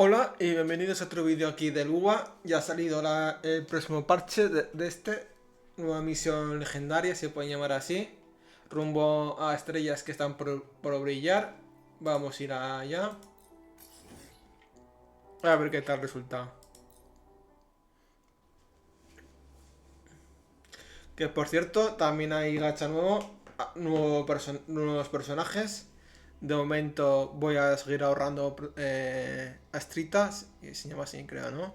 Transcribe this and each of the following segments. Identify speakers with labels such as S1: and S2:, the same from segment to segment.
S1: Hola y bienvenidos a otro vídeo aquí del UA. Ya ha salido el próximo parche de este. Nueva misión legendaria, se puede llamar así. Rumbo a estrellas que están por brillar. Vamos a ir allá. A ver qué tal resulta. Que por cierto, también hay gacha nuevo. Nuevos personajes. De momento voy a seguir ahorrando a estritas. Y se llama así, creo, ¿no?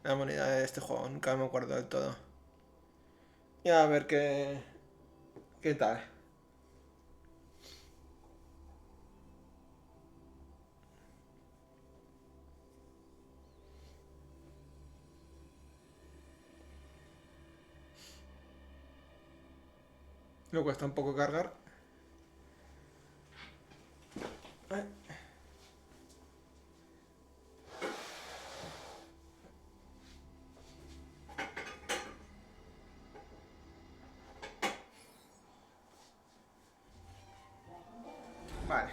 S1: La moneda de este juego, nunca me acuerdo del todo. Y a ver qué tal. Me cuesta un poco cargar. Vale.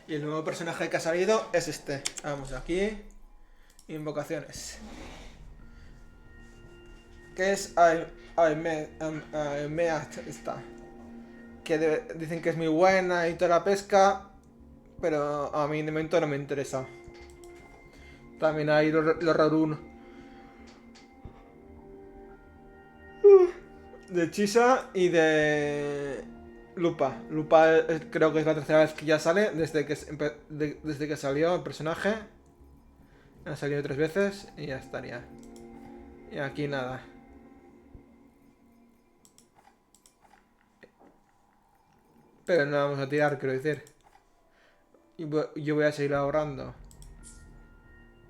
S1: Y el nuevo personaje que ha salido es este. Vamos aquí. Invocaciones. Que es Aemeat esta. Que dicen que es muy buena y toda la pesca. Pero a mí de momento no me interesa. También hay los Rarun de Chisa y de Lupa. Lupa creo que es la tercera vez que ya sale desde que salió el personaje. Ha salido 3 veces y ya estaría. Y aquí nada. Pero no vamos a tirar, quiero decir. Y yo voy a seguir ahorrando.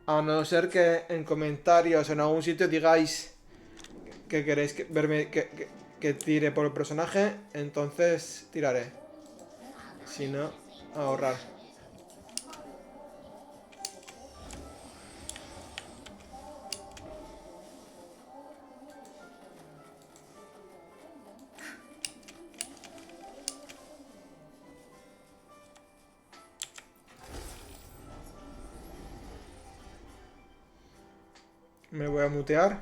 S1: A no ser que en comentarios o en algún sitio digáis que queréis verme que tire por el personaje, entonces tiraré. Si no, ahorrar. Me voy a mutear.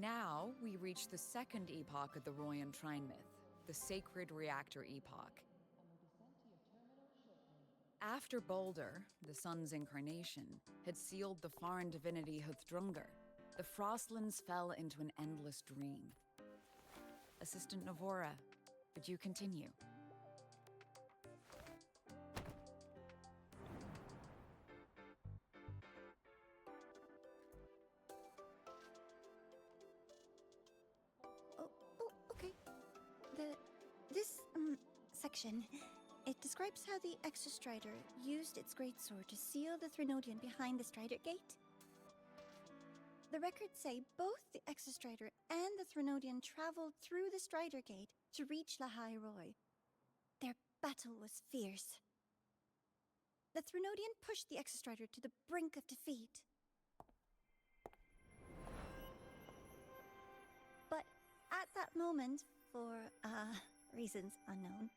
S2: Now we reach the second epoch of the Royan Trine myth, the sacred reactor epoch. After Balder, the sun's incarnation, had sealed the foreign divinity Huthrungur, the Frostlands fell into an endless dream. Assistant Navora, would you continue?
S3: Okay. This section, it describes how the Exostrider used its greatsword to seal the Threnodian behind the Strider Gate. The records say both the Exostrider and the Threnodian traveled through the Strider Gate to reach Lahai Roi. Their battle was fierce. The Threnodian pushed the Exostrider to the brink of defeat. But at that moment, for reasons unknown,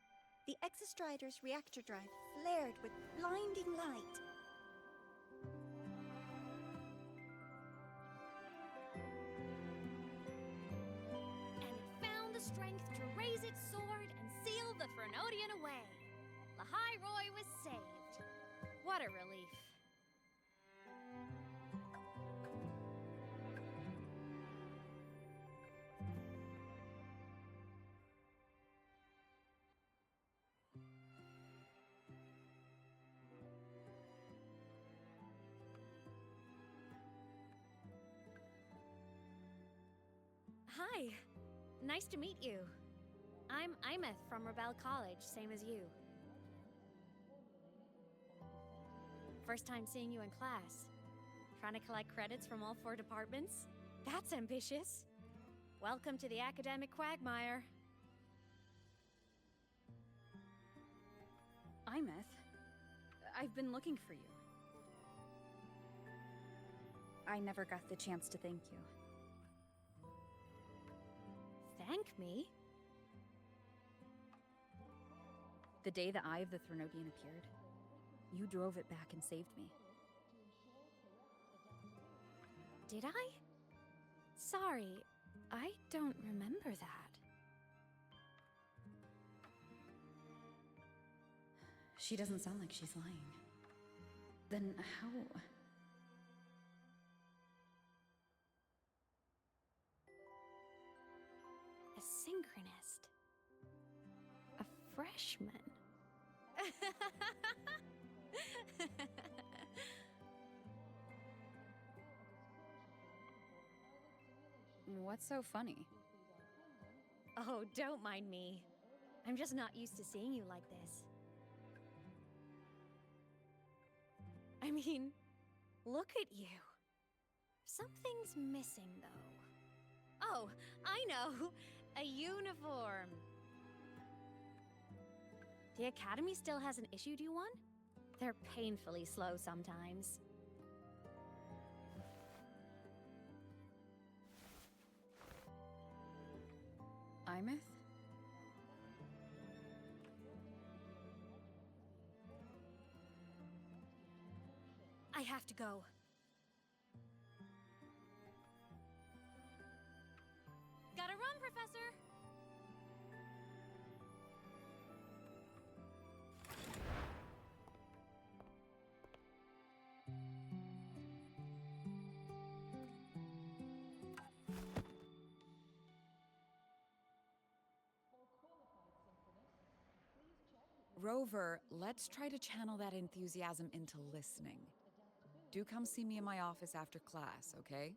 S3: the Exostrider's reactor drive flared with blinding light.
S4: And it found the strength to raise its sword and seal the Threnodian away. Lahai Roi was saved. What a relief. Hi. Nice to meet you. I'm Imeth from Rebel College, same as you. First time seeing you in class. Trying to collect credits from all 4 departments? That's ambitious. Welcome to the academic quagmire.
S2: Imeth, I've been looking for you.
S5: I never got the chance to thank you.
S4: thank me.
S2: The day the Eye of the Threnodian appeared, you drove it back and saved me.
S4: Did I? Sorry, I don't remember that.
S2: She doesn't sound like she's lying. Then how?
S4: A synchronist. A freshman.
S2: What's so funny?
S4: Oh, don't mind me. I'm just not used to seeing you like this. I mean, look at you. Something's missing, though. Oh, I know! A uniform! The Academy still hasn't issued you one? They're painfully slow sometimes.
S2: Imeth?
S4: I have to go. Gotta run, Professor!
S2: Rover, let's try to channel that enthusiasm into listening. Do come see me in my office after class, okay?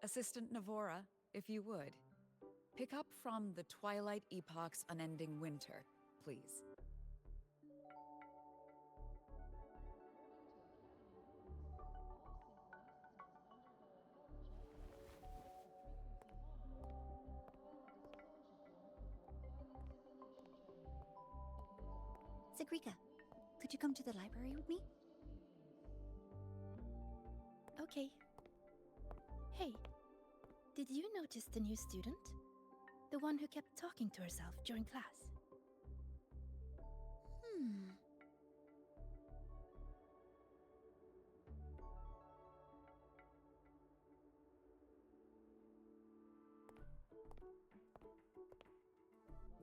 S2: Assistant Navora, if you would. Pick up from the Twilight Epoch's Unending Winter, please.
S3: Sagrika, could you come to the library with me?
S5: Okay. Hey, did you notice the new student? The one who kept talking to herself during class?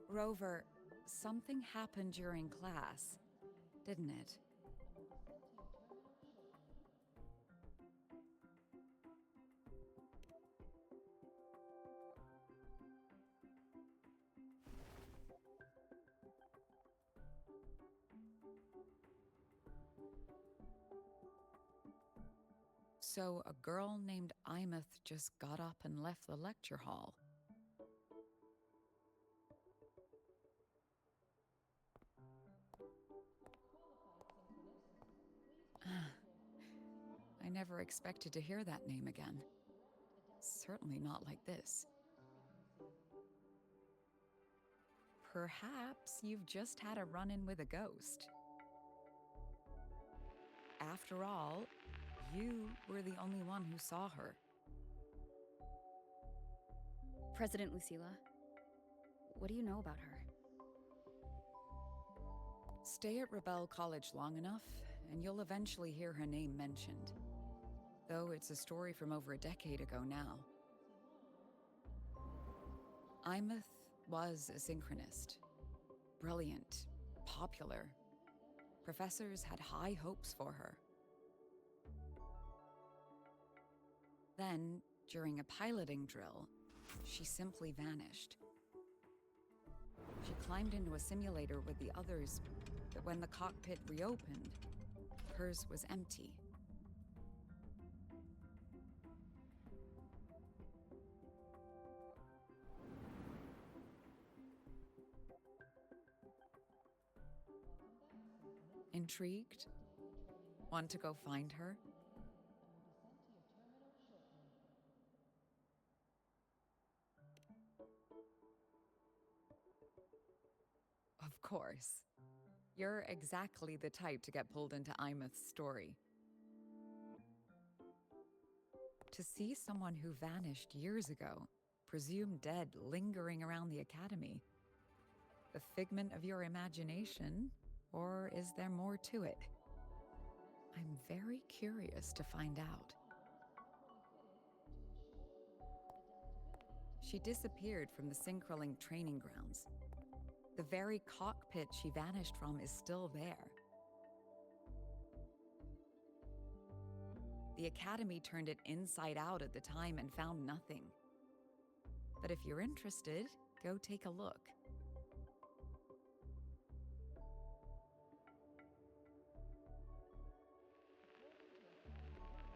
S2: Rover, something happened during class, didn't it? So a girl named Imeth just got up and left the lecture hall. I never expected to hear that name again. Certainly not like this. Perhaps you've just had a run-in with a ghost. After all, you were the only one who saw her.
S6: President Lucilla, what do you know about her?
S2: Stay at Rebel College long enough, and you'll eventually hear her name mentioned. Though it's a story from over a decade ago now. Imeth was a synchronist. Brilliant, popular. Professors had high hopes for her. Then, during a piloting drill, she simply vanished. She climbed into a simulator with the others, but when the cockpit reopened, hers was empty. Intrigued? Want to go find her? Of course. You're exactly the type to get pulled into Imeth's story. To see someone who vanished years ago, presumed dead, lingering around the academy. A figment of your imagination, or is there more to it? I'm very curious to find out. She disappeared from the Synchroling training grounds. The very cockpit she vanished from is still there. The Academy turned it inside out at the time and found nothing. But if you're interested, go take a look.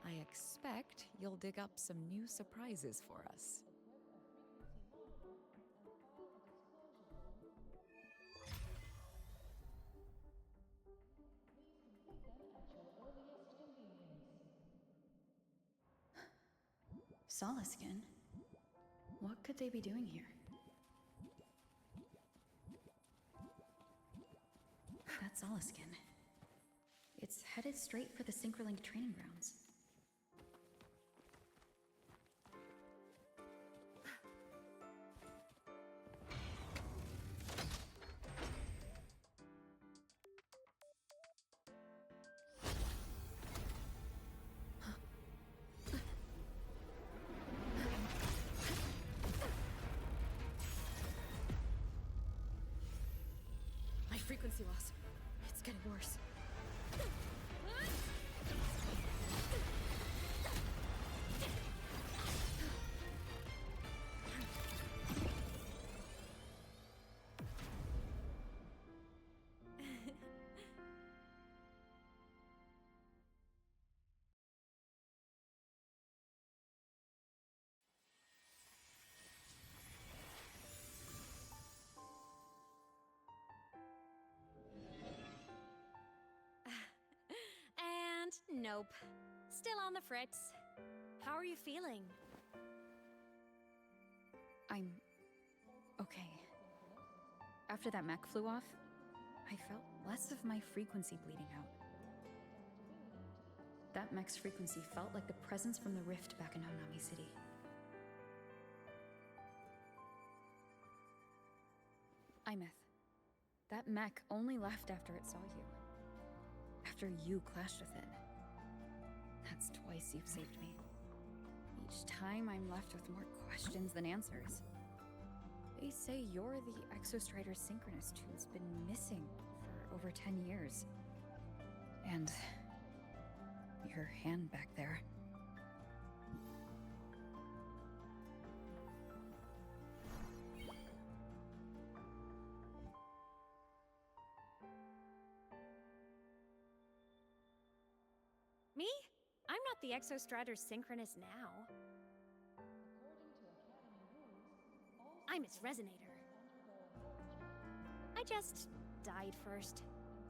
S2: I expect you'll dig up some new surprises for us.
S6: Solaskin? What could they be doing here? That's Solaskin. It's headed straight for the Synchroling training grounds.
S5: My frequency loss. It's getting worse.
S4: And nope. Still on the fritz. How are you feeling?
S6: I'm okay. After that mech flew off, I felt less of my frequency bleeding out. That mech's frequency felt like the presence from the rift back in Honami City. Imeth, that mech only left after it saw you. After you clashed with it. That's twice you've saved me. Each time I'm left with more questions than answers. They say you're the Exostrider Synchronist who's been missing for over 10 years. And your hand back there.
S4: Me? I'm not the Exostrator Synchronist now. I'm its resonator. I just died first.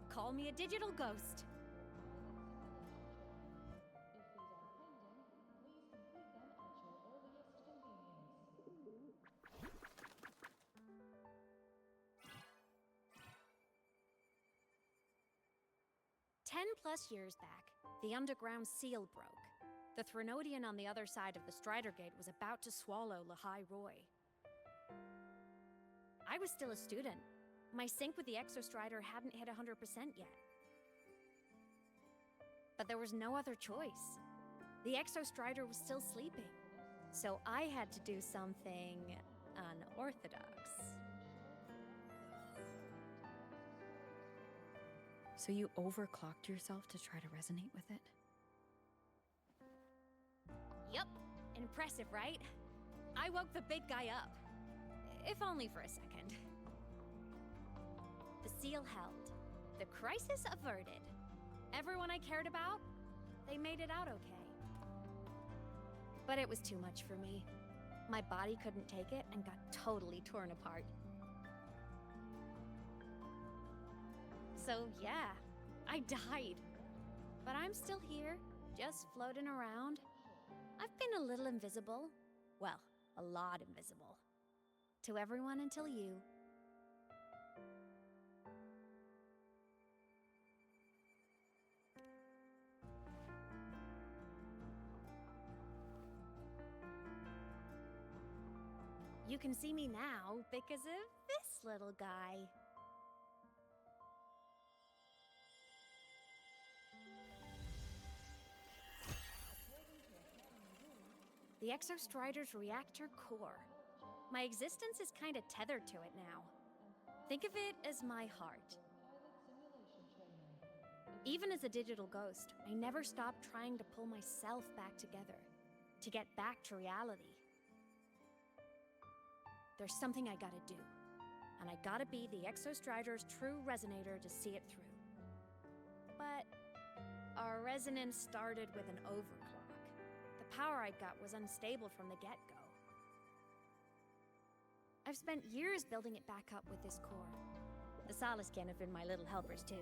S4: Call me a digital ghost. +10 years back, the underground seal broke. The Threnodian on the other side of the Strider Gate was about to swallow Lahai Roi. I was still a student. My sync with the Exostrider hadn't hit 100% yet. But there was no other choice. The Exostrider was still sleeping. So I had to do something unorthodox.
S6: So you overclocked yourself to try to resonate with it?
S4: Yup. Impressive, right? I woke the big guy up. If only for a second. The seal held. The crisis averted. Everyone I cared about, they made it out okay. But it was too much for me. My body couldn't take it and got totally torn apart. So yeah, I died. But I'm still here, just floating around. I've been a little invisible. Well, a lot invisible. To everyone until you. You can see me now because of this little guy. The Exostrider's reactor core. My existence is kind of tethered to it now. Think of it as my heart. Even as a digital ghost, I never stopped trying to pull myself back together, to get back to reality. There's something I gotta do, and I gotta be the Exostrider's true resonator to see it through. But our resonance started with an overclock. The power I got was unstable from the get-go. I've spent years building it back up with this core. The Soliscan have been my little helpers too.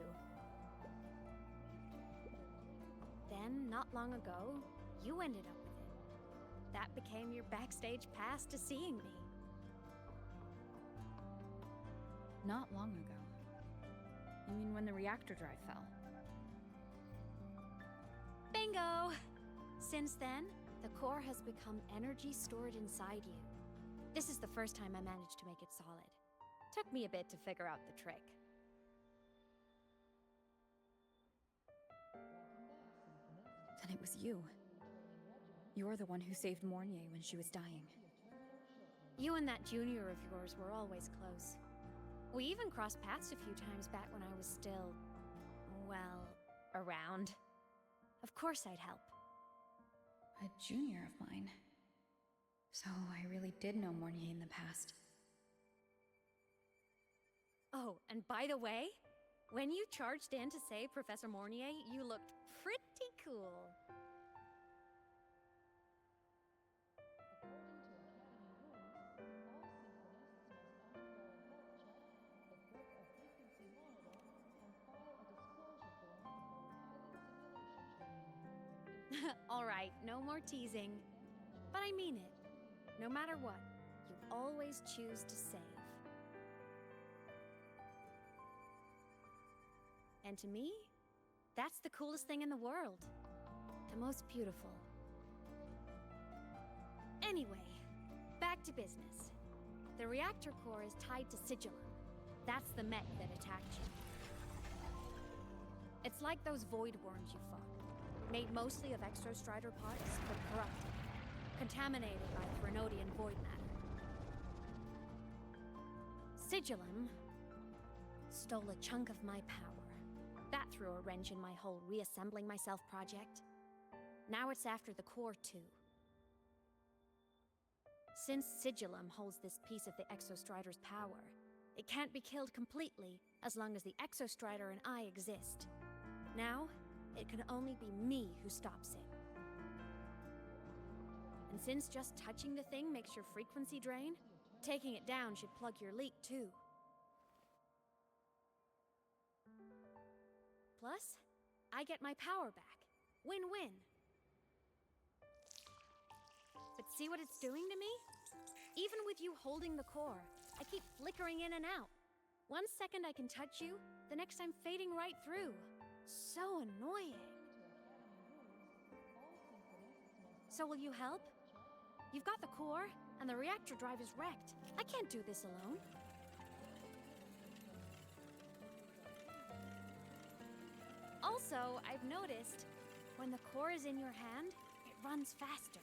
S4: Then, not long ago, you ended up with it. That became your backstage pass to seeing me.
S6: Not long ago. You mean when the reactor drive fell?
S4: Bingo! Since then, the core has become energy stored inside you. This is the first time I managed to make it solid. Took me a bit to figure out the trick.
S6: Then it was you. You're the one who saved Mornier when she was dying.
S4: You and that junior of yours were always close. We even crossed paths a few times back when I was still, well, around. Of course I'd help.
S6: A junior of mine. So I really did know Mornier in the past.
S4: Oh, and by the way, when you charged in to save Professor Mornier, you looked pretty cool. All right, no more teasing. But I mean it. No matter what, you always choose to save. And to me, that's the coolest thing in the world. The most beautiful. Anyway, back to business. The reactor core is tied to Sigillum. That's the mech that attacked you. It's like those void worms you fought. Made mostly of Exostrider parts, but corrupted. Contaminated by Threnodian void matter. Sigillum stole a chunk of my power. That threw a wrench in my whole reassembling myself project. Now it's after the core too. Since Sigillum holds this piece of the Exostrider's power, it can't be killed completely as long as the Exostrider and I exist. Now, it can only be me who stops it. And since just touching the thing makes your frequency drain, taking it down should plug your leak too. Plus, I get my power back. Win-win. But see what it's doing to me? Even with you holding the core, I keep flickering in and out. 1 second I can touch you, the next I'm fading right through. So annoying. So will you help? You've got the core, and the reactor drive is wrecked. I can't do this alone. Also, I've noticed, when the core is in your hand, it runs faster.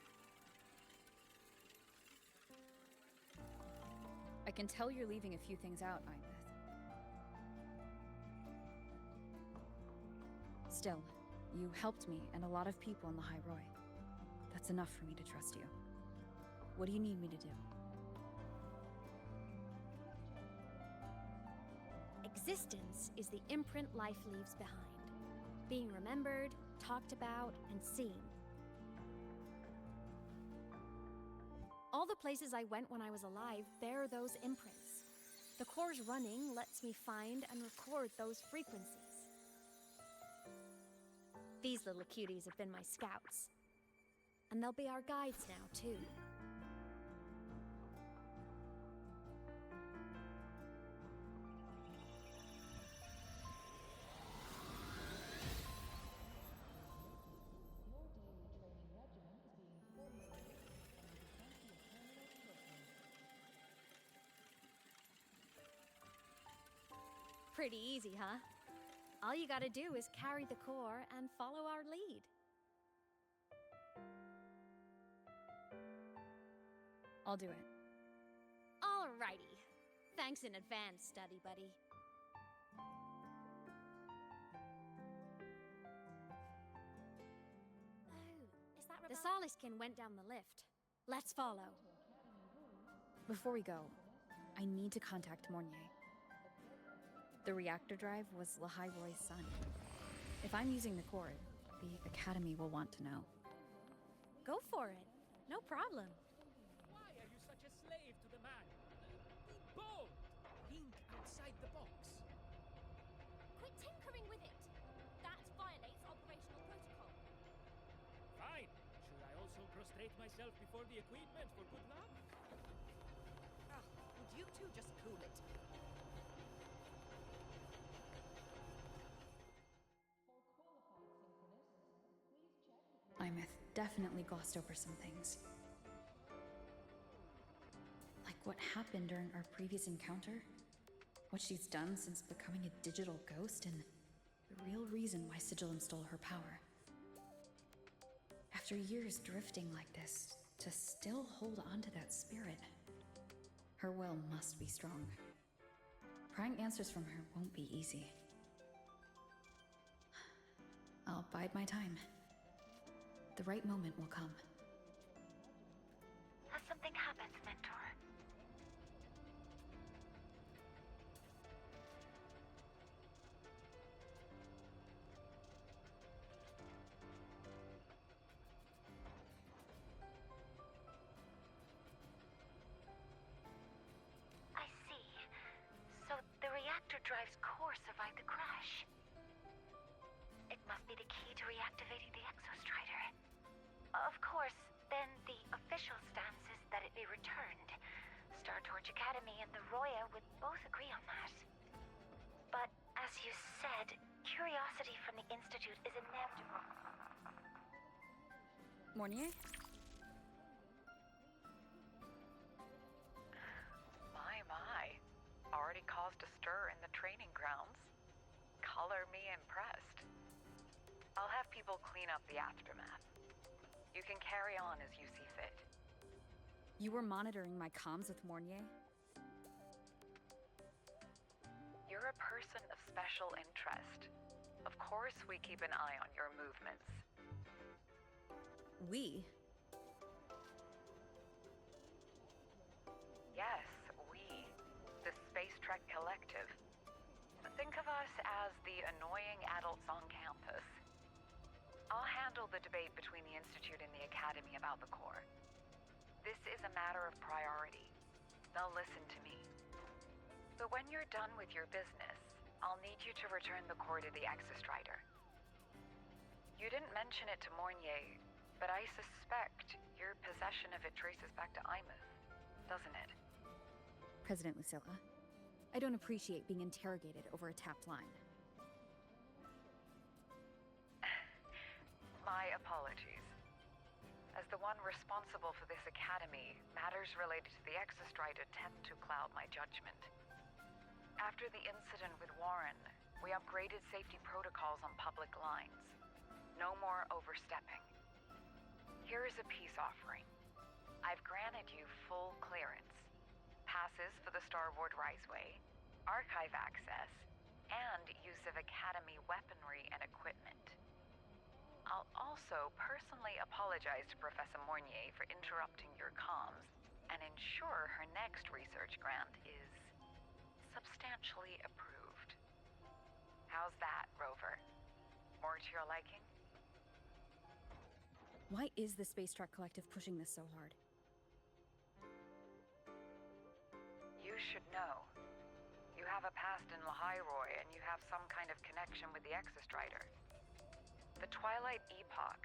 S6: I can tell you're leaving a few things out, Ibeth. Still, you helped me and a lot of people in Lahai Roi. That's enough for me to trust you. What do you need me to do?
S4: Existence is the imprint life leaves behind. Being remembered, talked about, and seen. All the places I went when I was alive bear those imprints. The core's running lets me find and record those frequencies. These little cuties have been my scouts. And they'll be our guides now, too. Pretty easy, huh? All you gotta do is carry the core and follow our lead.
S6: I'll do it.
S4: Alrighty. Thanks in advance, study buddy.
S3: Oh, is that
S4: The
S3: Rebecca?
S4: Soliskin went down the lift. Let's follow.
S6: Before we go, I need to contact Mornier. The reactor drive was Lahai Roi's son. If I'm using the core, the Academy will want to know.
S4: Go for it. No problem.
S7: Why are you such a slave to the man? Be bold! Think outside the box.
S3: Quit tinkering with it! That violates operational protocol.
S7: Fine. Should I also prostrate myself before the equipment for good luck?
S8: Would you two just cool it?
S6: Imeth definitely glossed over some things. Like what happened during our previous encounter, what she's done since becoming a digital ghost, and the real reason why Sigillum stole her power. After years drifting like this, to still hold on to that spirit, her will must be strong. Prying answers from her won't be easy. I'll bide my time. The right moment will come.
S3: Has something happened, Mentor? I see. So the reactor drive's core survived the crash. It must be the key to reactivating the exostrider. Of course, then the official stance is that it be returned. Star Torch Academy and the Roya would both agree on that. But as you said, curiosity from the Institute is inevitable.
S6: Mornier?
S8: My. Already caused a stir in the training grounds. Color me impressed. I'll have people clean up the aftermath. You can carry on as you see fit.
S6: You were monitoring my comms with Mornier?
S8: You're a person of special interest. Of course we keep an eye on your movements.
S6: We?
S8: Yes, we. The Space Trek Collective. Think of us as the annoying adults on campus. I'll handle the debate between the Institute and the Academy about the core. This is a matter of priority. They'll listen to me. But when you're done with your business, I'll need you to return the core to the Exostrider. You didn't mention it to Mornier, but I suspect your possession of it traces back to Imeth, doesn't it?
S6: President Lucilla, I don't appreciate being interrogated over a tapped line.
S8: My apologies. As the one responsible for this academy, matters related to the Exostrider tend to cloud my judgment. After the incident with Warren, we upgraded safety protocols on public lines. No more overstepping. Here is a peace offering. I've granted you full clearance. Passes for the Starboard Riseway, archive access, and use of Academy weaponry and equipment. I'll also personally apologize to Professor Mornier for interrupting your comms and ensure her next research grant is substantially approved. How's that, Rover? More to your liking?
S6: Why is the Space Trek Collective pushing this so hard?
S8: You should know. You have a past in Lahai Roi, and you have some kind of connection with the Exostrider. The Twilight Epoch,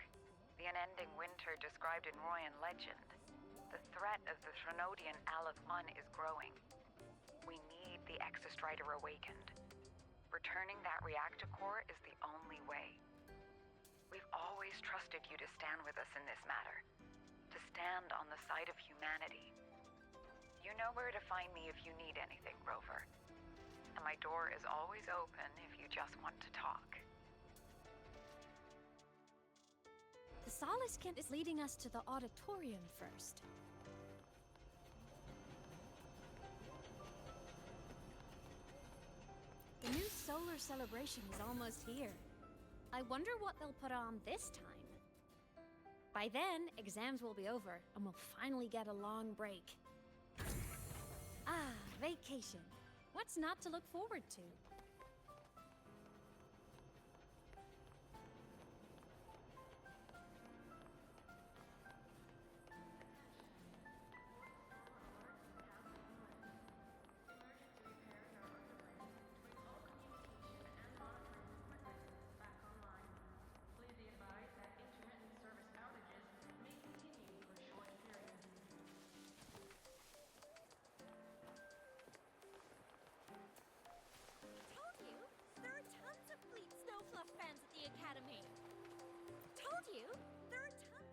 S8: the unending winter described in Royan legend, the threat of the Threnodian Aleph I is growing. We need the Exostrider awakened. Returning that reactor core is the only way. We've always trusted you to stand with us in this matter, to stand on the side of humanity. You know where to find me if you need anything, Rover. And my door is always open if you just want to talk.
S4: The Saliskin is leading us to the auditorium first. The new solar celebration is almost here. I wonder what they'll put on this time. By then, exams will be over, and we'll finally get a long break. Ah, vacation. What's not to look forward to?
S3: Told you! There are tons of Fleet Snowfluff fans at the Academy! Told you! There are tons...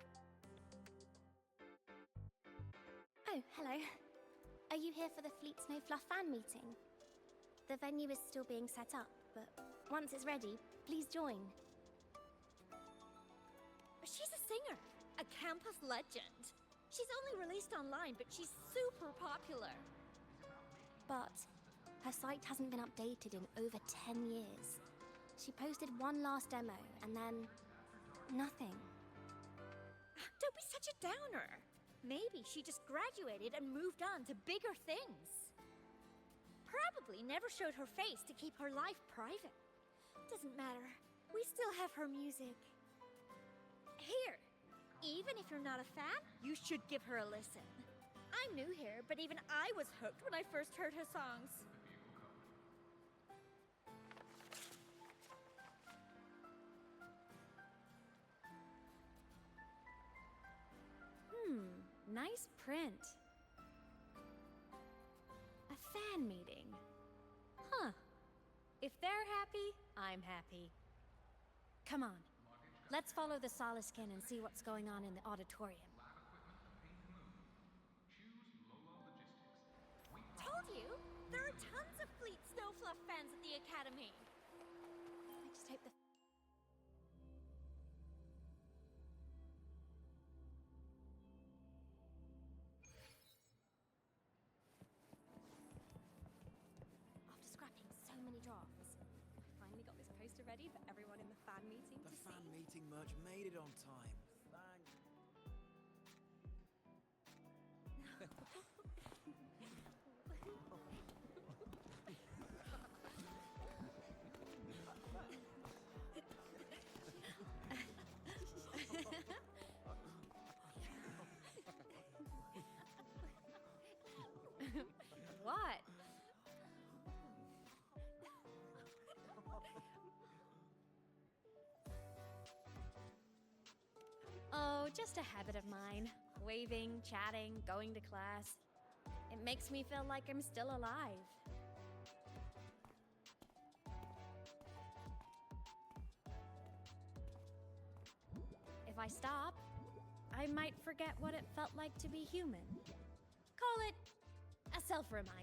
S9: Oh, hello. Are you here for the Fleet Snowfluff fan meeting? The venue is still being set up, but once it's ready, please join.
S3: She's a singer! A campus legend! She's only released online, but she's super popular!
S9: But her site hasn't been updated in over 10 years. She posted one last demo, and then... nothing.
S3: Don't be such a downer! Maybe she just graduated and moved on to bigger things. Probably never showed her face to keep her life private. Doesn't matter. We still have her music. Here, even if you're not a fan, you should give her a listen. I'm new here, but even I was hooked when I first heard her songs.
S4: Nice print. A fan meeting. Huh. If they're happy, I'm happy. Come on. Let's follow the Saliskin and see what's going on in the auditorium.
S3: Told you! There are tons of Fleet Snowfluff fans at the Academy!
S9: I just hope the... After scrapping so many drafts, I finally got this poster ready for everyone in the fan meeting to
S10: The
S9: see.
S10: fan meeting merch made it on time. Thank
S4: What? Oh, just a habit of mine. Waving, chatting, going to class. It makes me feel like I'm still alive. If I stop, I might forget what it felt like to be human. Call it a self-reminder.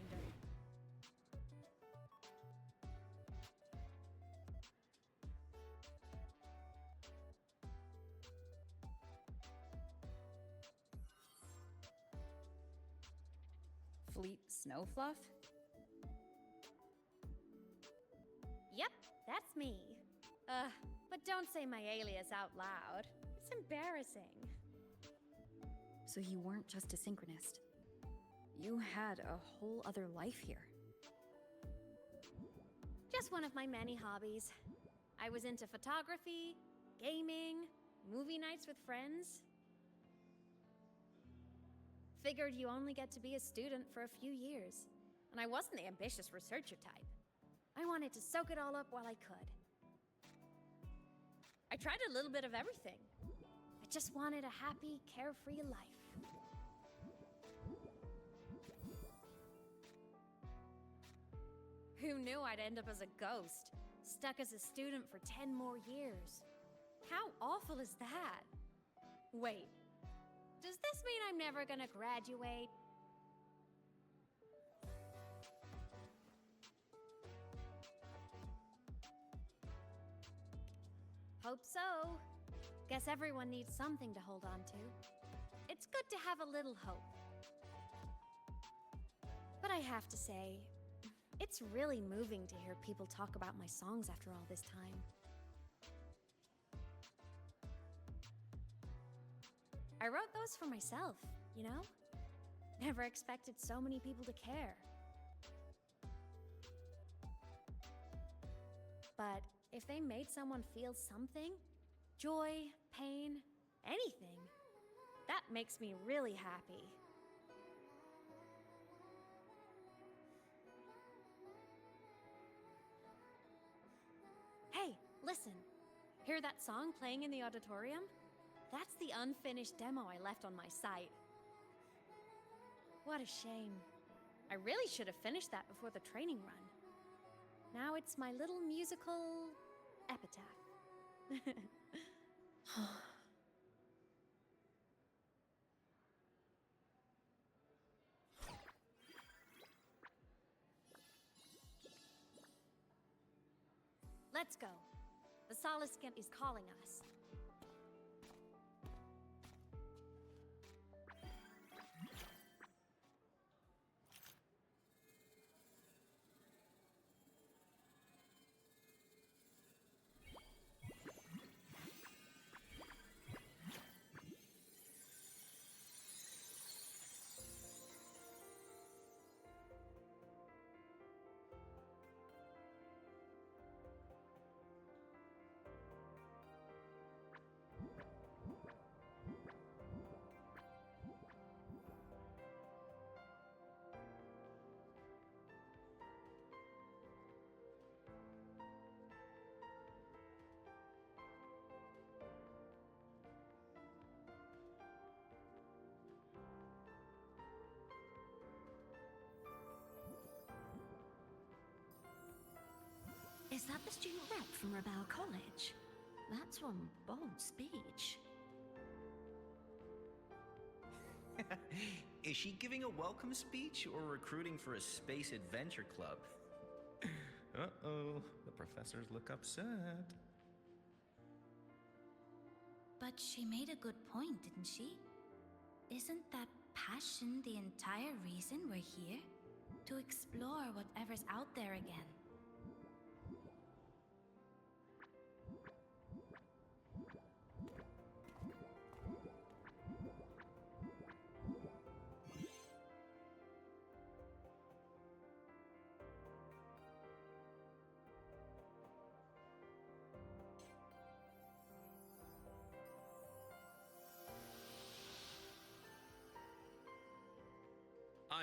S6: Fleet Snowfluff?
S4: Yep, that's me. But don't say my alias out loud. It's embarrassing.
S6: So you weren't just a synchronist. You had a whole other life here.
S4: Just one of my many hobbies. I was into photography, gaming, movie nights with friends. Figured you only get to be a student for a few years, and I wasn't the ambitious researcher type. I wanted to soak it all up while I could. I tried a little bit of everything. I just wanted a happy, carefree life. Who knew I'd end up as a ghost, stuck as a student for 10 more years? How awful is that? Wait, does this mean I'm never gonna graduate? Hope so. Guess everyone needs something to hold on to. It's good to have a little hope. But I have to say, it's really moving to hear people talk about my songs after all this time. I wrote those for myself, you know? Never expected so many people to care. But if they made someone feel something, joy, pain, anything, that makes me really happy. Hey, listen. Hear that song playing in the auditorium? That's the unfinished demo I left on my site. What a shame. I really should have finished that before the training run. Now it's my little musical epitaph. Let's go. The Saliscan is calling us.
S11: Is that the student rep from Rebel College? That's one bold speech.
S12: Is she giving a welcome speech or recruiting for a space adventure club? Uh-oh, the professors look upset.
S11: But she made a good point, didn't she? Isn't that passion the entire reason we're here? To explore whatever's out there again.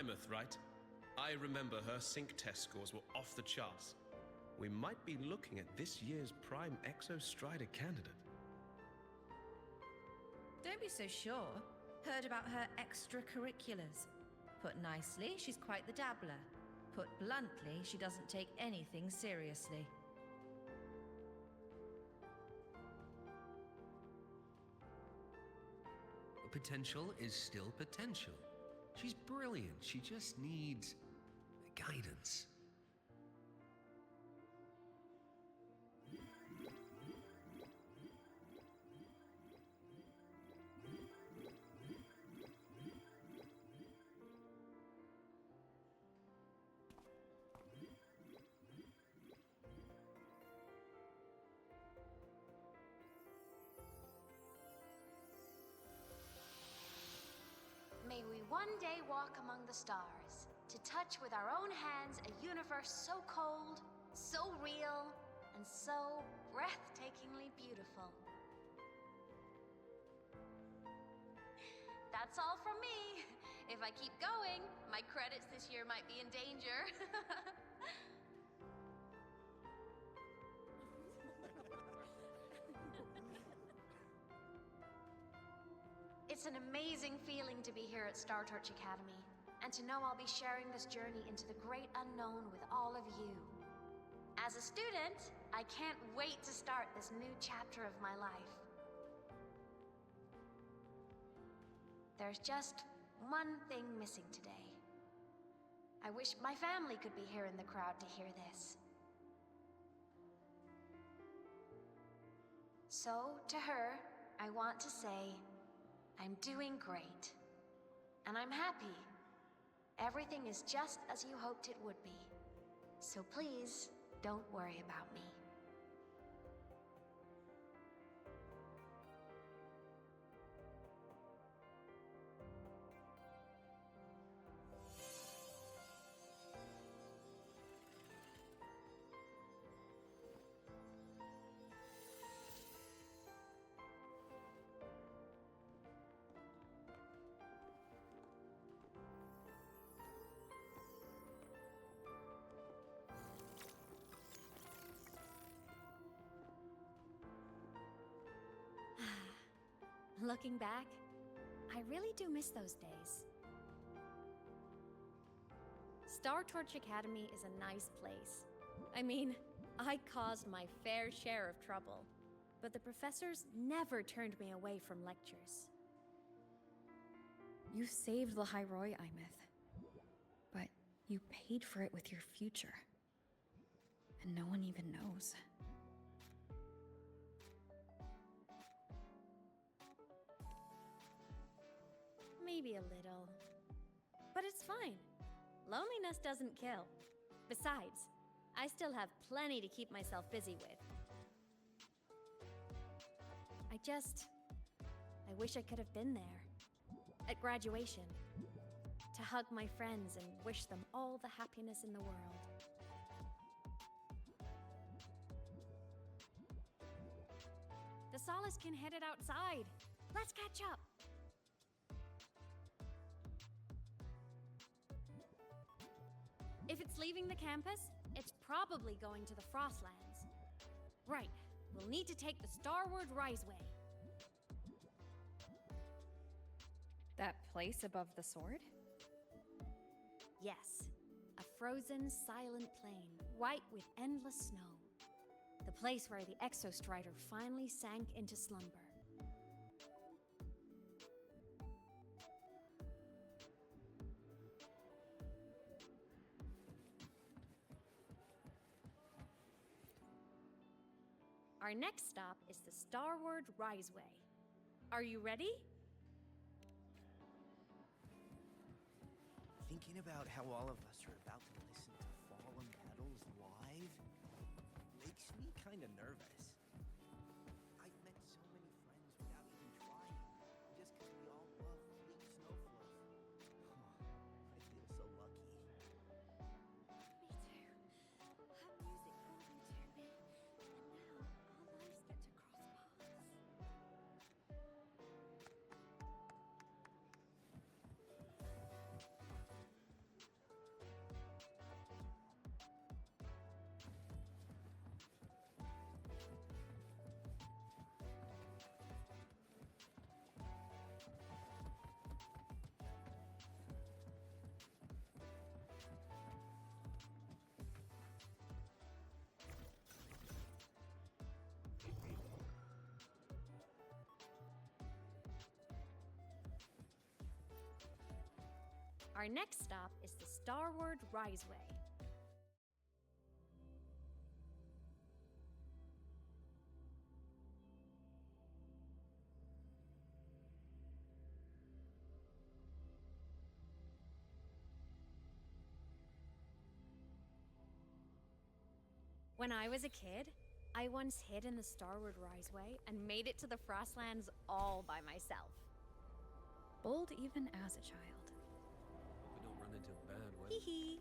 S13: Imeth, right? I remember her sync test scores were off the charts. We might be looking at this year's prime Exo Strider candidate.
S14: Don't be so sure. Heard about her extracurriculars. Put nicely, she's quite the dabbler. Put bluntly, she doesn't take anything seriously.
S15: Potential is still potential. She's brilliant. She just needs guidance.
S16: May we one day walk among the stars, to touch with our own hands a universe so cold, so real, and so breathtakingly beautiful. That's all from me. If I keep going, my credits this year might be in danger. It's an amazing feeling to be here at Star Torch Academy, and to know I'll be sharing this journey into the great unknown with all of you. As a student, I can't wait to start this new chapter of my life. There's just one thing missing today. I wish my family could be here in the crowd to hear this. So, to her, I want to say, I'm doing great. And I'm happy. Everything is just as you hoped it would be. So please, don't worry about me. Looking back, I really do miss those days. Star Torch Academy is a nice place. I mean, I caused my fair share of trouble, but the professors never turned me away from lectures.
S6: You saved Lahai Roi, Imeth. But you paid for it with your future. And no one even knows.
S16: Maybe a little. But it's fine. Loneliness doesn't kill. Besides, I still have plenty to keep myself busy with. I wish I could have been there. At graduation. To hug my friends and wish them all the happiness in the world. The Solace can hit it outside. Let's catch up. If it's leaving the campus, it's probably going to the Frostlands. Right, we'll need to take the Starward Riseway.
S6: That place above the sword?
S16: Yes, a frozen, silent plain, white with endless snow. The place where the Exostrider finally sank into slumber. Our next stop is the Starward Riseway. Are you ready?
S10: Thinking about how all of us are about to listen to Fallen Petals live makes me kind of nervous. I've met so many friends without even trying, just because we all love Fleet Snowfluff. I feel so lucky.
S3: Me too. Her music pulled me to me, and now our lives get to cross paths.
S16: Our next stop is the Starward Riseway. When I was a kid, I once hid in the Starward Riseway and made it to the Frostlands all by myself.
S6: Bold even as a child.
S17: Hope we don't run into bad weather.
S16: Hee hee.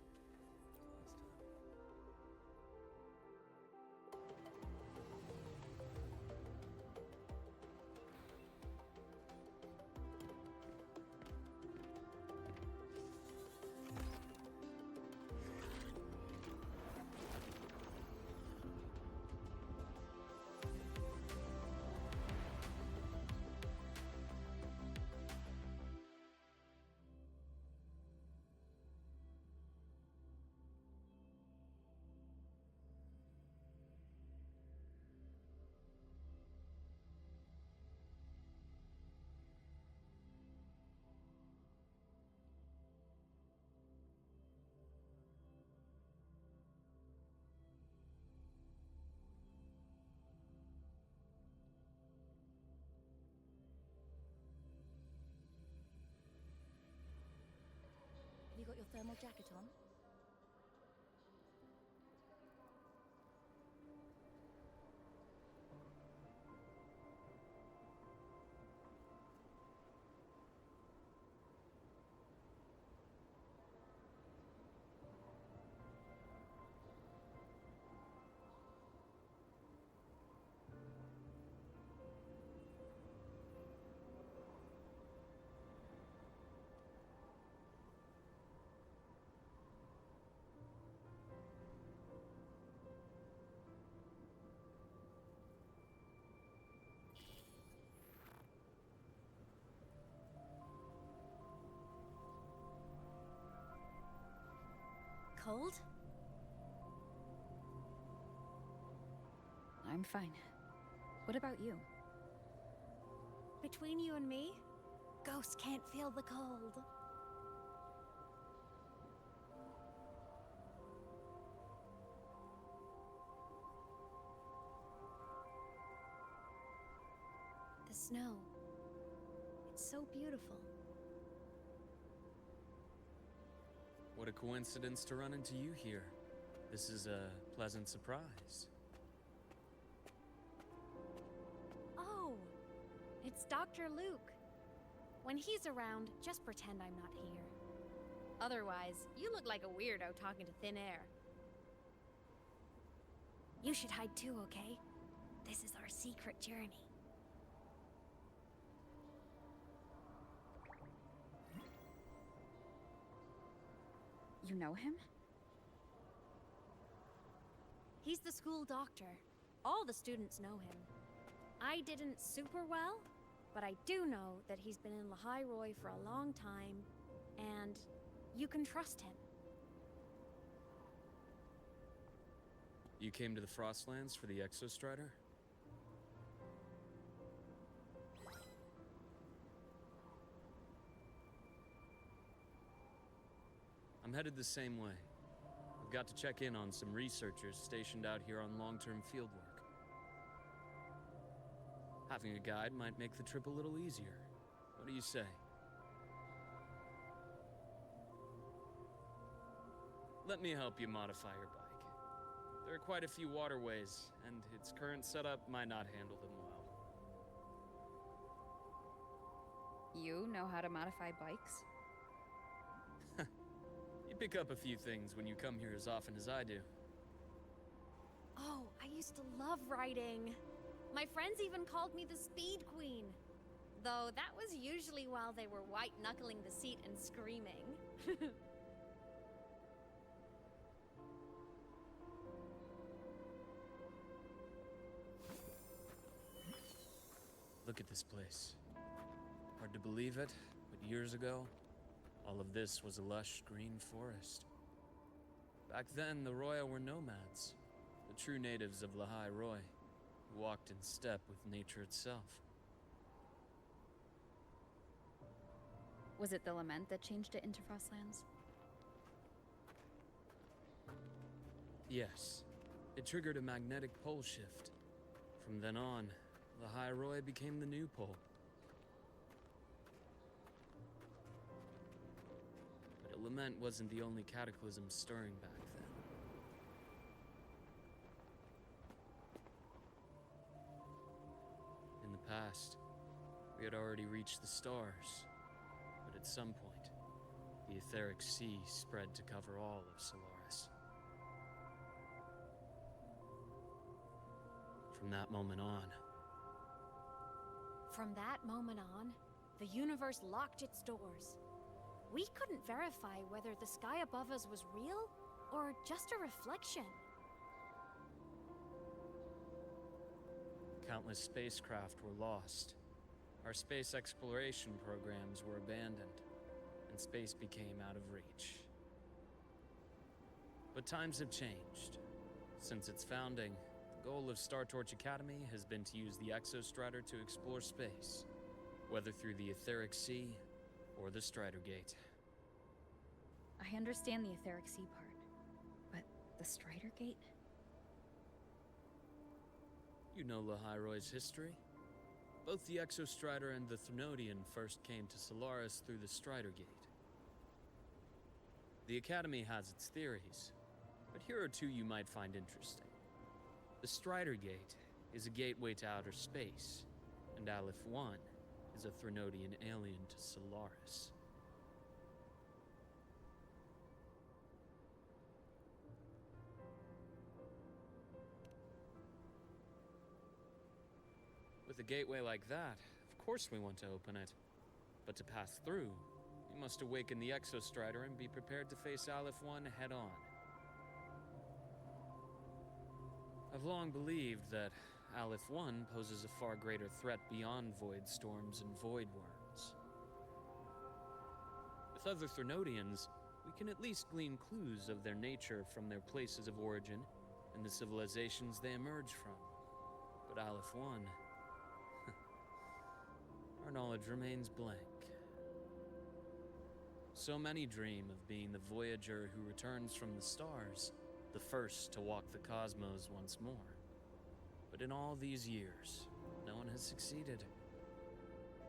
S5: thermal jacket on?
S2: Cold?
S6: I'm fine. What about you?
S4: Between you and me,
S3: Ghosts can't feel the cold.
S4: the snow. It's so beautiful.
S17: What a coincidence to run into you here. This is a pleasant surprise.
S4: Oh, it's Dr. Luke. When he's around, just pretend I'm not here. Otherwise, you look like a weirdo talking to thin air. You should hide too, okay? This is our secret journey.
S6: You know him?
S4: He's the school doctor. All the students know him. I didn't super well, but I do know that he's been in Lahai Roi for a long time, and you can trust him.
S17: You came to the Frostlands for the Exostrider? I'm headed the same way. I've got to check in on some researchers stationed out here on long-term fieldwork. Having a guide might make the trip a little easier. What do you say? Let me help you modify your bike. There are quite a few waterways, and its current setup might not handle them well.
S6: You know how to modify bikes?
S17: You pick up a few things when you come here as often as I do.
S4: Oh, I used to love riding. My friends even called me the Speed Queen. Though that was usually while they were white-knuckling the seat and screaming.
S17: Look at this place. Hard to believe it, but years ago, all of this was a lush green forest. Back then, the Roya were nomads, the true natives of Lahai Roi, who walked in step with nature itself.
S6: Was it the lament that changed it into Frostlands?
S17: Yes, it triggered a magnetic pole shift. From then on, Lahai Roi became the new pole. But lament wasn't the only cataclysm stirring back then. In the past, we had already reached the stars, but at some point, the etheric sea spread to cover all of Solaris. From that moment on,
S4: the universe locked its doors. We couldn't verify whether the sky above us was real or just a reflection.
S17: countless spacecraft were lost. Our space exploration programs were abandoned, and space became out of reach. But times have changed. Since its founding, the goal of Star Torch Academy has been to use the Exostrider to explore space, whether through the Etheric Sea or the Strider Gate.
S6: I understand the Etheric Sea part, but the Strider Gate?
S17: You know Lahai Roi's history? Both the Exostrider and the Thenodian first came to Solaris through the Strider Gate. The Academy has its theories, but here are two you might find interesting. The Strider Gate is a gateway to outer space, and Aleph 1 is a Threnodian alien to Solaris. With a gateway like that, of course we want to open it. But to pass through, we must awaken the Exostrider and be prepared to face Aleph 1 head-on. I've long believed that Aleph 1 poses a far greater threat beyond void storms and void worms. With other Threnodians, we can at least glean clues of their nature from their places of origin and the civilizations they emerge from. But Aleph 1... our knowledge remains blank. So many dream of being the voyager who returns from the stars, the first to walk the cosmos once more. But in all these years, no one has succeeded.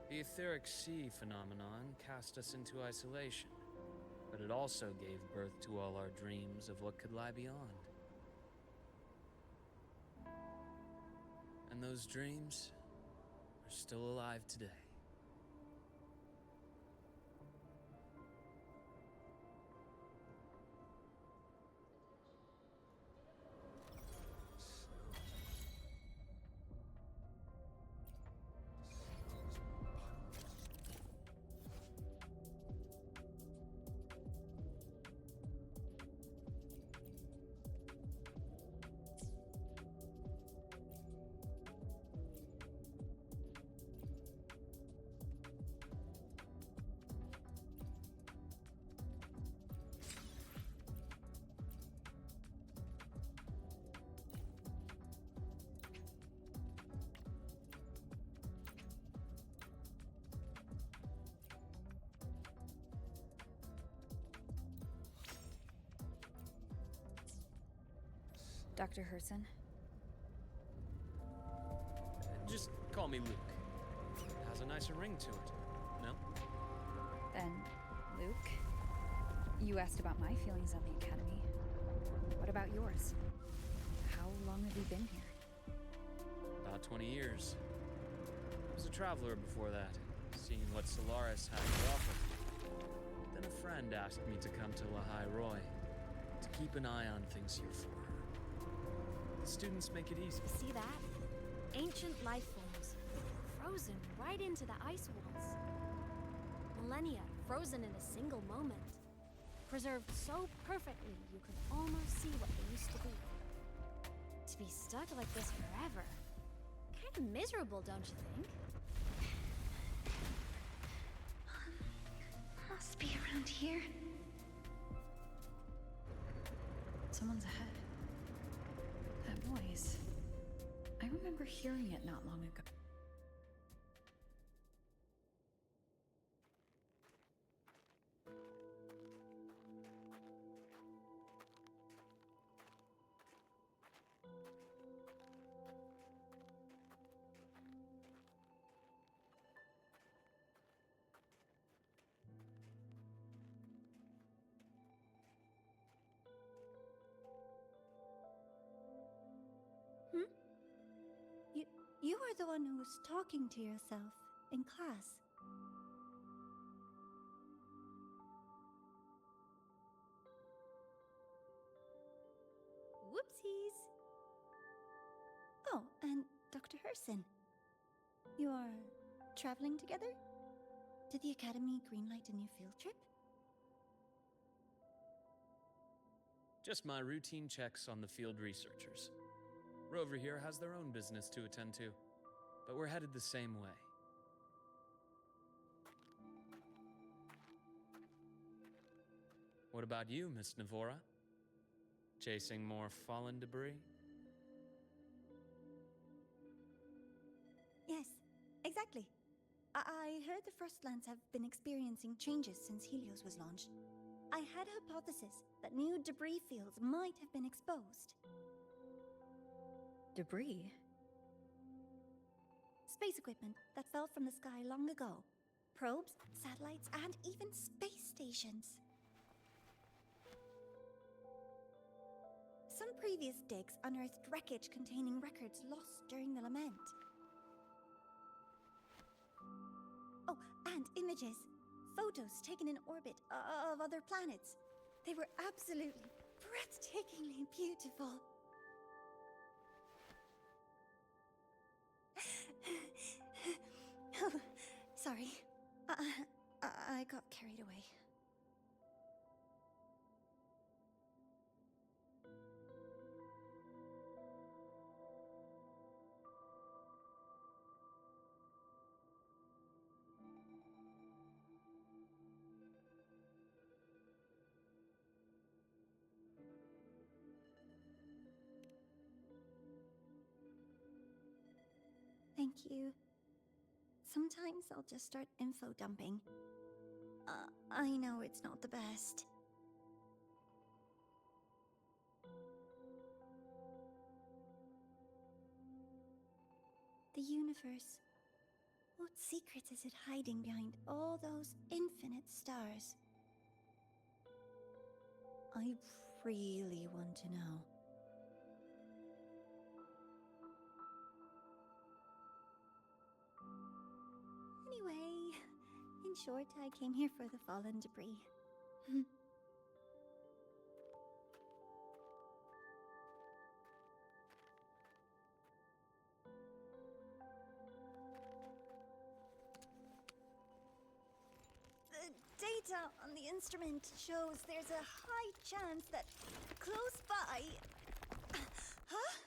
S17: The etheric sea phenomenon cast us into isolation, but it also gave birth to all our dreams of what could lie beyond. And those dreams are still alive today.
S6: Dr. Herson?
S17: Just call me Luke. It has a nicer ring to it, no?
S6: Then, Luke, you asked about my feelings on the Academy. What about yours? How long have you been here?
S17: About 20 years. I was a traveler before that, seeing what Solaris had to offer. Then a friend asked me to come to Lahai Roi, to keep an eye on things here for her. The students make it easy.
S4: See that? Ancient life forms, frozen right into the ice walls. Millennia frozen in a single moment. Preserved so perfectly you could almost see what they used to be. To be stuck like this forever. Kind of miserable, don't you think?
S3: Must be around here.
S6: Someone's ahead. That voice. I remember hearing it not long ago.
S3: You are the one who was talking to yourself in class. Whoopsies! Oh, and Dr. Herson. You are traveling together? Did the Academy greenlight a new field trip?
S17: Just my routine checks on the field researchers. Rover here has their own business to attend to, but we're headed the same way. What about you, Miss Navora? Chasing more fallen debris?
S3: Yes, exactly. I heard the First Lands have been experiencing changes since Helios was launched. I had a hypothesis that new debris fields might have been exposed.
S6: Debris?
S3: Space equipment that fell from the sky long ago. Probes, satellites, and even space stations. Some previous digs unearthed wreckage containing records lost during the lament. Oh, and images. Photos taken in orbit of other planets. They were absolutely breathtakingly beautiful. Oh, sorry. I got carried away. Thank you. Sometimes I'll just start info dumping. I know it's not the best. The universe. What secret is it hiding behind all those infinite stars? I really want to know. Anyway, in short, I came here for the fallen debris. The data on the instrument shows there's a high chance that close by... Huh?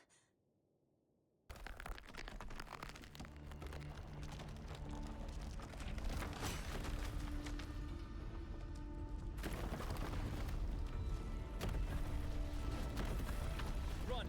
S17: Run!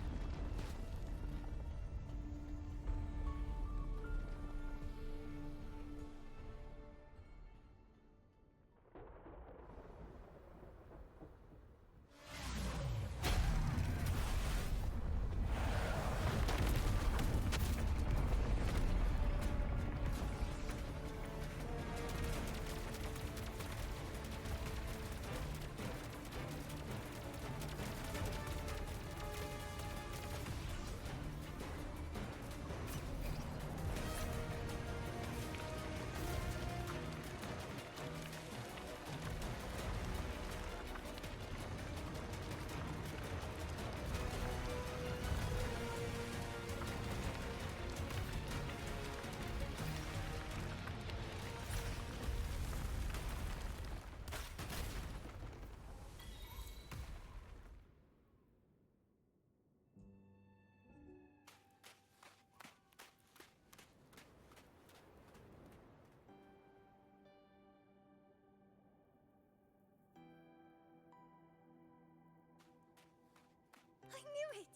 S3: I knew it!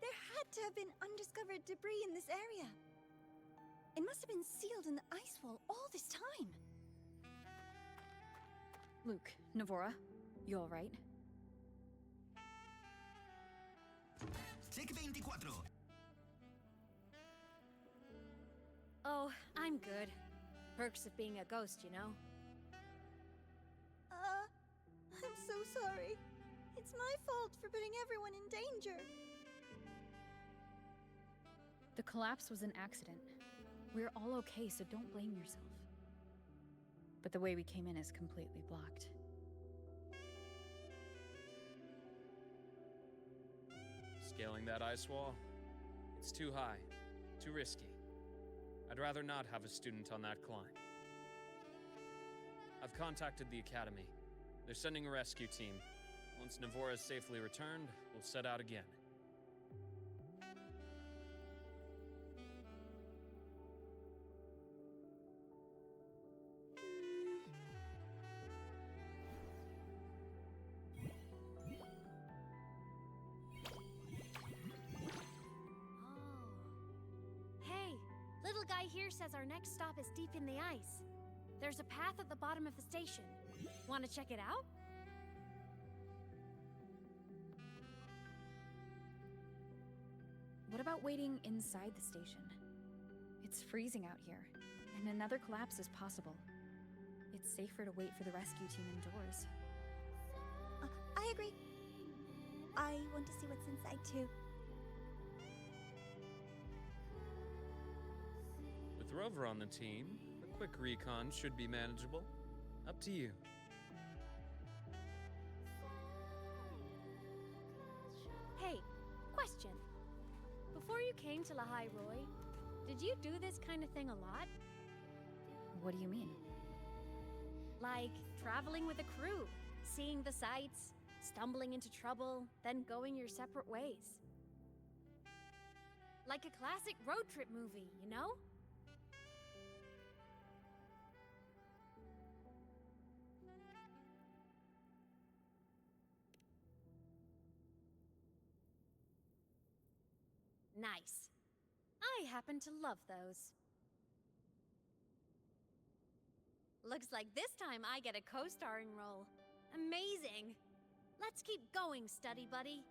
S3: There had to have been undiscovered debris in this area. It must have been sealed in the ice wall all this time.
S6: Luke, Navora, you alright?
S10: Check 24.
S4: Oh, I'm good. Perks of being a ghost, you know?
S3: I'm so sorry. It's my fault for putting everyone in danger.
S6: The collapse was an accident. We're all okay, so don't blame yourself. But the way we came in is completely blocked.
S17: Scaling that ice wall? It's too high, too risky. I'd rather not have a student on that climb. I've contacted the Academy. They're sending a rescue team. Once Navora is safely returned, we'll set out again.
S4: Hey, little guy here says our next stop is deep in the ice. There's a path at the bottom of the station. Want to check it out?
S6: What about waiting inside the station? It's freezing out here, and another collapse is possible. It's safer to wait for the rescue team indoors.
S3: I agree. I want to see what's inside too.
S17: With Rover on the team, a quick recon should be manageable. Up to you.
S4: Hey, question. Before you came to Lahai Roi, did you do this kind of thing a lot?
S2: What do you mean?
S4: Like traveling with a crew, seeing the sights, stumbling into trouble, then going your separate ways. Like a classic road trip movie, you know? Nice. I happen to love those. Looks like this time I get a co-starring role. Amazing! Let's keep going, study buddy.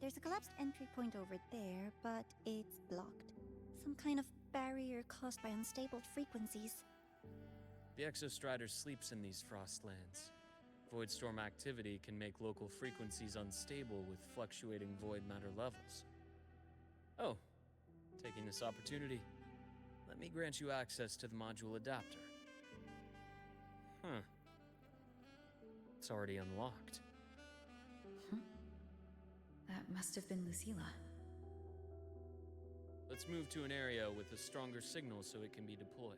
S3: There's a collapsed entry point over there, but it's blocked. Some kind of barrier caused by unstable frequencies.
S17: The Exostrider sleeps in these frostlands. Void storm activity can make local frequencies unstable with fluctuating void matter levels. Oh, taking this opportunity, let me grant you access to the module adapter. Huh. It's already unlocked.
S2: That must have been Lucilla.
S17: Let's move to an area with a stronger signal so it can be deployed.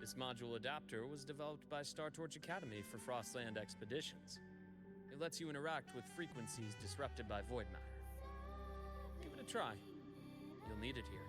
S17: This module adapter was developed by Star Torch Academy for Frostland expeditions. It lets you interact with frequencies disrupted by void matter. Give it a try. You'll need it here.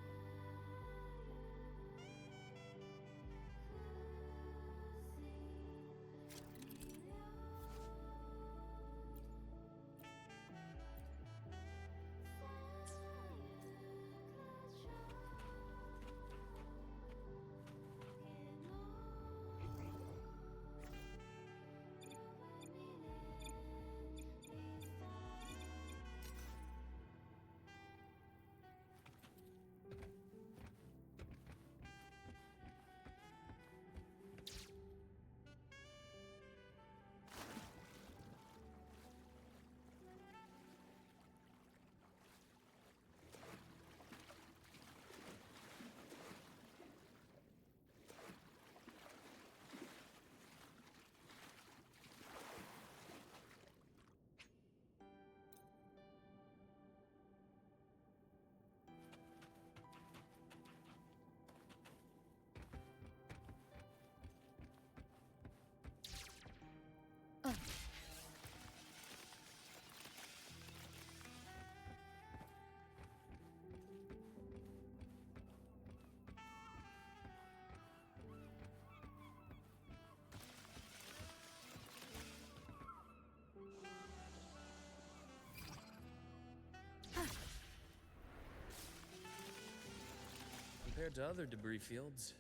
S17: Compared to other debris fields,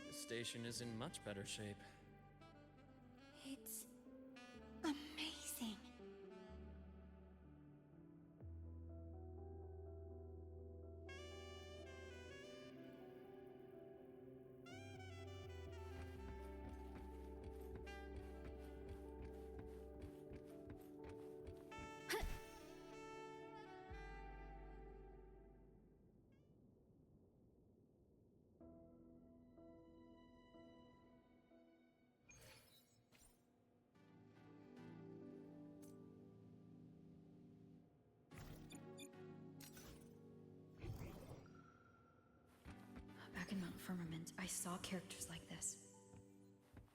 S17: this station is in much better shape.
S3: It's amazing.
S6: firmament, I saw characters like this.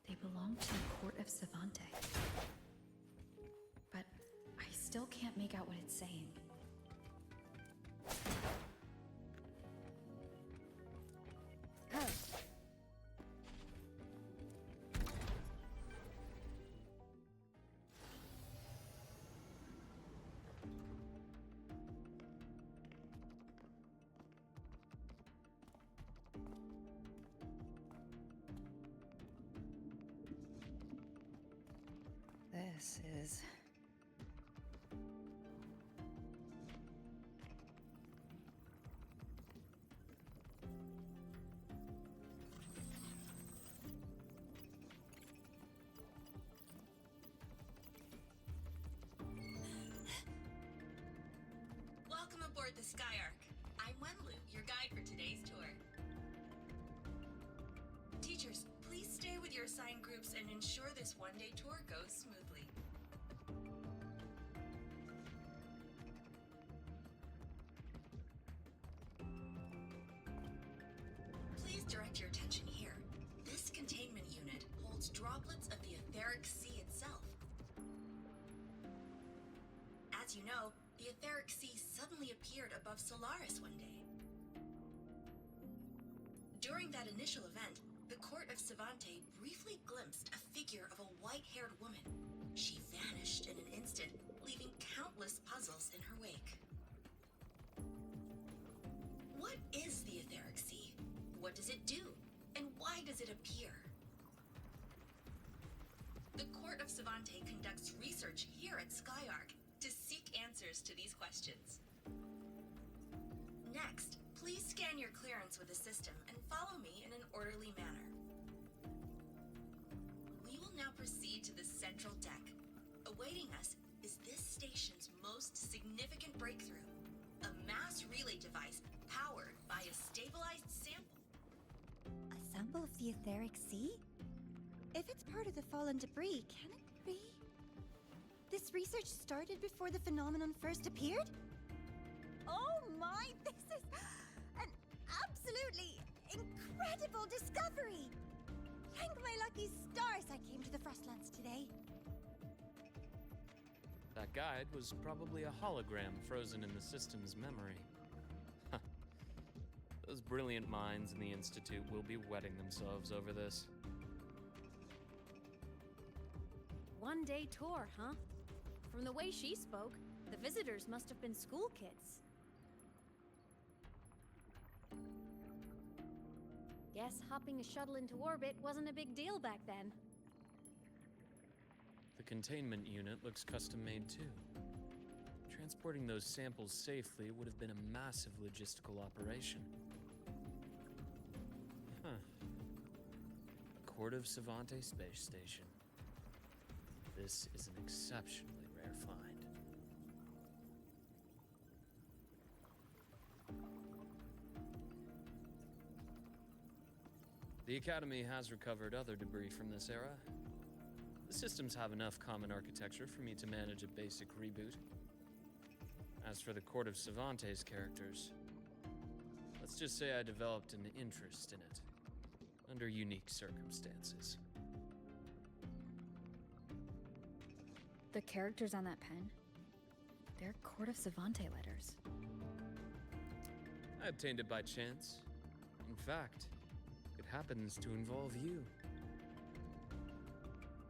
S6: They belong to the court of Savante. But I still can't make out what it's saying. This is...
S18: Welcome aboard the Skyark. I'm Wenlu, your guide for today's tour. Teachers, please stay with your assigned groups and ensure this one-day tour goes smoothly. Please direct your attention here. This containment unit holds droplets of the etheric sea itself. As you know, the etheric sea suddenly appeared above Solaris one day. During that initial event, the court of Savante briefly glimpsed a figure of a white-haired woman. She vanished in an instant, leaving countless puzzles in her wake. What is the etheric sea? What does it do? And why does it appear? The court of Savante conducts research here at Skyark to seek answers to these questions. Next, please scan your clearance with the system and follow me in an orderly manner. We will now proceed to the central deck. Awaiting us is this station's most significant breakthrough, a mass relay device powered by a stabilized sample.
S3: A sample of the etheric sea? If it's part of the fallen debris, can it be? This research started before the phenomenon first appeared? Oh my, this is an absolutely incredible discovery! Thank my lucky stars I came to the Frostlands today.
S17: That guide was probably a hologram frozen in the system's memory. Those brilliant minds in the Institute will be wetting themselves over this.
S4: One-day tour, huh? From the way she spoke, the visitors must have been school kids. Guess hopping a shuttle into orbit wasn't a big deal back then.
S17: The containment unit looks custom-made too. Transporting those samples safely would have been a massive logistical operation. Court of Savante Space Station. This is an exceptionally rare find. The Academy has recovered other debris from this era. The systems have enough common architecture for me to manage a basic reboot. As for the Court of Savante's characters, let's just say I developed an interest in it, under unique circumstances.
S6: The characters on that pen, they're Court of Savante letters.
S17: I obtained it by chance. In fact, it happens to involve you.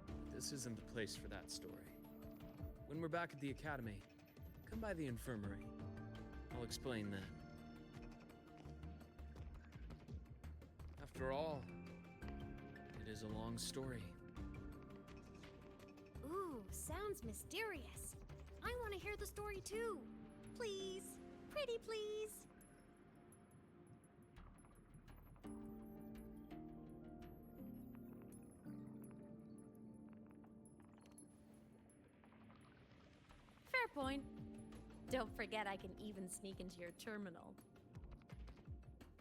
S17: But this isn't the place for that story. When we're back at the Academy, come by the infirmary. I'll explain then. After all, it is a long story.
S4: Ooh, sounds mysterious. I want to hear the story too. Please, pretty please. Fair point. Don't forget I can even sneak into your terminal.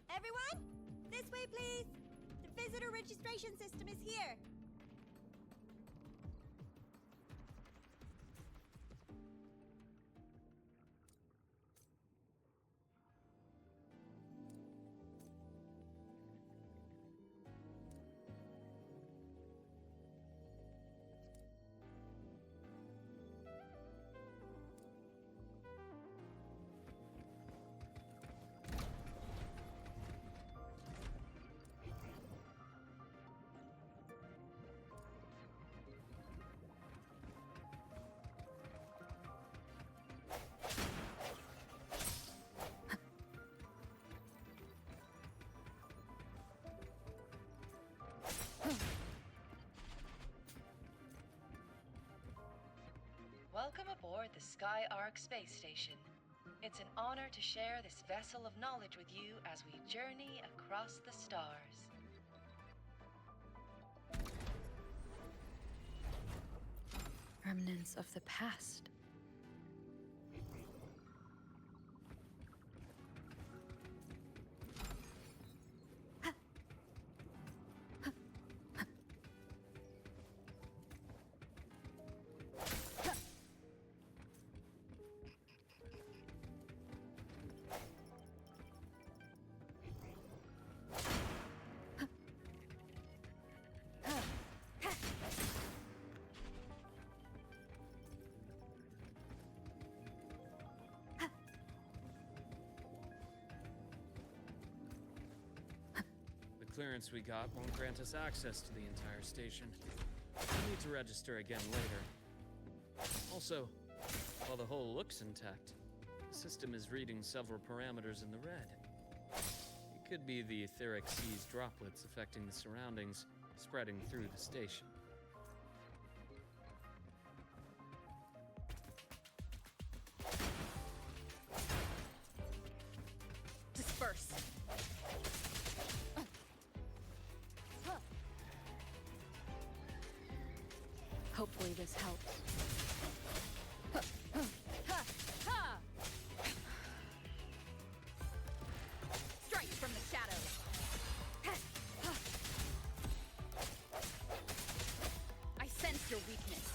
S3: Everyone, this way please. The visitor registration system is here.
S18: Sky Ark space station. It's an honor to share this vessel of knowledge with you as we journey across the stars.
S6: Remnants of the past.
S17: The clearance we got won't grant us access to the entire station. We'll need to register again later. Also, while the hull looks intact, the system is reading several parameters in the red. It could be the etheric sea's droplets affecting the surroundings, spreading through the station.
S6: Disperse. Hopefully this helps. Strike from the shadows. I sense your weakness.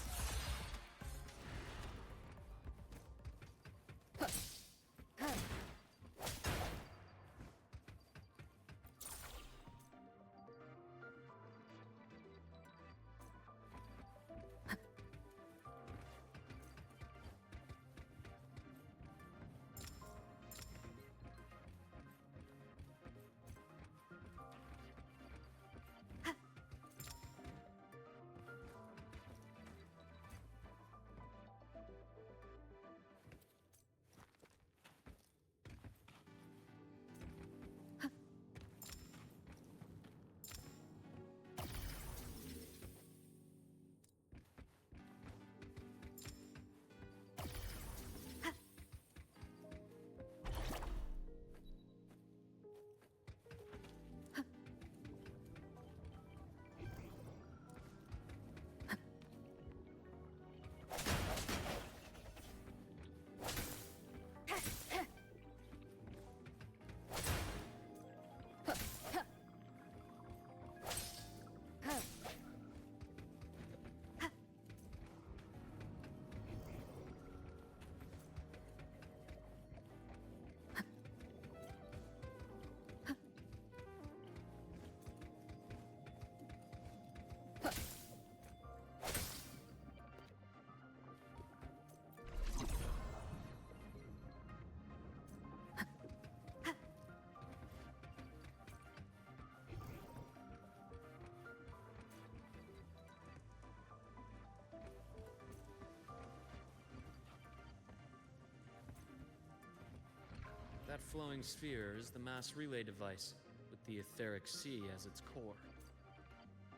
S17: That flowing sphere is the mass relay device, with the etheric sea as its core.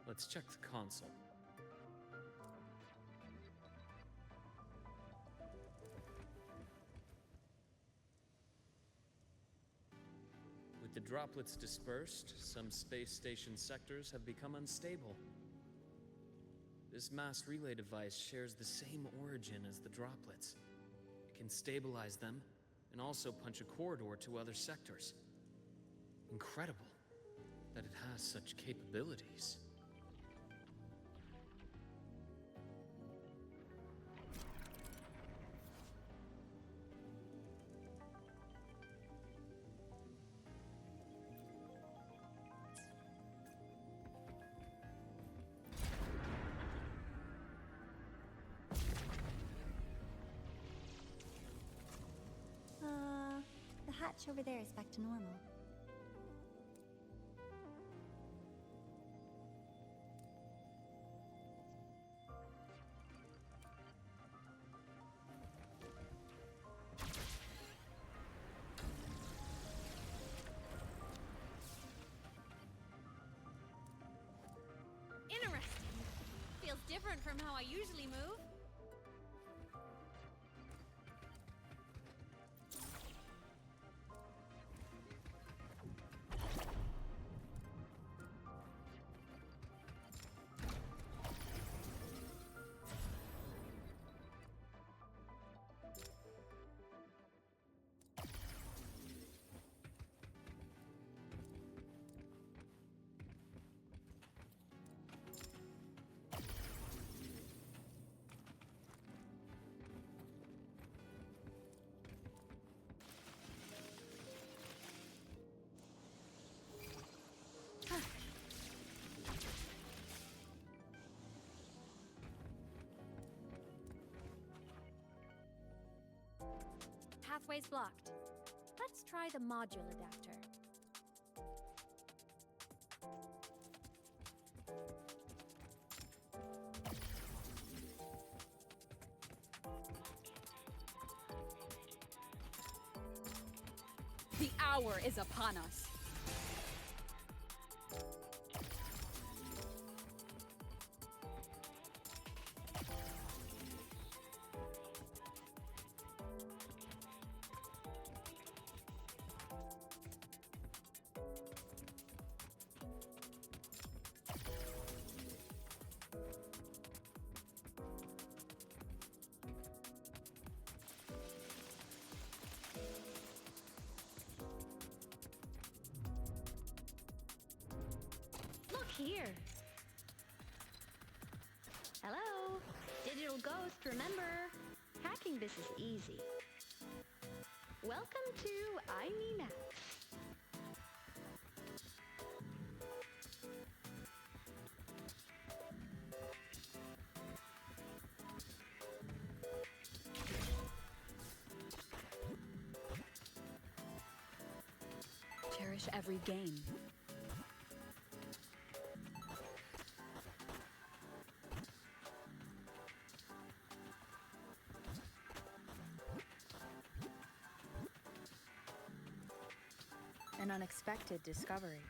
S17: Let's check the console. With the droplets dispersed, some space station sectors have become unstable. This mass relay device shares the same origin as the droplets. It can stabilize them, and also punch a corridor to other sectors. Incredible that it has such capabilities.
S3: The hatch over there is back to normal.
S4: Interesting. Feels different from how I usually move. pathway's blocked. Let's try the module adapter.
S2: The hour is upon us.
S16: Look here. Hello. Digital Ghost, remember? Hacking this is easy. Welcome to iMeMax.
S2: Cherish every game. An unexpected discovery.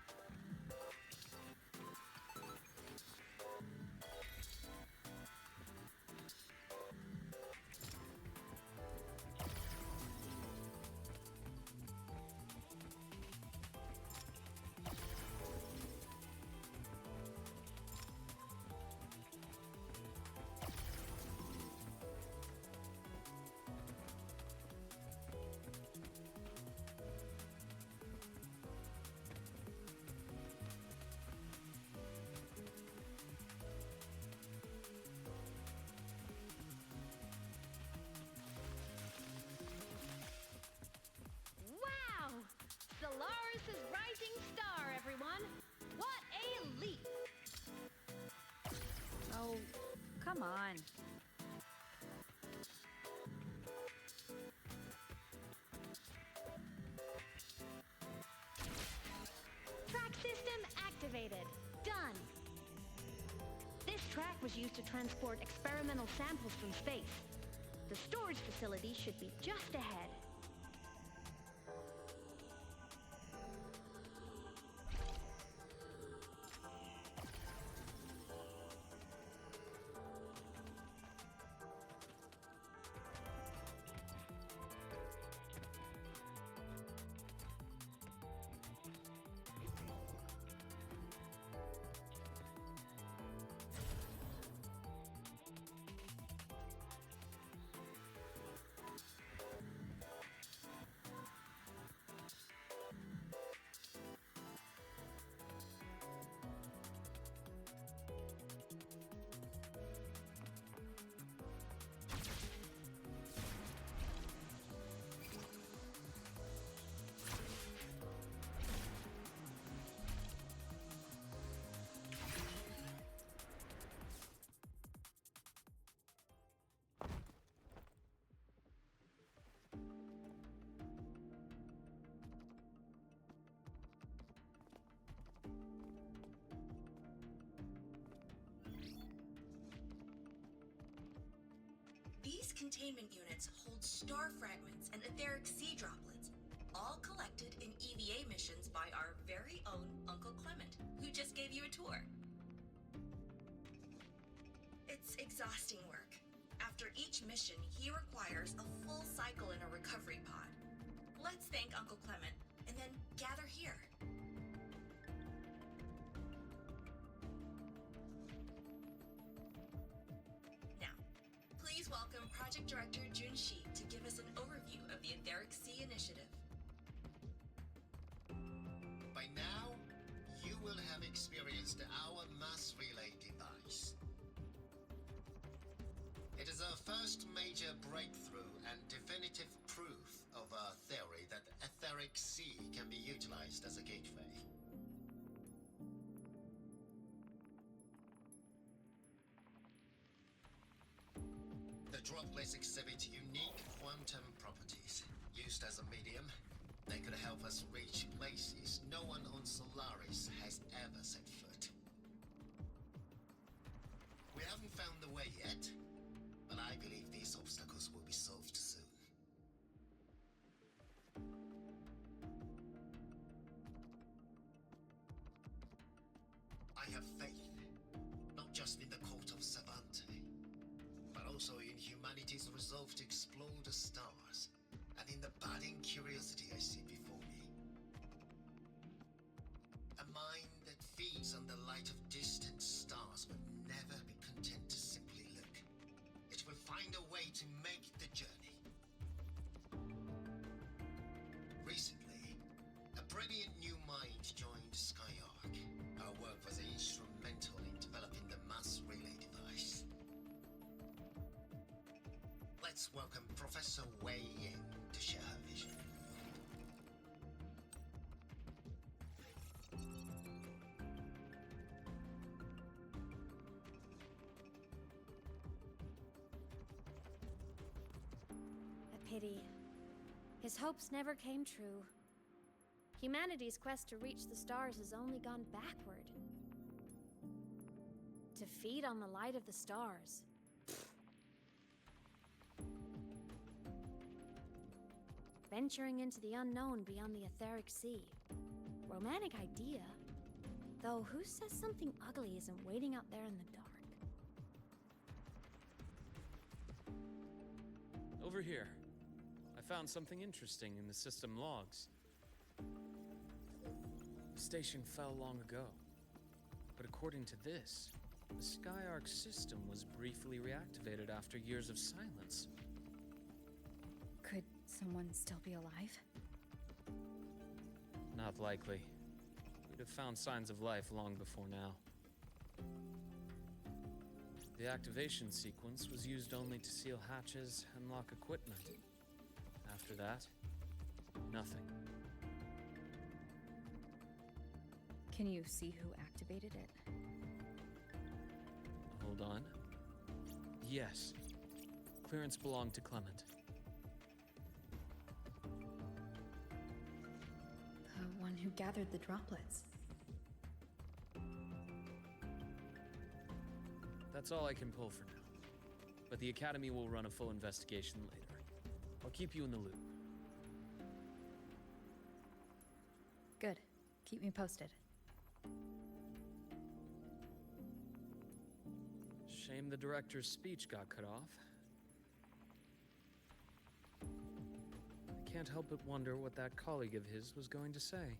S16: Wow! Solaris' rising star, everyone! What a leap!
S2: Oh, come on.
S16: Track system activated. Done. This track was used to transport experimental samples from space. The storage facility should be just ahead.
S18: These containment units hold star fragments and etheric sea droplets, all collected in EVA missions by our very own Uncle Clement, who just gave you a tour. It's exhausting work. After each mission, he requires a full cycle in a recovery pod. Let's thank Uncle Clement, and then gather here. Now, please welcome Project Director Jun Shi to give us an overview of the Etheric Sea Initiative.
S19: By now, you will have experienced our mass relay device. It is our first major breakthrough and definitive proof of our theory that the etheric sea can be utilized as a gateway. The droplets exhibit unique quantum properties. Used as a medium, they could help us reach places no one on Solaris has ever set foot. We haven't found the way yet, but I believe these obstacles will be solved soon. I have faith, not just in the court of Savante, but also in humanity's resolve to explore the stars, and in the budding curiosity I see before me. A mind that feeds on the light of distant stars will never be content to simply look. It will find a way to make the journey. Recently, a brilliant new mind joined Skyark. Our work was instrumental in developing the mass relay device. Let's welcome Professor Wei in to share her vision.
S4: A pity. His hopes never came true. Humanity's quest to reach the stars has only gone backward. To feed on the light of the stars. Venturing into the unknown beyond the etheric sea. Romantic idea. Though who says something ugly isn't waiting out there in the dark?
S17: Over here. I found something interesting in the system logs. The station fell long ago. But according to this, the Skyark system was briefly reactivated after years of silence.
S6: Could someone still be alive?
S17: Not likely. We'd have found signs of life long before now. The activation sequence was used only to seal hatches and lock equipment. After that, nothing.
S6: Can you see who activated it?
S17: Hold on. Yes. Clearance belonged to Clement.
S6: The one who gathered the droplets.
S17: That's all I can pull for now. But the Academy will run a full investigation later. I'll keep you in the loop.
S6: Good. Keep me posted.
S17: Shame the director's speech got cut off. I can't help but wonder what that colleague of his was going to say.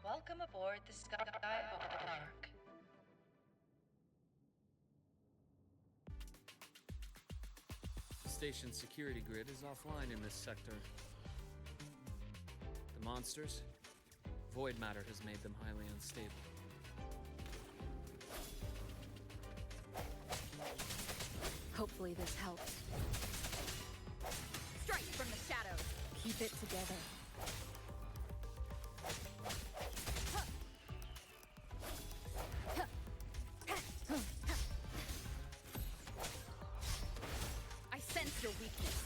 S18: Welcome aboard the Skyark.
S17: The station's security grid is offline in this sector. The monsters? Void matter has made them highly unstable.
S6: Hopefully this helps. Strike from the shadows! Keep it together. I sense your weakness.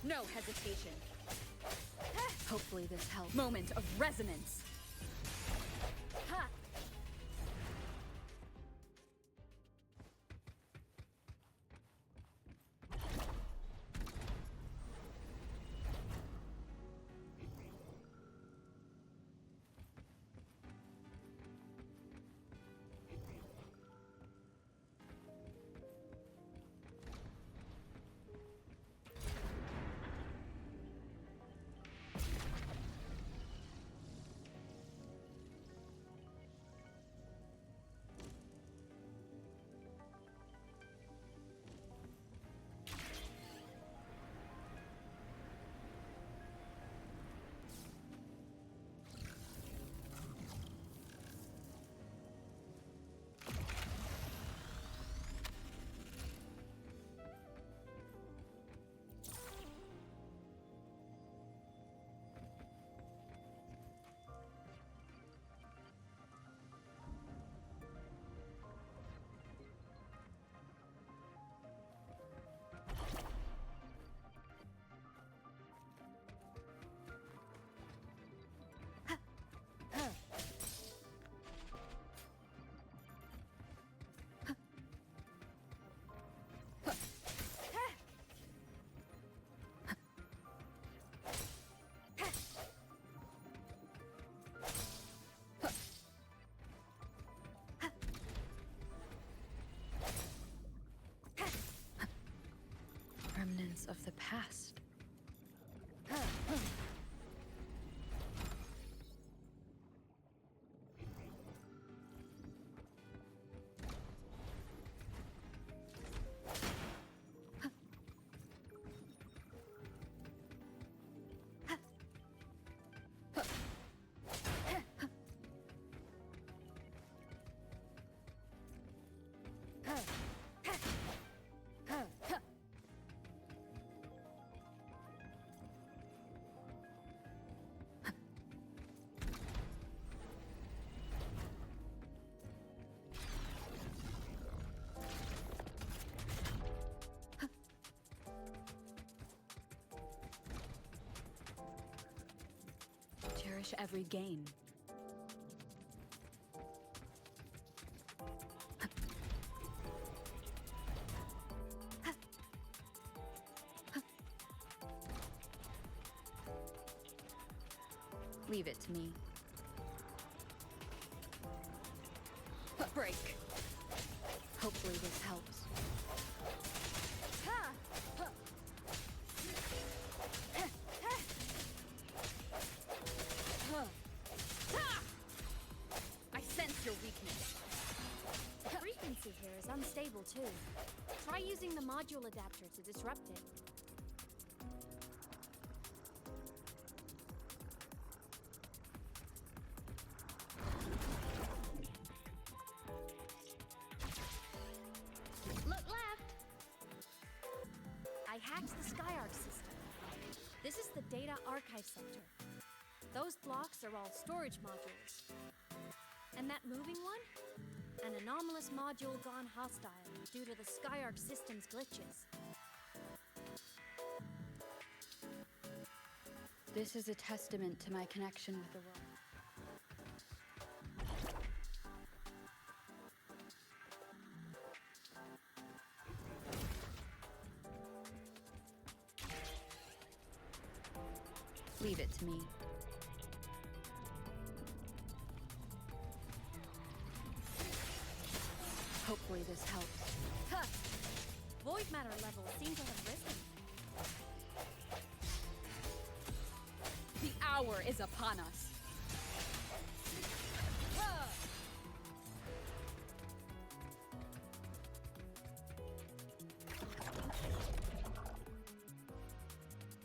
S6: No hesitation. Hopefully this helps. Moment of resonance. Ha! of the past. Cherish every gain. Leave it to me. Break. Hopefully this helps. I sense your weakness.
S4: The frequency here is unstable too. Try using the module adapter to disrupt it. Look left! I hacked the SkyArc system. This is the data archive sector. Those blocks are all storage modules. And that moving one? An anomalous module gone hostile due to the SkyArc system's glitches.
S6: This is a testament to my connection with the world. Leave it to me. Hopefully this helps.
S4: Huh. Void matter levels seem to have risen.
S6: The hour is upon us.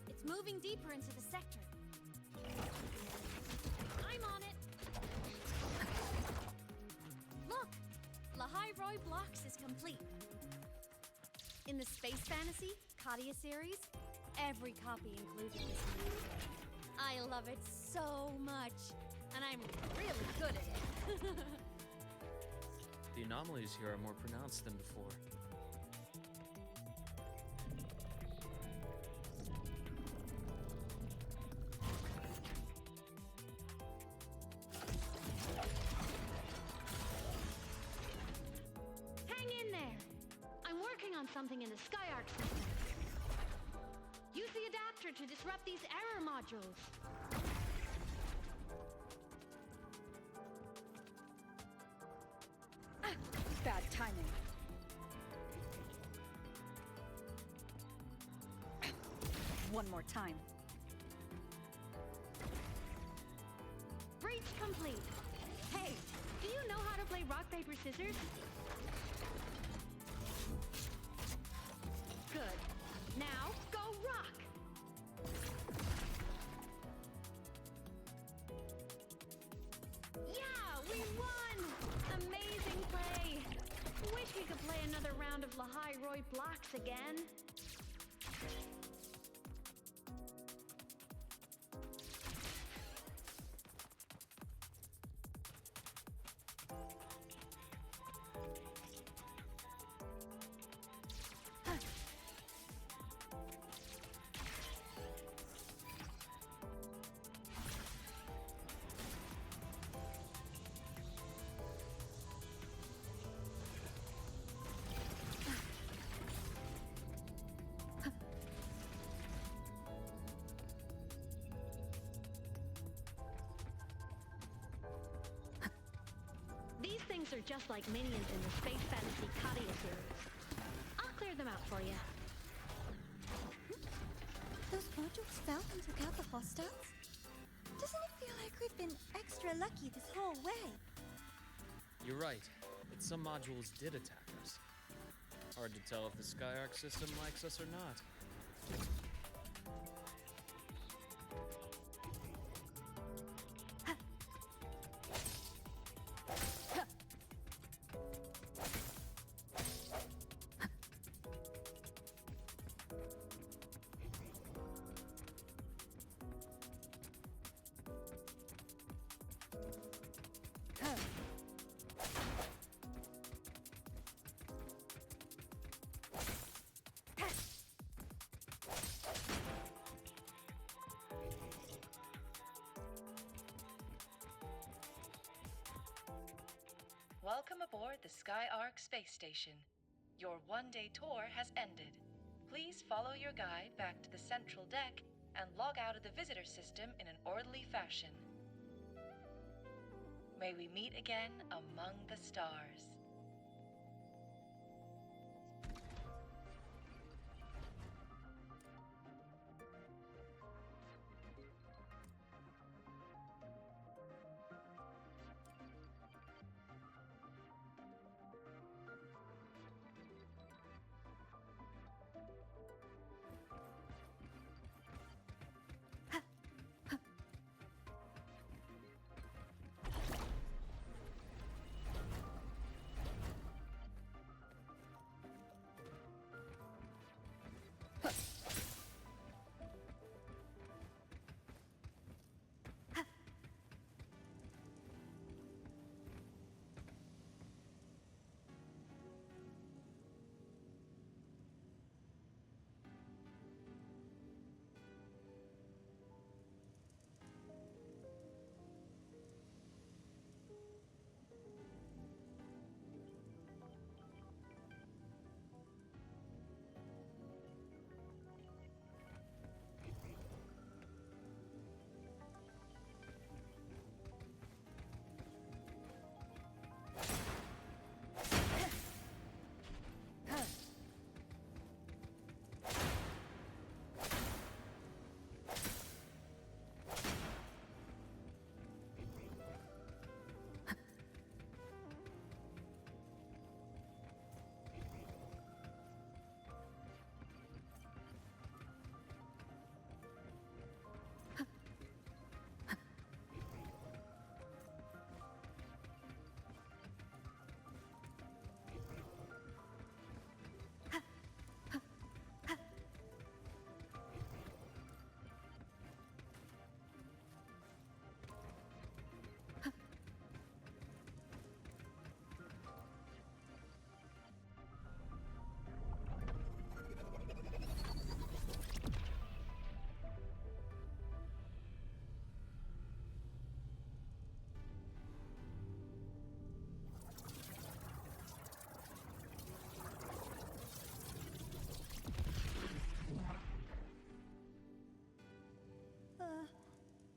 S4: It's moving deeper into the sector. I'm on it. Look, Lahai Roi blocks is complete. In the Space Fantasy Katia series, every copy included this move. I love it so much, and I'm really good at it.
S17: The anomalies here are more pronounced than before.
S4: Hang in there! I'm working on something in the SkyArc system. Use the adapter to disrupt these error modules.
S6: Bad timing. One more time.
S4: Breach complete. Hey, do you know how to play rock, paper, scissors? Good. Now, go rock! Yeah, we won! Amazing play! Wish we could play another round of Lahai Roi blocks again. These things are just like minions in the Space Fantasy Katia series. I'll clear them out for you.
S3: Those modules fell and took out the hostiles? Doesn't it feel like we've been extra lucky this whole way?
S17: You're right. But some modules did attack us. Hard to tell if the Skyark system likes us or not.
S18: Welcome aboard the Skyark space station. Your one-day tour has ended. Please follow your guide back to the central deck and log out of the visitor system in an orderly fashion. May we meet again among the stars.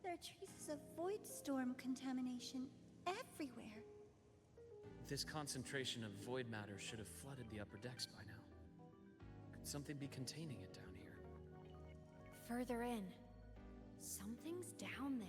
S3: There are traces of void storm contamination everywhere.
S17: This concentration of void matter should have flooded the upper decks by now. Could something be containing it down here?
S4: Further in. Something's down there.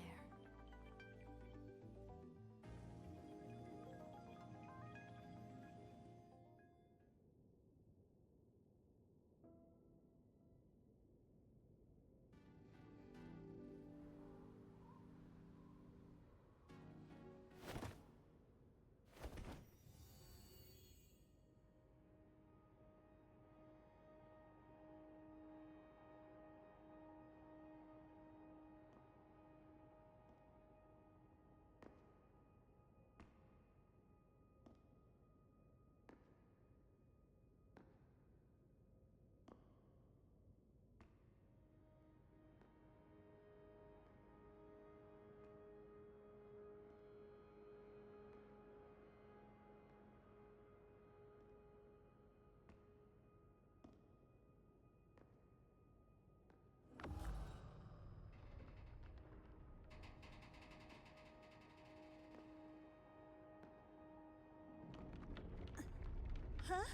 S3: Huh?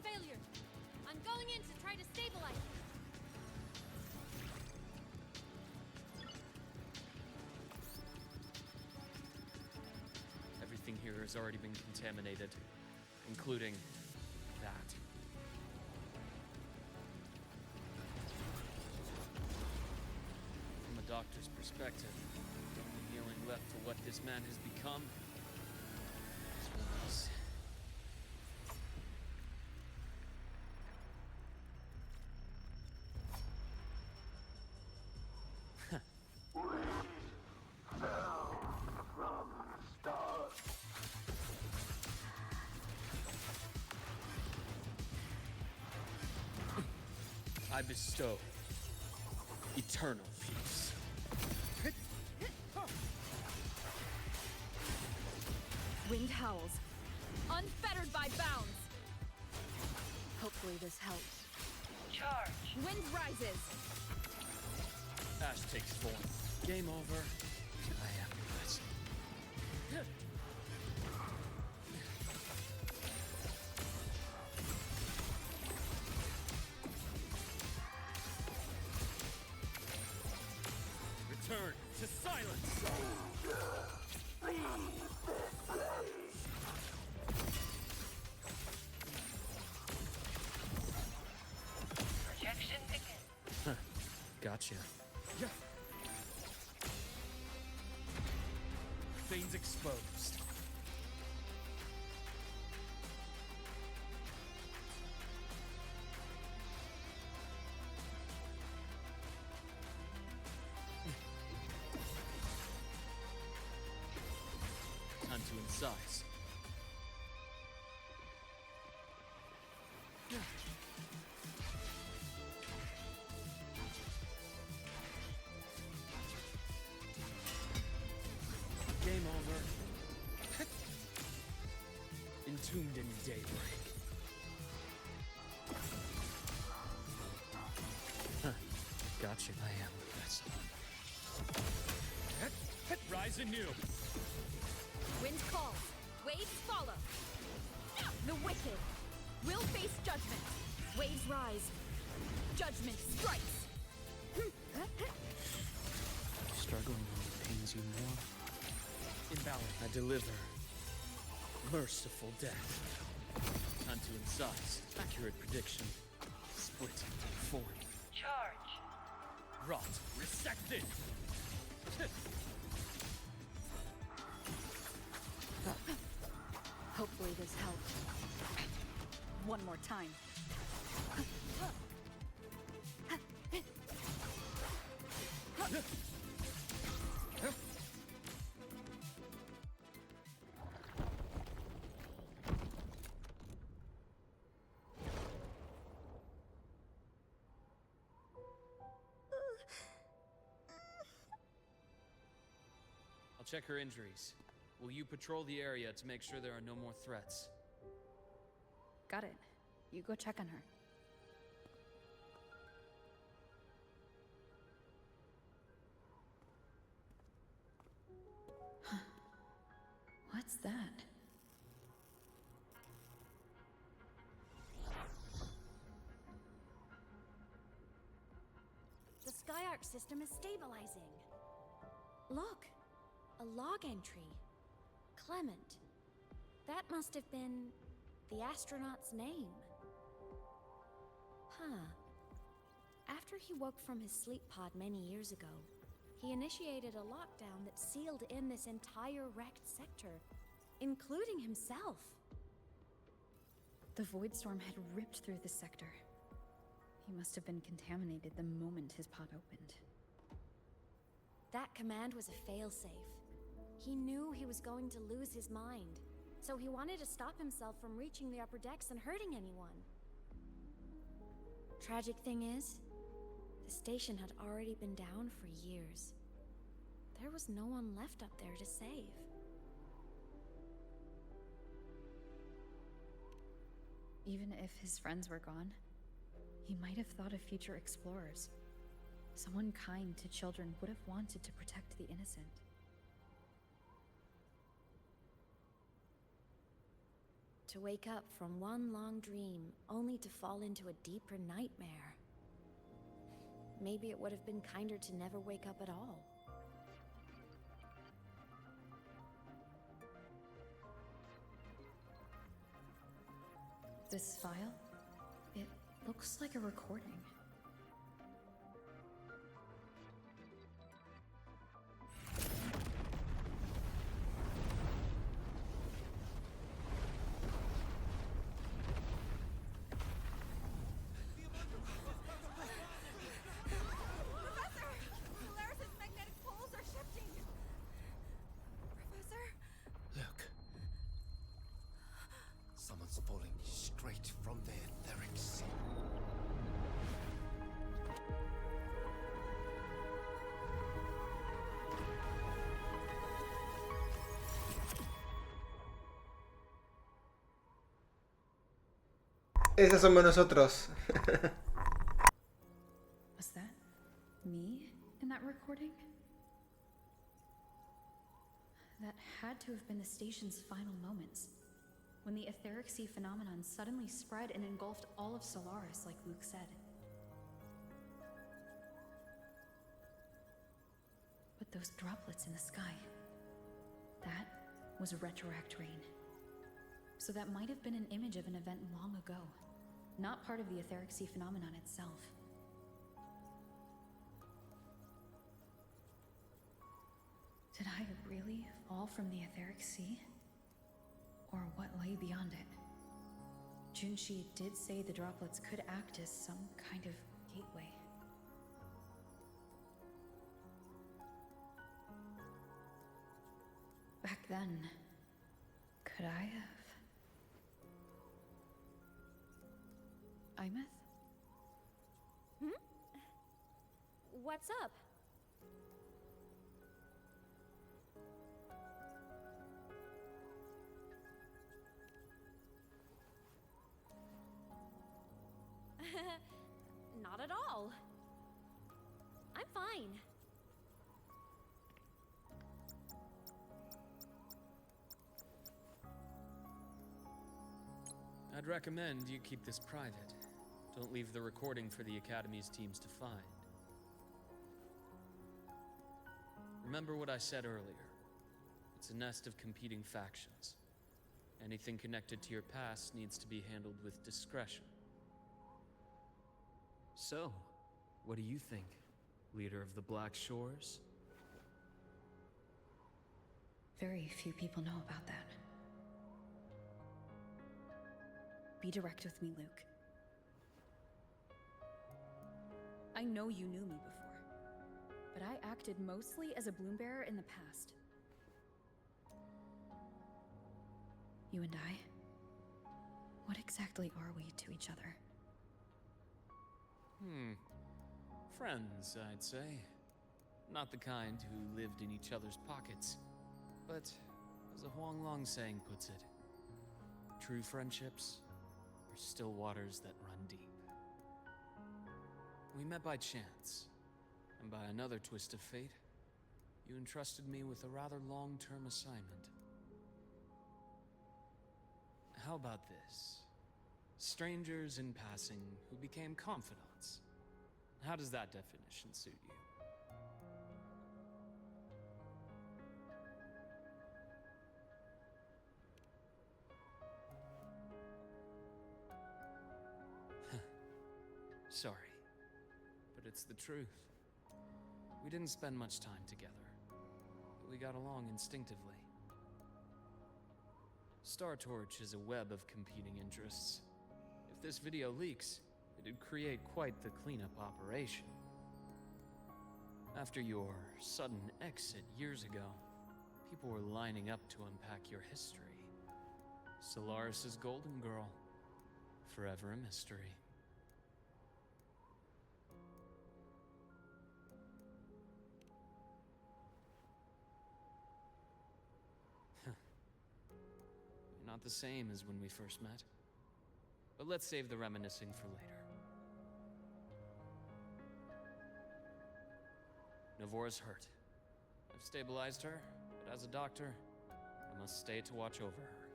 S4: failure. I'm going in to try to stabilize it.
S17: Everything here has already been contaminated, including that. From a doctor's perspective, the only healing left for what this man has become is release. I bestow eternal peace.
S2: Wind howls, unfettered by bounds. Hopefully this helps.
S18: Charge.
S2: Wind rises.
S17: Ash takes form. Game over. I am your vessel. Return to silence!
S18: Projection begin.
S17: Gotcha. Veins exposed. Time to incise. Game over. Entombed in daybreak. Gotcha. I am the vessel. Rise anew.
S2: Wind calls, waves follow. The wicked will face judgment. Waves rise, judgment strikes.
S17: Struggling only pains you more. Invalid. I deliver merciful death. Time to incise. Accurate prediction. Split and form.
S18: Charge.
S17: Rot. Resected.
S2: Hopefully this helps. One more time.
S17: I'll check her injuries. Will you patrol the area to make sure there are no more threats?
S6: Got it. You go check on her. What's that?
S4: The Skyark system is stabilizing. Look, a log entry. Clement. That must have been the astronaut's name. Huh. After he woke from his sleep pod many years ago, he initiated a lockdown that sealed in this entire wrecked sector, including himself.
S6: The void storm had ripped through the sector. He must have been contaminated the moment his pod opened.
S4: That command was a failsafe. He knew he was going to lose his mind, so he wanted to stop himself from reaching the upper decks and hurting anyone. Tragic thing is, the station had already been down for years. There was no one left up there to save.
S6: Even if his friends were gone, he might have thought of future explorers. Someone kind to children would have wanted to protect the innocent.
S2: To wake up from one long dream, only to fall into a deeper nightmare. Maybe it would have been kinder to never wake up at all.
S6: This file? It looks like a recording.
S19: Someone's falling straight from the etheric sea.
S1: Esos somos nosotros.
S6: Was that me in that recording? That had to have been the station's final moments, when the etheric sea phenomenon suddenly spread and engulfed all of Solaris, like Luke said. But those droplets in the sky, that was retroact rain. So that might have been an image of an event long ago, not part of the etheric sea phenomenon itself. Did I really fall from the etheric sea? Or what lay beyond it? Junshi did say the droplets could act as some kind of gateway. Back then, could I have? Imeth?
S4: What's up? Not at all. I'm fine.
S17: I'd recommend you keep this private. Don't leave the recording for the Academy's teams to find. Remember what I said earlier. It's a nest of competing factions. Anything connected to your past needs to be handled with discretion. So, what do you think, leader of the Black Shores?
S6: Very few people know about that. Be direct with me, Luke. I know you knew me before, but I acted mostly as a bloom bearer in the past. You and I, what exactly are we to each other?
S17: Friends, I'd say. Not the kind who lived in each other's pockets. But, as a Huang Long saying puts it, true friendships are still waters that run deep. We met by chance, and by another twist of fate, you entrusted me with a rather long-term assignment. How about this? Strangers in passing who became confidants. How does that definition suit you? Sorry, but it's the truth. We didn't spend much time together, but we got along instinctively. Star Torch is a web of competing interests. If this video leaks, it'd create quite the cleanup operation. After your sudden exit years ago, people were lining up to unpack your history. Solaris's golden girl, forever a mystery. You're not the same as when we first met. But let's save the reminiscing for later. Navora's hurt. I've stabilized her, but as a doctor, I must stay to watch over her.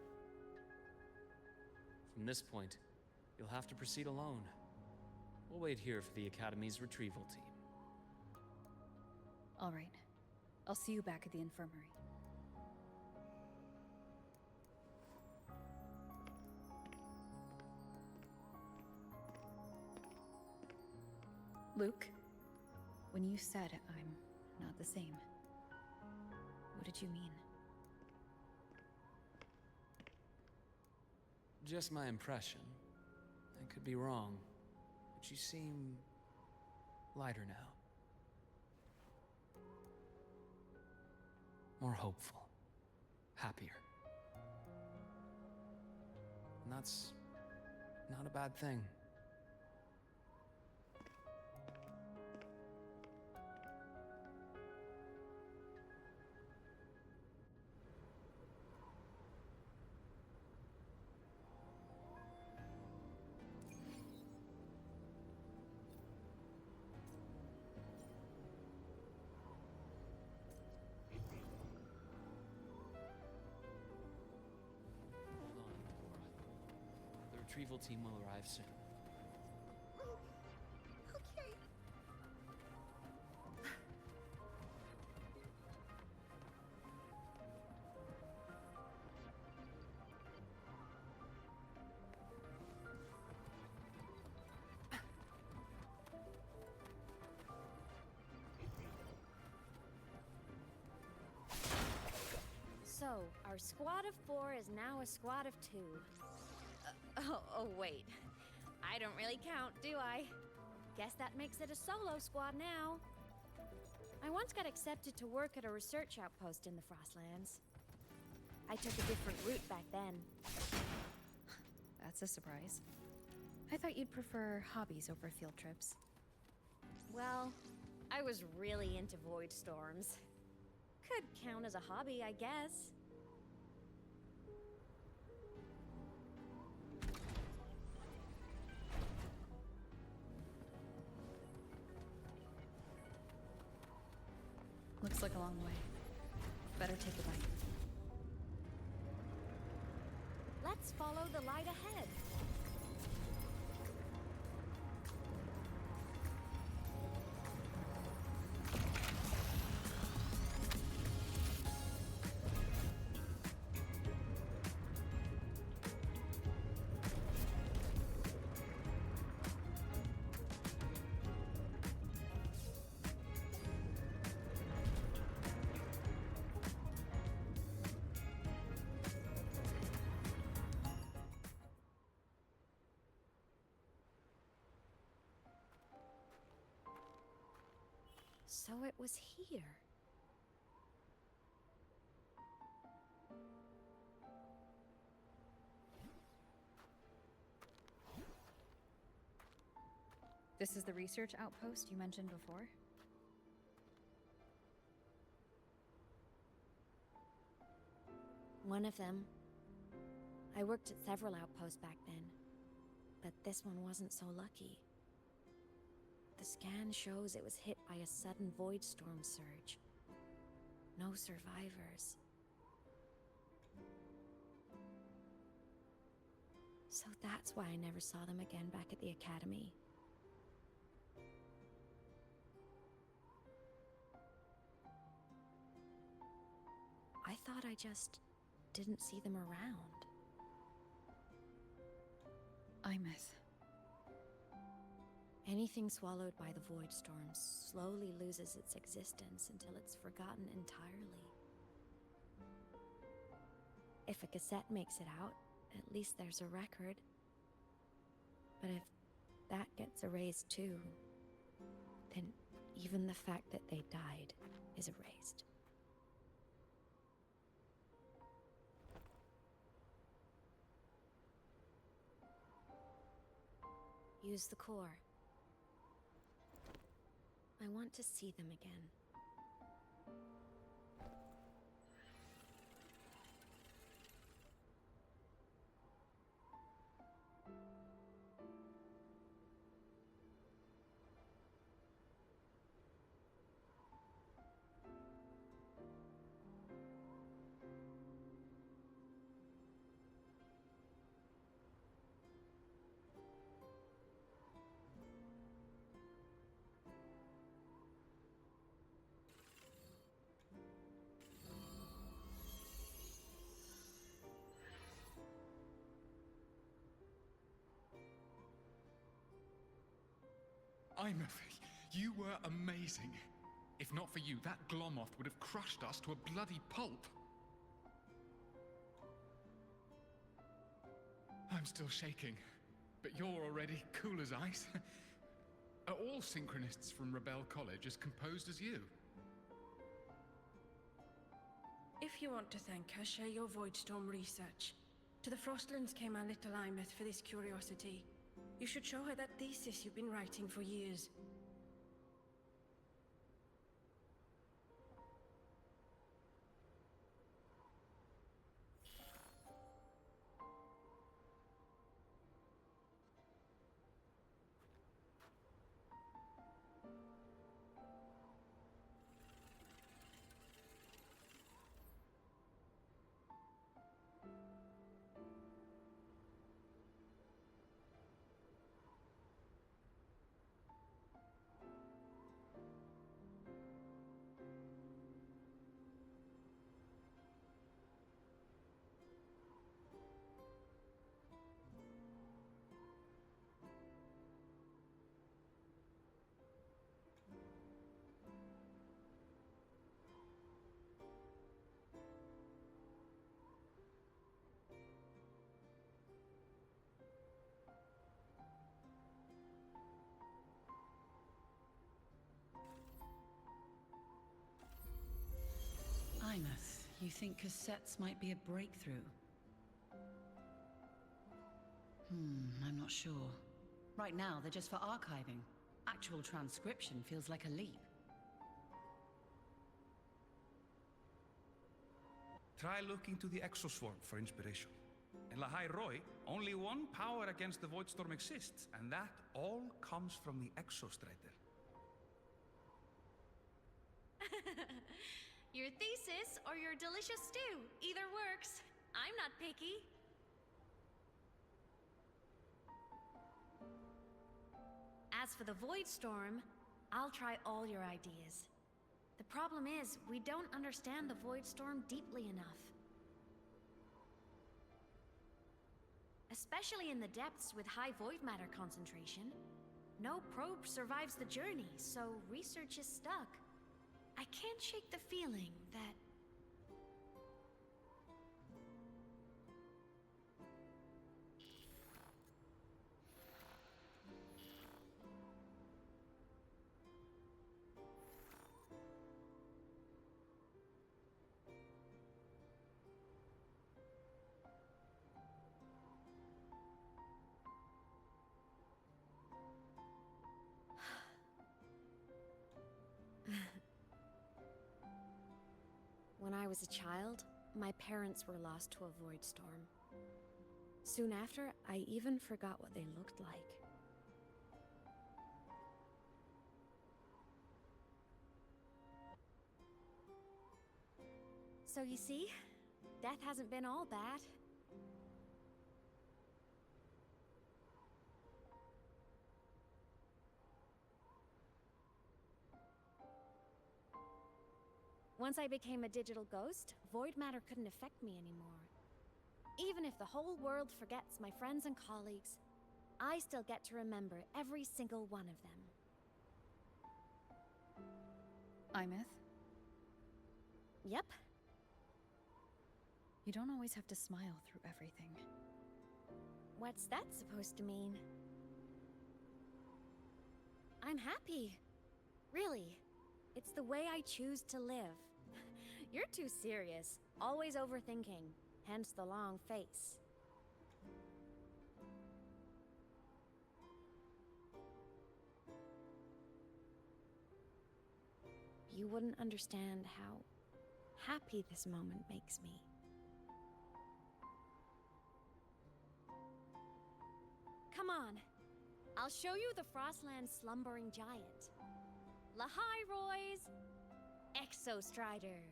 S17: From this point, you'll have to proceed alone. We'll wait here for the Academy's retrieval team.
S6: All right. I'll see you back at the infirmary. Luke, when you said I'm not the same, what did you mean?
S17: Just my impression. I could be wrong, but you seem lighter now. More hopeful. Happier. And that's not a bad thing. The retrieval team will arrive soon.
S3: Okay.
S4: So, our squad of 4 is now a squad of 2. Oh, wait. I don't really count, do I? Guess that makes it a solo squad now. I once got accepted to work at a research outpost in the Frostlands. I took a different route back then.
S6: That's a surprise. I thought you'd prefer hobbies over field trips.
S4: Well, I was really into void storms. Could count as a hobby, I guess.
S6: Looks like a long way. Better take a bite.
S4: Let's follow the light ahead. So it was here.
S6: This is the research outpost you mentioned before?
S4: One of them. I worked at several outposts back then, but this one wasn't so lucky. The scan shows it was hit by a sudden void storm surge. No survivors. So that's why I never saw them again back at the Academy. I thought I just didn't see them around.
S6: Imeth.
S4: Anything swallowed by the void storms slowly loses its existence until it's forgotten entirely. If a cassette makes it out, at least there's a record. But if that gets erased too, then even the fact that they died is erased. Use the core. I want to see them again.
S20: Imeth, you were amazing. If not for you, that Glomoth would have crushed us to a bloody pulp. I'm still shaking, but you're already cool as ice. Are all synchronists from Rebel College as composed as you?
S21: If you want to thank her, share your Voidstorm research. To the Frostlands came our little Imeth for this curiosity. You should show her that thesis you've been writing for years.
S22: Imeth, you think cassettes might be a breakthrough? I'm not sure. Right now, they're just for archiving. Actual transcription feels like a leap.
S23: Try looking to the Exoswarm for inspiration. In Lahai Roi, only one power against the Voidstorm exists, and that all comes from the Exostrider.
S4: Your thesis or your delicious stew. Either works. I'm not picky. As for the Voidstorm, I'll try all your ideas. The problem is, we don't understand the Voidstorm deeply enough. Especially in the depths with high void matter concentration. No probe survives the journey, so research is stuck. I can't shake the feeling that... When I was a child, my parents were lost to a void storm. Soon after, I even forgot what they looked like. So you see, death hasn't been all bad. Once I became a digital ghost, void matter couldn't affect me anymore. Even if the whole world forgets my friends and colleagues, I still get to remember every single one of them.
S6: Imeth?
S4: Yep.
S6: You don't always have to smile through everything.
S4: What's that supposed to mean? I'm happy. Really. It's the way I choose to live. You're too serious. Always overthinking. Hence the long face. You wouldn't understand how happy this moment makes me. Come on. I'll show you the Frostland slumbering giant. Lahai Roi's Exostrider.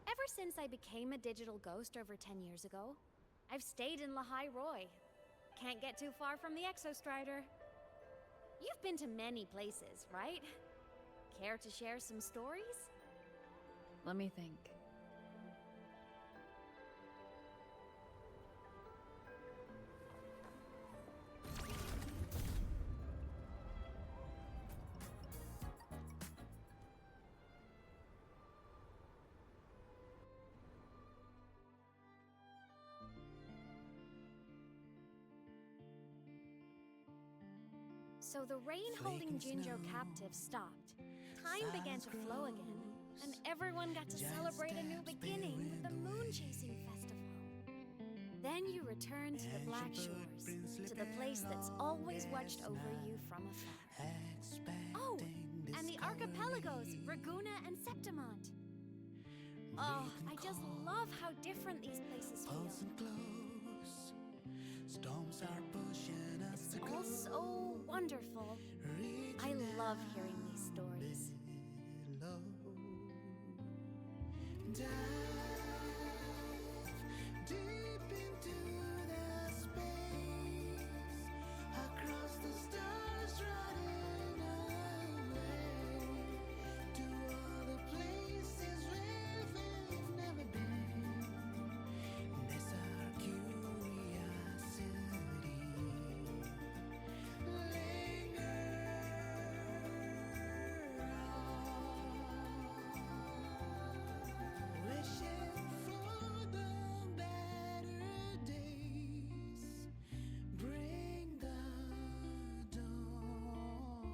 S4: Ever since I became a digital ghost over 10 years ago, I've stayed in Lahai Roi. Can't get too far from the Exostrider. You've been to many places, right? Care to share some stories?
S6: Let me think.
S4: So the rain holding Jinjo captive stopped. Time began to flow again, and everyone got to celebrate a new beginning with the moon chasing festival. Then you returned to the Black Shores, to the place that's always watched over you from afar. Oh, and the archipelagos, Raguna and Septimont. Oh, I just love how different these places feel.
S7: Storms are pushing us
S4: It's all so wonderful. I love hearing these stories.
S7: Dive deep into the space, across the stars, running away to all the places where we've never been. That's our curiosity. Linger on, wishing for the better days. Bring the dawn.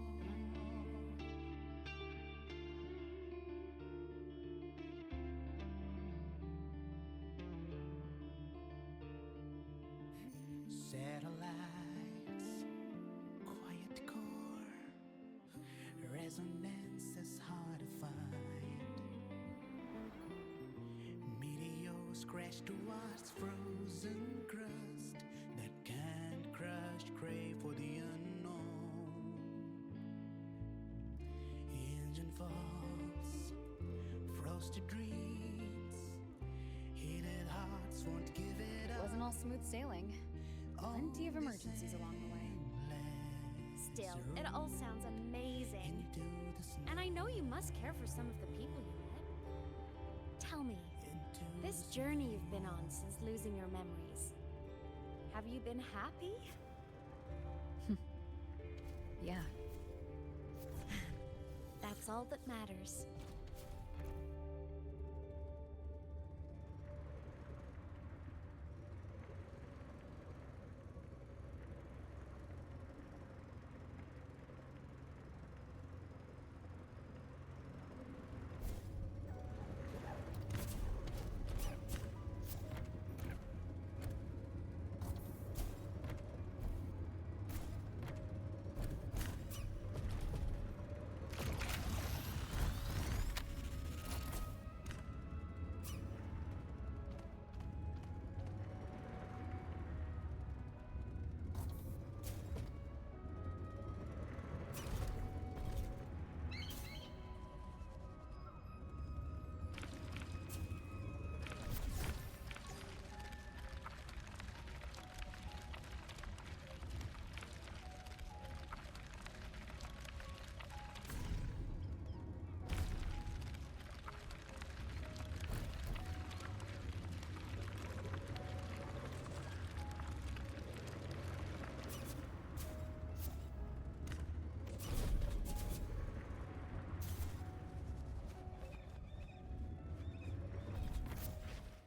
S7: Satellites, quiet core, resonance is hard to find. Meteors crash towards frozen crust that can't crush, crave for the unknown. Engine falls, frosted dreams, heated hearts won't give it up.
S6: Wasn't all smooth sailing. Plenty of emergencies along the way.
S4: Still, it all sounds amazing. And I know you must care for some of the people you met. Tell me, this journey you've been on since losing your memories, have you been happy?
S6: Yeah.
S4: That's all that matters.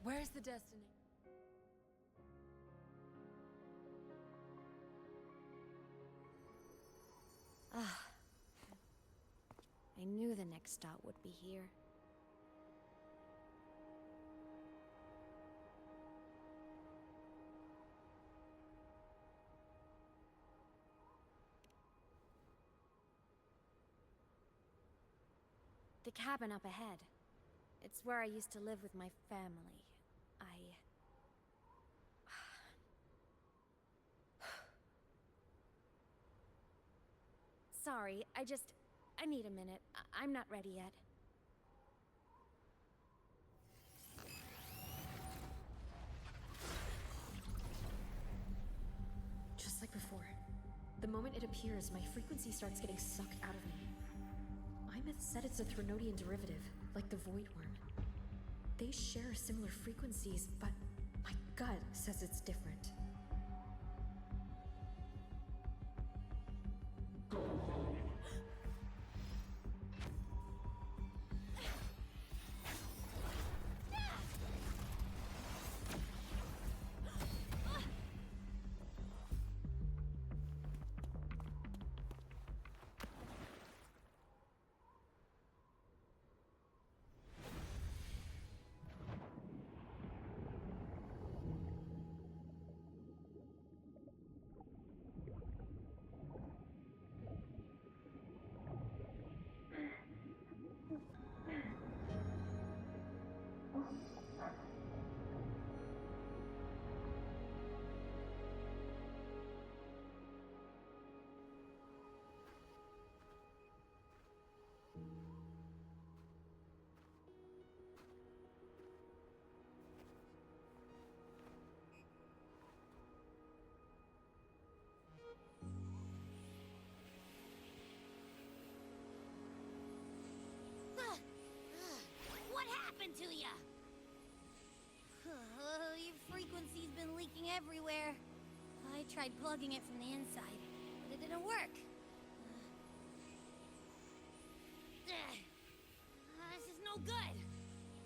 S21: Where's the destiny?
S4: Ah. I knew the next stop would be here. The cabin up ahead. It's where I used to live with my family. Sorry, I need a minute. I'm not ready yet.
S8: Just like before. The moment it appears, my frequency starts getting sucked out of me. Imeth said it's a Threnodian derivative, like the Void Worm. They share similar frequencies, but my gut says it's different.
S3: What happened to ya? Your frequency's been leaking everywhere. I tried plugging it from the inside, but it didn't work. This is no good.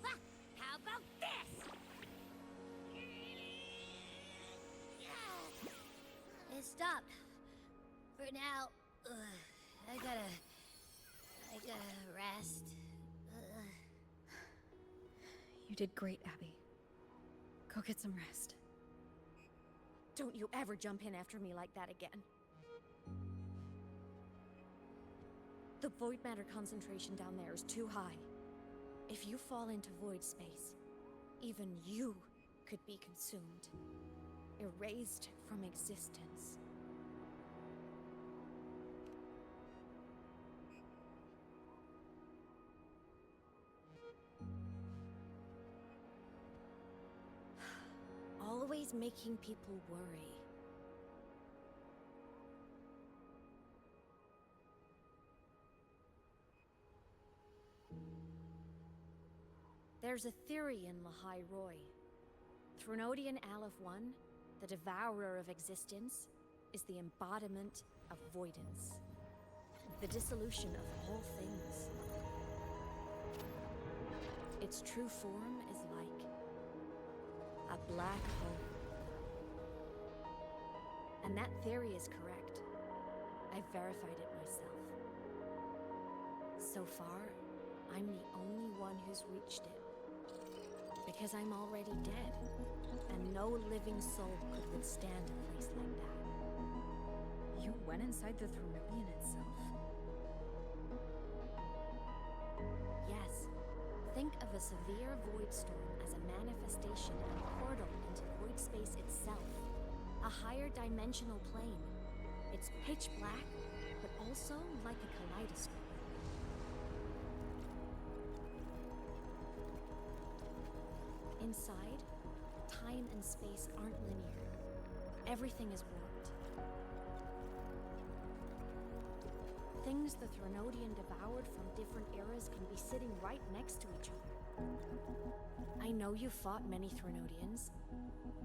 S3: Ha! How about this? It stopped. For now. I gotta rest.
S6: You did great, Abby. Go get some rest.
S4: Don't you ever jump in after me like that again. The void matter concentration down there is too high. If you fall into void space, even you could be consumed, erased from existence. Always making people worry. There's a theory in Lahai Roi. Threnodian Aleph I, the devourer of existence, is the embodiment of voidance. The dissolution of all things. Its true form is like a black hole. And that theory is correct. I've verified it myself. So far, I'm the only one who's reached it. Because I'm already dead, and no living soul could withstand a place like that.
S6: You went inside the Threnodian itself?
S4: Yes. Think of a severe void storm as a manifestation and portal into void space itself. A higher dimensional plane. It's pitch black, but also like a kaleidoscope. Inside, time and space aren't linear. Everything is warped. Things the Threnodian devoured from different eras can be sitting right next to each other. I know you fought many Threnodians,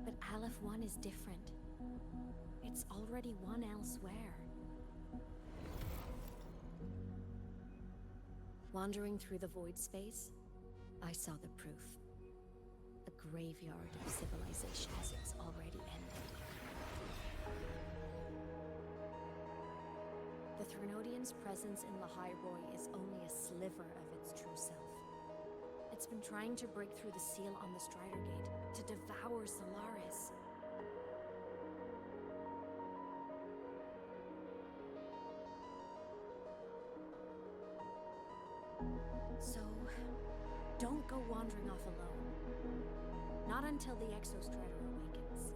S4: but Aleph I is different. It's already won elsewhere. Wandering through the void space, I saw the proof. A graveyard of civilizations is already ended. The Threnodian's presence in Lahai Roi is only a sliver of its true self. It's been trying to break through the seal on the Strider Gate to devour Solaris. So, don't go wandering off alone. Not until the Exostrider awakens.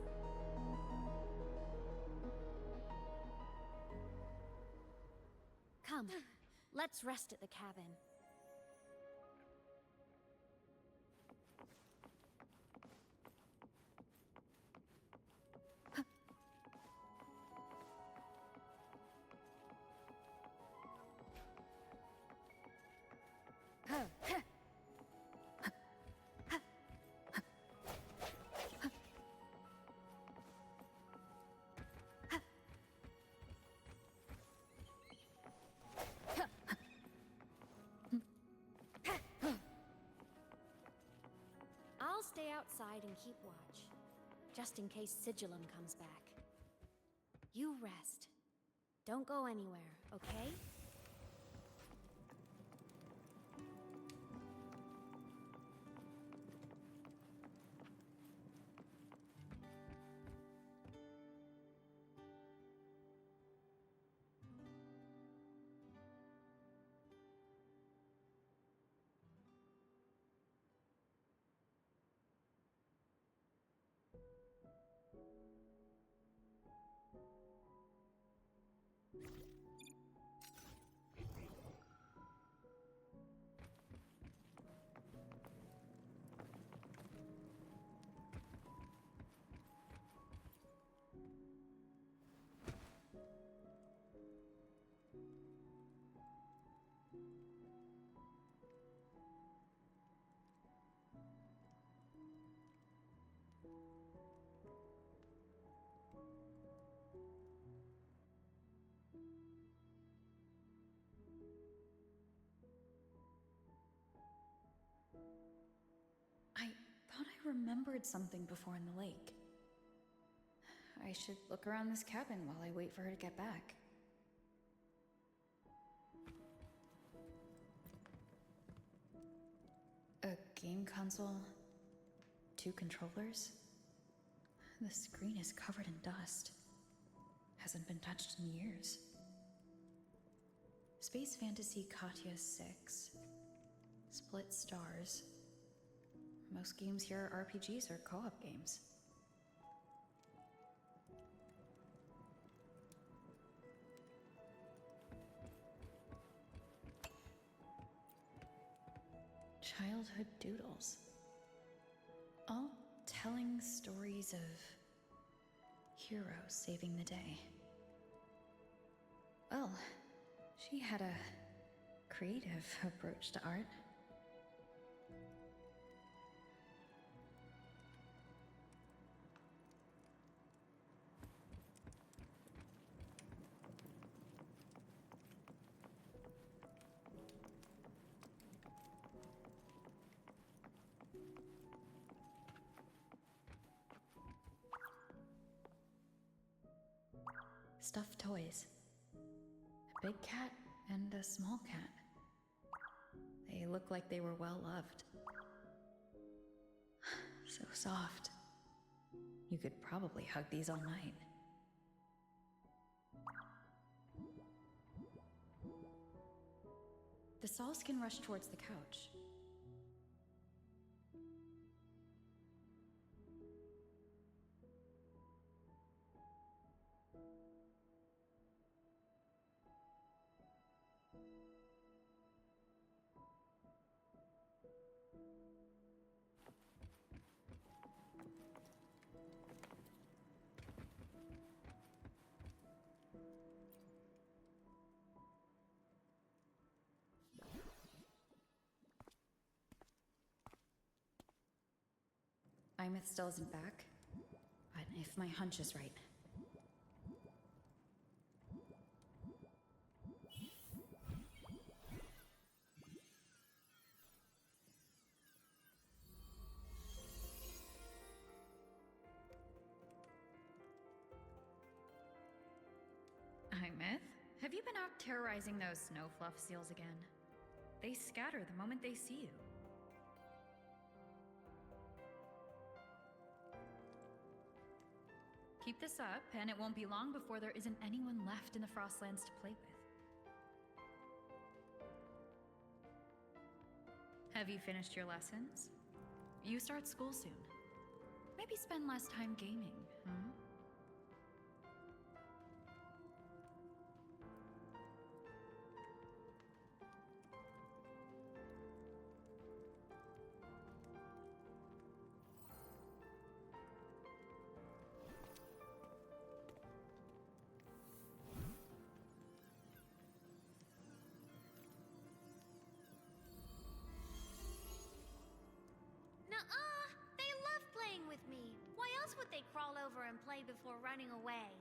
S4: Come, let's rest at the cabin. outside and keep watch, just in case Sigillum comes back. You rest. Don't go anywhere, okay?
S6: I thought I remembered something before in the lake. I should look around this cabin while I wait for her to get back. A game console, 2 controllers. The screen is covered in dust. Hasn't been touched in years. Space Fantasy Katya 6. Split stars. Most games here are RPGs or co-op games. Childhood doodles. All telling stories of heroes saving the day. Well, she had a creative approach to art. Stuffed toys. A big cat and a small cat. They look like they were well loved. So soft. You could probably hug these all night. The Salskin rushed towards the couch. Imeth still isn't back, but if my hunch is right. Imeth, have you been out terrorizing those snow fluff seals again? They scatter the moment they see you. Keep this up, and it won't be long before there isn't anyone left in the Frostlands to play with. Have you finished your lessons? You start school soon. Maybe spend less time gaming, huh?
S4: Nuh-uh! They love playing with me. Why else would they crawl over and play before running away?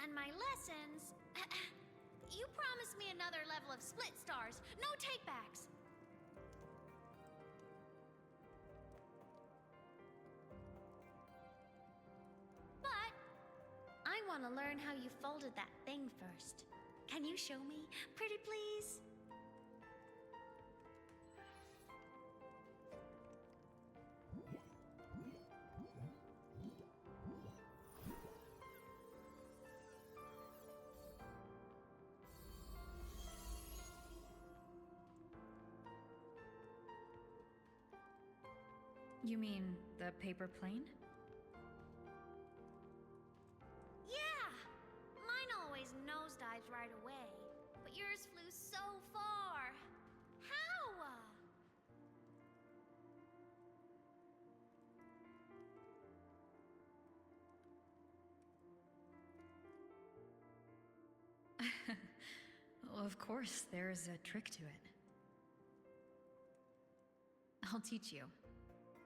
S4: And my lessons...
S16: You promised me another level of split stars. No takebacks. But I want to learn how you folded that thing first. Can you show me, pretty please?
S6: You mean the paper plane?
S16: Yeah! Mine always nosedives right away, but yours flew so far. How?
S6: Well, of course, there's a trick to it. I'll teach you.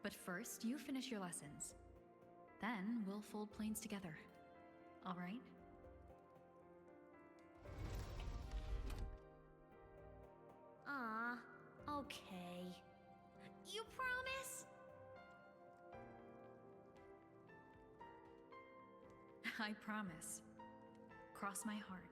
S6: But first, you finish your lessons. Then we'll fold planes together. All right?
S16: Okay. You promise?
S6: I promise. Cross my heart.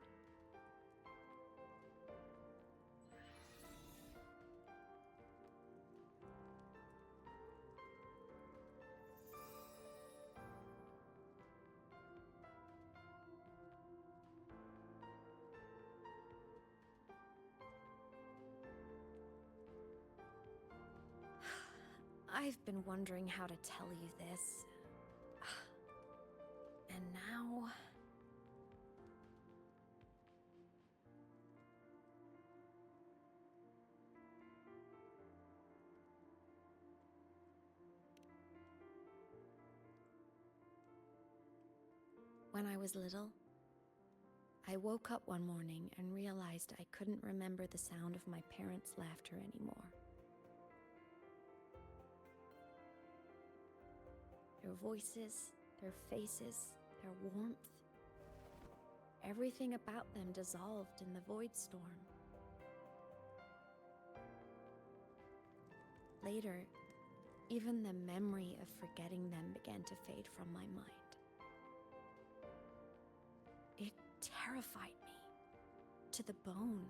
S4: I've been wondering how to tell you this. And now... When I was little, I woke up one morning and realized I couldn't remember the sound of my parents' laughter anymore. Their voices, their faces, their warmth. Everything about them dissolved in the void storm. Later, even the memory of forgetting them began to fade from my mind. It terrified me to the bone.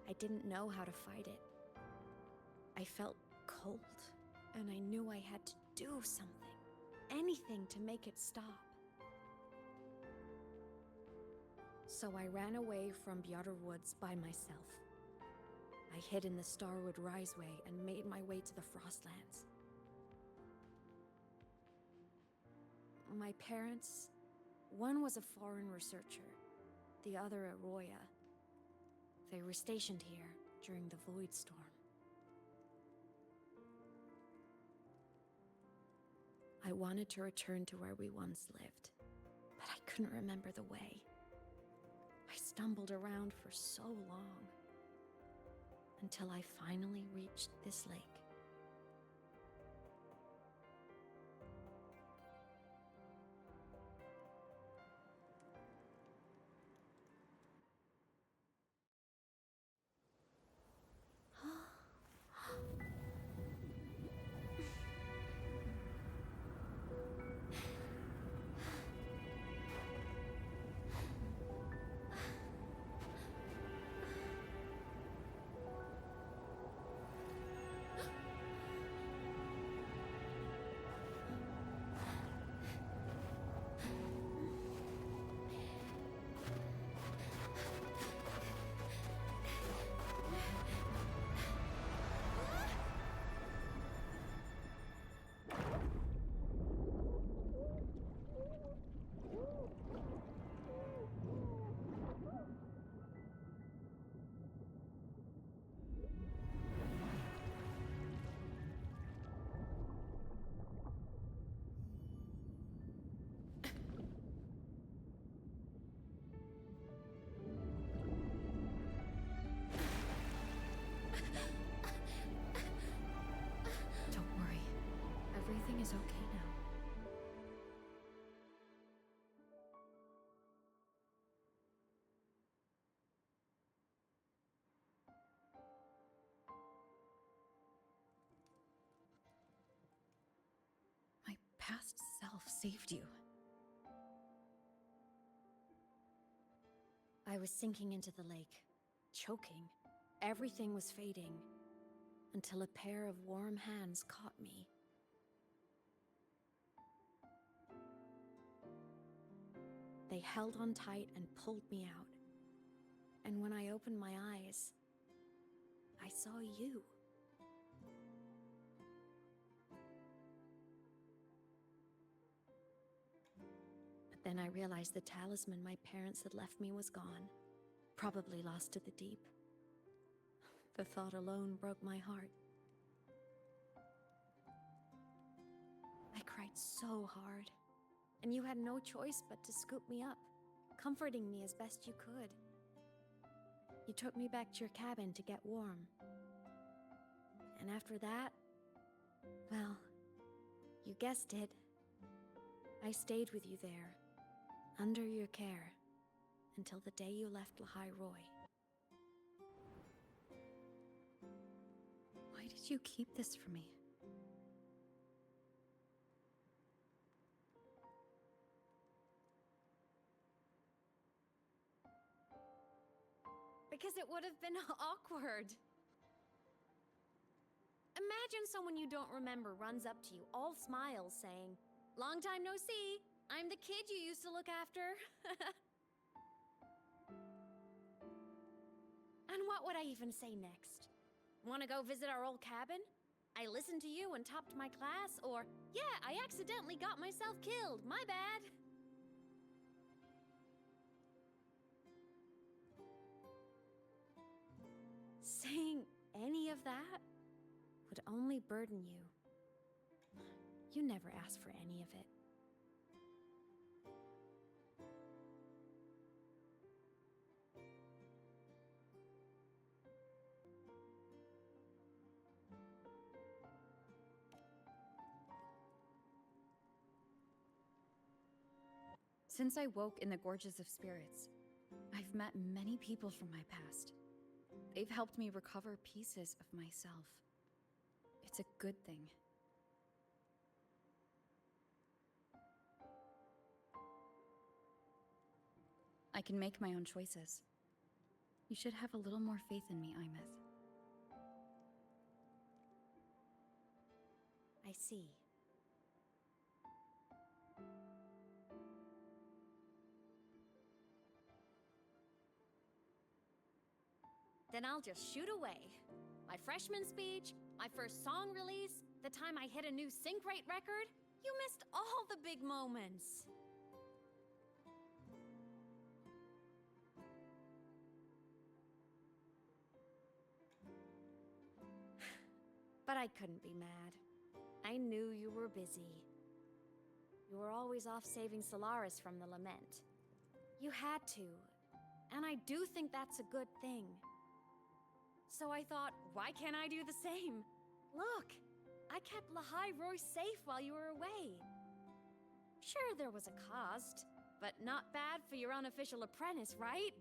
S4: I didn't know how to fight it. I felt cold. And I knew I had to do something, anything to make it stop. So I ran away from the outer woods by myself. I hid in the Starwood Riseway and made my way to the Frostlands. My parents, one was a foreign researcher, the other a Roya. They were stationed here during the Void Storm. I wanted to return to where we once lived, but I couldn't remember the way. I stumbled around for so long, until I finally reached this lake.
S6: saved you?
S4: I was sinking into the lake, choking. Everything was fading, until a pair of warm hands caught me. They held on tight and pulled me out. And when I opened my eyes, I saw you. But then I realized the talisman my parents had left me was gone, probably lost to the deep. The thought alone broke my heart. I cried so hard, and you had no choice but to scoop me up, comforting me as best you could. You took me back to your cabin to get warm. And after that, well, you guessed it. I stayed with you there, under your care, until the day you left Lahai Roi.
S6: Why did you keep this from me?
S4: Because it would have been awkward. Imagine someone you don't remember runs up to you, all smiles, saying, "Long time no see. I'm the kid you used to look after." And what would I even say next? Want to go visit our old cabin? I listened to you and topped my class, or, "Yeah, I accidentally got myself killed. My bad." Saying any of that would only burden you. You never asked for any of it.
S6: Since I woke in the Gorges of Spirits, I've met many people from my past. They've helped me recover pieces of myself. It's a good thing. I can make my own choices. You should have a little more faith in me, Imeth.
S4: I see. Then I'll just shoot away. My freshman speech, my first song release, the time I hit a new sync rate record. You missed all the big moments. But I couldn't be mad. I knew you were busy. You were always off saving Solaris from the lament. You had to, and I do think that's a good thing. So I thought, why can't I do the same? Look, I kept Lahai Roi safe while you were away. Sure, there was a cost, but not bad for your unofficial apprentice, right?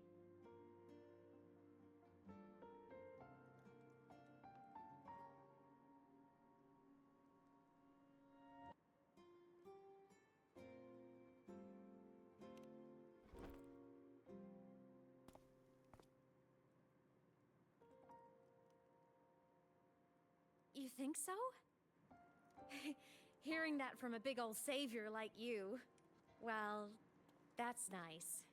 S4: You think so? Hearing that from a big old savior like you, well, that's nice.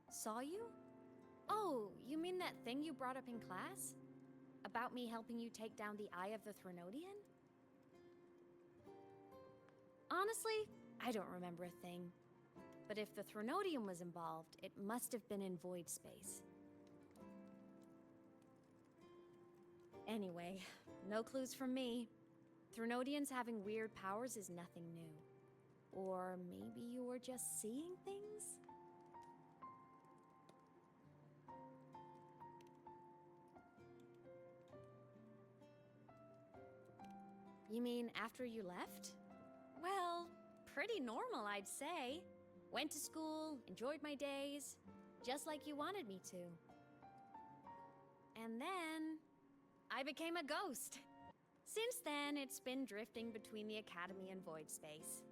S4: Saw you? Oh, you mean that thing you brought up in class? About me helping you take down the Eye of the Threnodian? Honestly, I don't remember a thing. But if the Threnodian was involved, it must have been in void space. Anyway, no clues from me. Threnodians having weird powers is nothing new. Or maybe you were just seeing things? You mean after you left? Well, pretty normal, I'd say. Went to school, enjoyed my days, just like you wanted me to. And then I became a ghost. Since then, it's been drifting between the Academy and void space.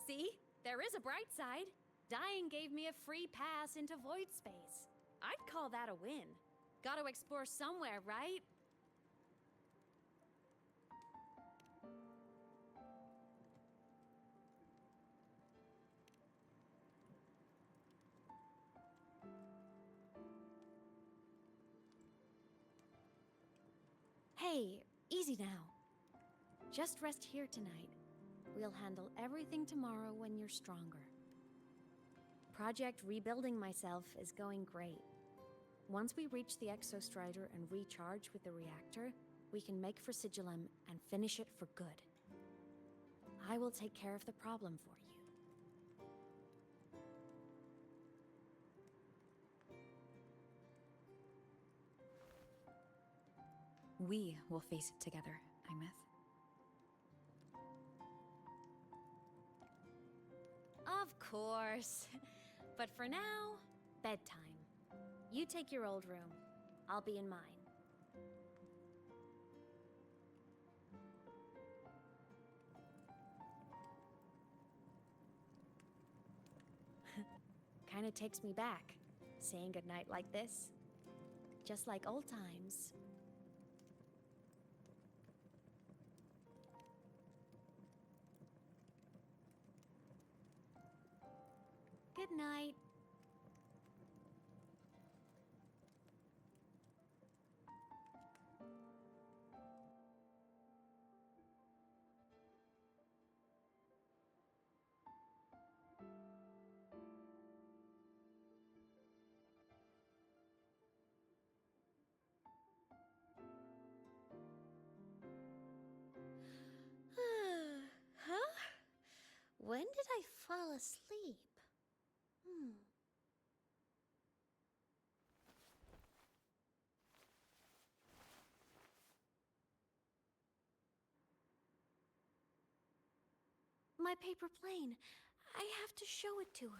S4: See? There is a bright side. Dying gave me a free pass into void space. I'd call that a win. Gotta explore somewhere, right? Hey, easy now. Just rest here tonight. We'll handle everything tomorrow when you're stronger. Project Rebuilding Myself is going great. Once we reach the Exostrider and recharge with the reactor, we can make for Sigillum and finish it for good. I will take care of the problem for you.
S6: We will face it together, Imeth.
S4: Of course. But for now, bedtime. You take your old room. I'll be in mine. Kinda takes me back, saying goodnight like this. Just like old times. Good night. Huh? When did I fall asleep? My paper plane. I have to show it to her.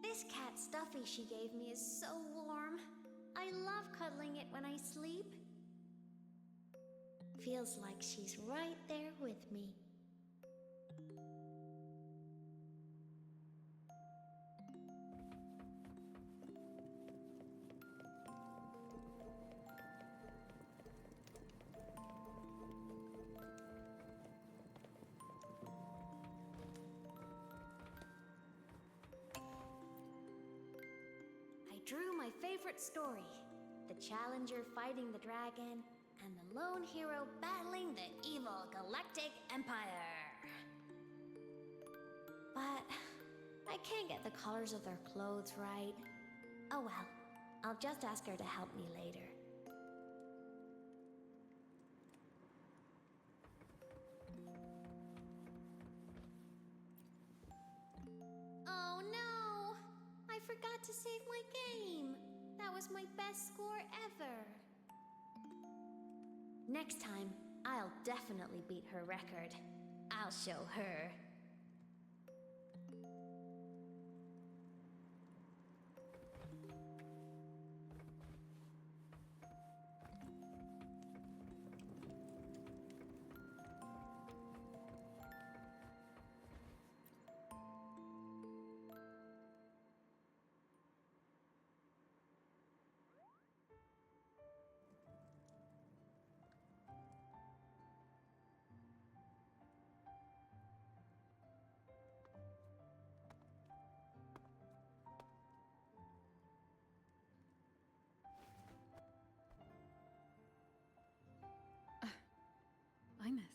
S4: This cat stuffy she gave me is so warm. I love cuddling it when I sleep. Feels like she's right there with me. I drew my favorite story. The Challenger fighting the dragon, and the lone hero battling the evil Galactic Empire. But I can't get the colors of their clothes right. Oh well, I'll just ask her to help me later. Oh no! I forgot to save my game. That was my best score ever. Next time, I'll definitely beat her record. I'll show her.
S6: Imeth.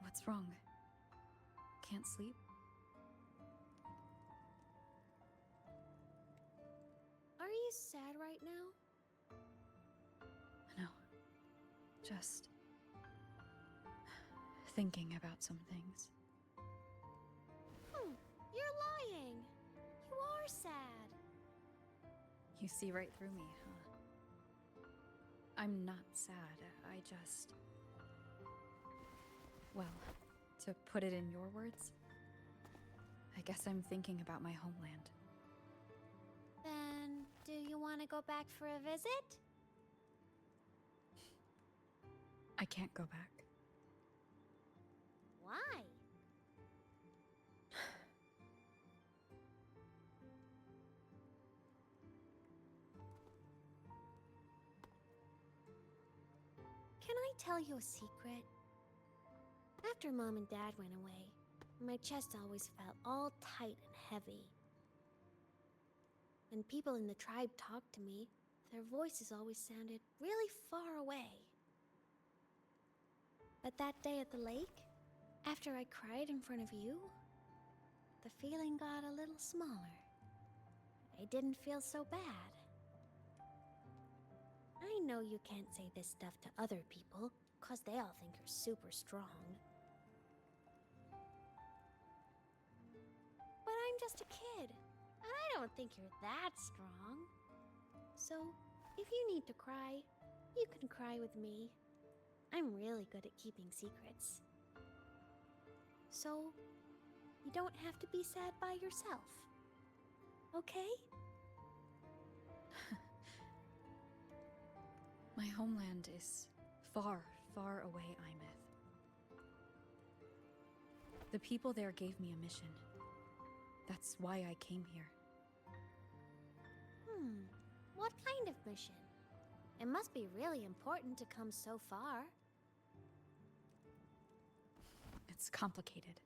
S6: What's wrong? Can't sleep?
S21: Are you sad right now?
S6: No. Just thinking about some things.
S21: You're lying. You are sad.
S6: You see right through me, huh? I'm not sad. I just... Well, to put it in your words, I guess I'm thinking about my homeland.
S21: Then, do you want to go back for a visit?
S6: I can't go back.
S21: Why? Can I tell you a secret? After Mom and Dad went away, my chest always felt all tight and heavy. When people in the tribe talked to me, their voices always sounded really far away. But that day at the lake, after I cried in front of you, the feeling got a little smaller. I didn't feel so bad. I know you can't say this stuff to other people, 'cause they all think you're super strong. But I'm just a kid, and I don't think you're that strong. So, if you need to cry, you can cry with me. I'm really good at keeping secrets. So, you don't have to be sad by yourself. Okay?
S6: My homeland is far, far away, Imeth. The people there gave me a mission. That's why I came here.
S21: What kind of mission? It must be really important to come so far.
S6: It's complicated.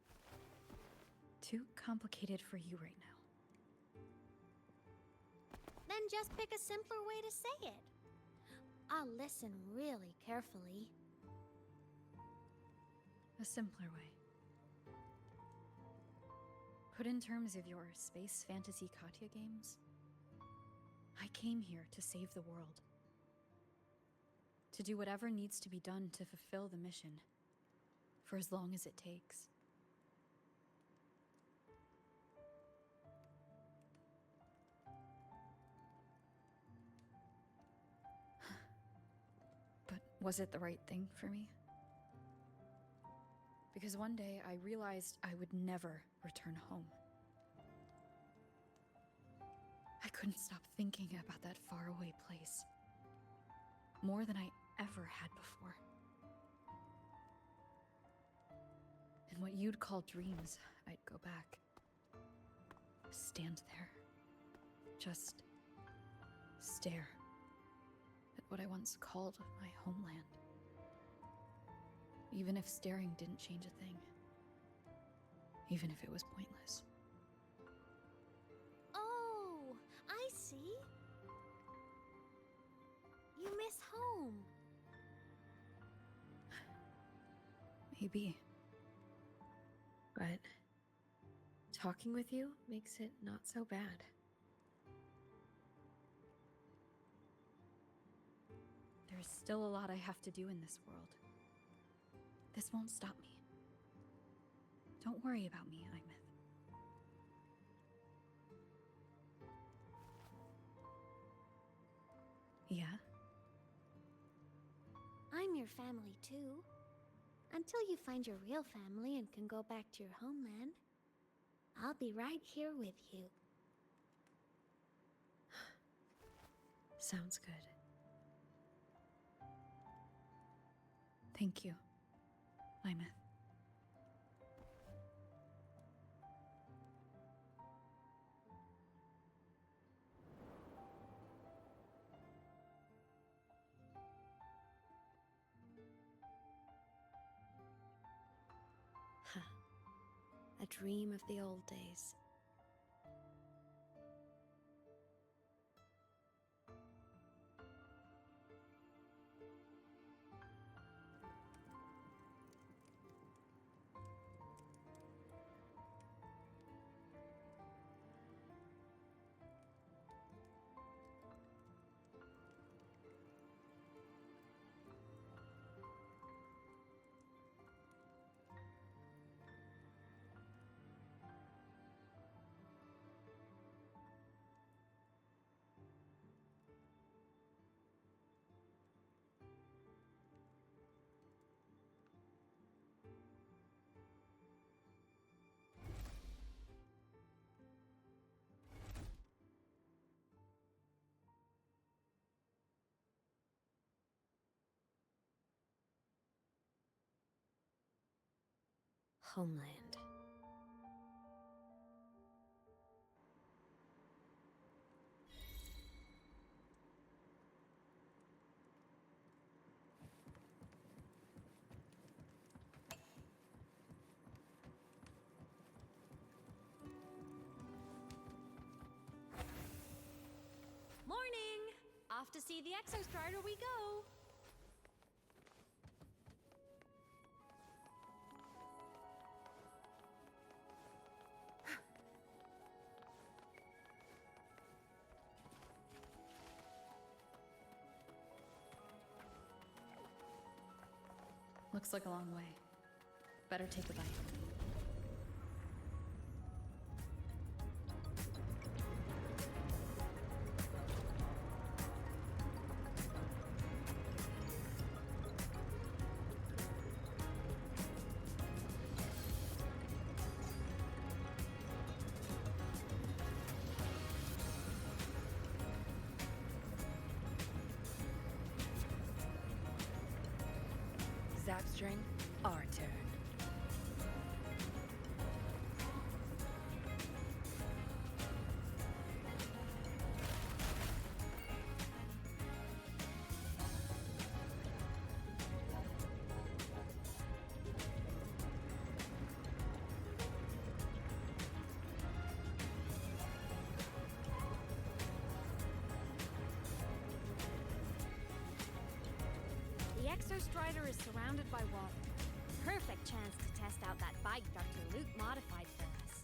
S6: Too complicated for you right now.
S21: Then just pick a simpler way to say it. I'll listen really carefully.
S6: A simpler way. Put in terms of your space fantasy Katya games, I came here to save the world. To do whatever needs to be done to fulfill the mission, for as long as it takes. But was it the right thing for me? Because one day I realized I would never return home. I couldn't stop thinking about that faraway place. More than I ever had before. In what you'd call dreams, I'd go back. Stand there. Just stare at what I once called my homeland. Even if staring didn't change a thing. Even if it was pointless.
S21: Oh, I see. You miss home.
S6: Maybe. But talking with you makes it not so bad. There's still a lot I have to do in this world. This won't stop me. Don't worry about me, Imeth. Yeah?
S21: I'm your family too. Until you find your real family and can go back to your homeland, I'll be right here with you.
S6: Sounds good. Thank you, Imeth.
S21: A dream of the old days.
S4: homeland. Morning! Off to see the Exostrider we go!
S6: Looks like a long way. Better take a bite.
S2: Zapstring, our turn.
S4: The Exostrider is surrounded by water. Perfect chance to test out that bike Dr. Luke modified for us.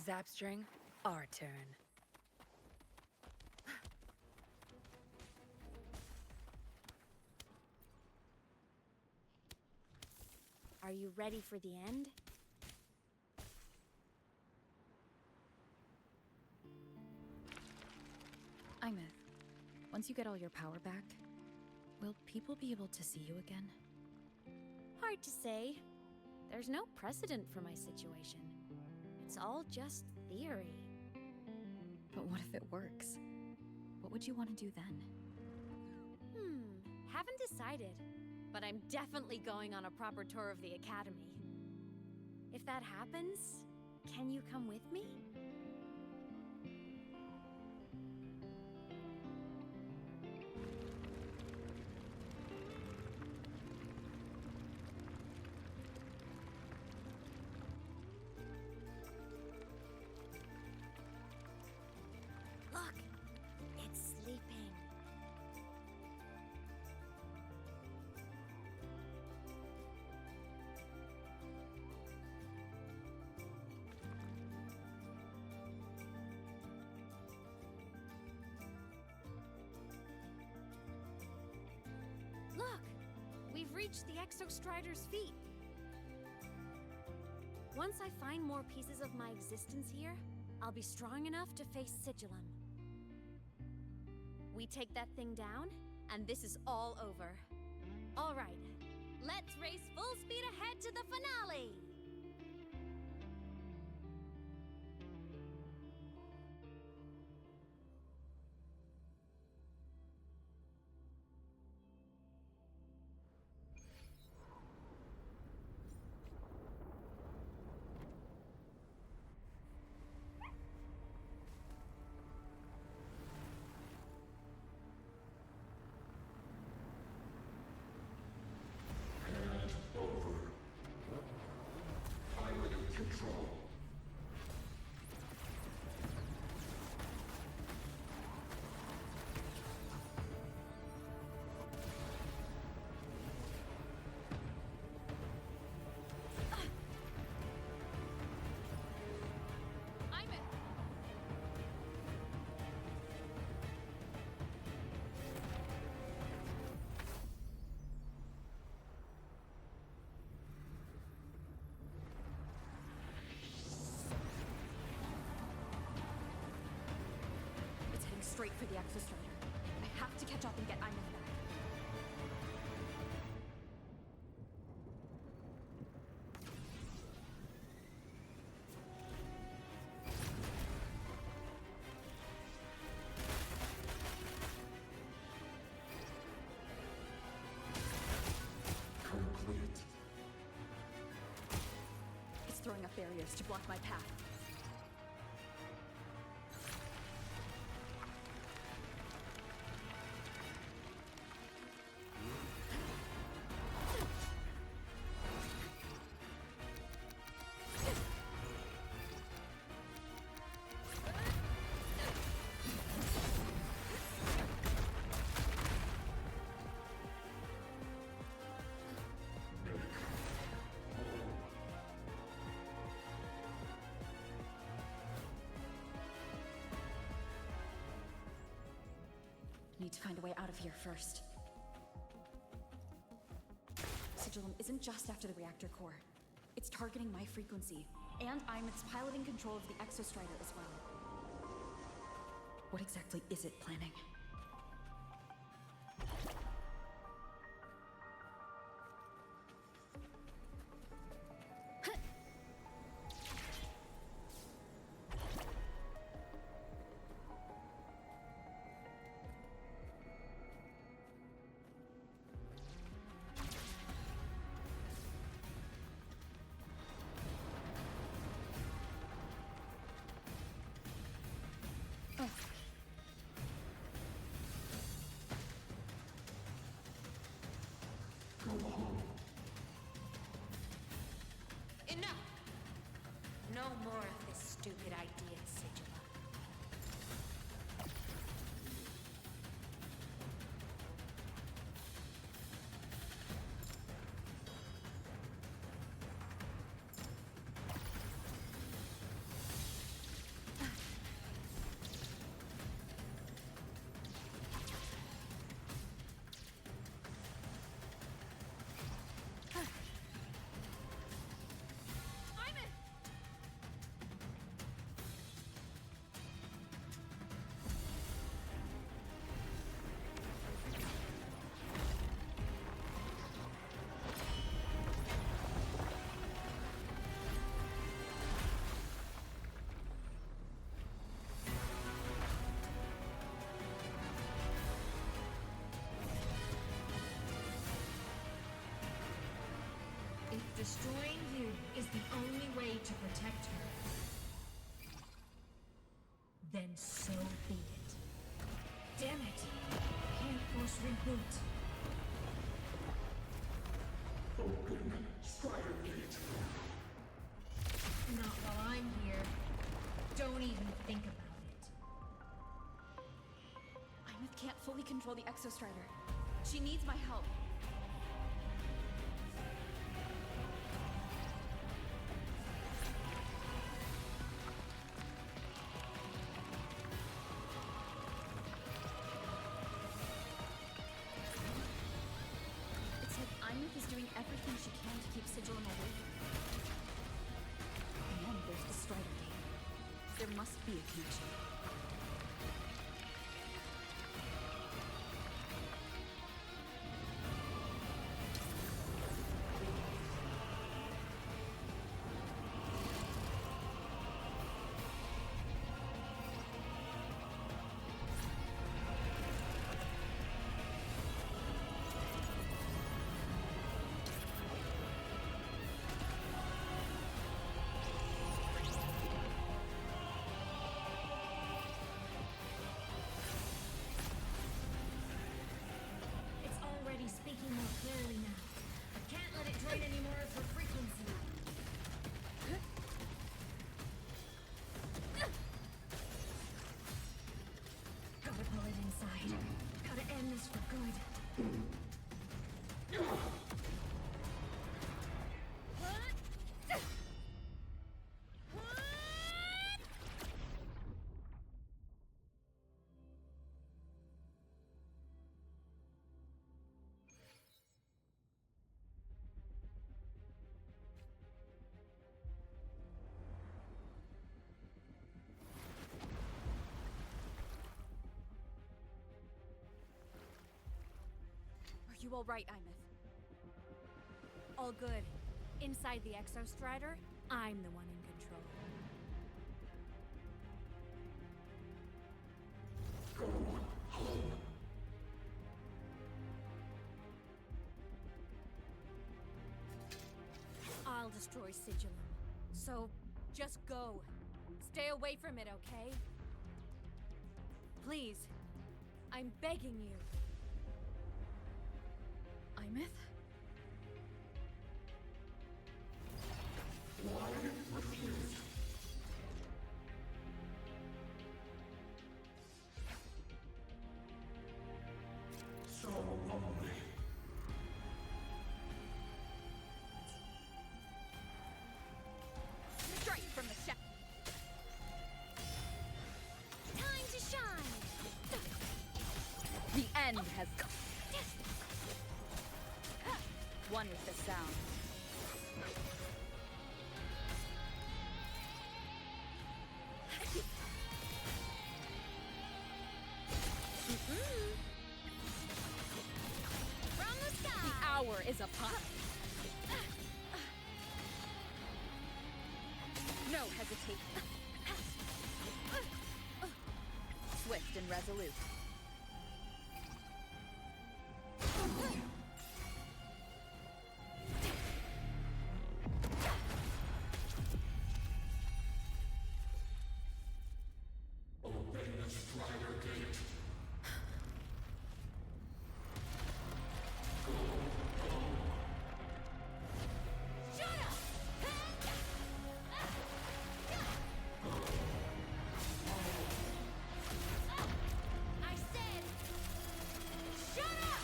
S2: Zapstring, our turn.
S4: Are you ready for the end?
S6: Imeth, once you get all your power back, will people be able to see you again?
S4: Hard to say. There's no precedent for my situation. It's all just theory.
S6: But what if it works? What would you want to do then?
S4: Haven't decided. But I'm definitely going on a proper tour of the Academy. If that happens, can you come with me? Look, it's sleeping. Look! We've reached the Exostrider's feet. Once I find more pieces of my existence here, I'll be strong enough to face Sigillum. We take that thing down, and this is all over. All right, let's race full speed ahead to the finale!
S6: Straight for the Acto III. I have to catch up and get Imeth back. barriers to block my path. Need to find a way out of here first. Sigillum isn't just after the reactor core. It's targeting my frequency, and it's piloting control of the Exostrider as well. What exactly is it planning?
S16: Enough! No more of this stupid idea, Sigilla.
S8: Destroying you is the only way to protect her. Then so be it. Damn it! Can't force reboot.
S7: Open Strider Gate.
S8: Not while I'm here. Don't even think about it.
S6: Imeth can't fully control the Exostrider. She needs my help. Is doing everything she can to keep Sigillum awake. And then there's the Strider Gate. There must be a connection.
S8: Speaking more clearly now. I can't let it drain any more of her frequency. Gotta pull it inside. Gotta end this for good.
S6: Are you all right, Imeth?
S4: All good. Inside the Exostrider, I'm the one in control.
S7: Go home.
S4: I'll destroy Sigillum, So, just go. Stay away from it, okay? Please. I'm begging you.
S6: Imeth?
S7: Lion refused. So lonely.
S4: Straight from the shadow. Time to shine.
S6: The end has come. One with the sound.
S4: From the sky.
S6: The hour is upon us. No hesitation. Swift and resolute.
S7: Obey the Strider Gate. Go, go.
S4: Shut up! I said, shut up!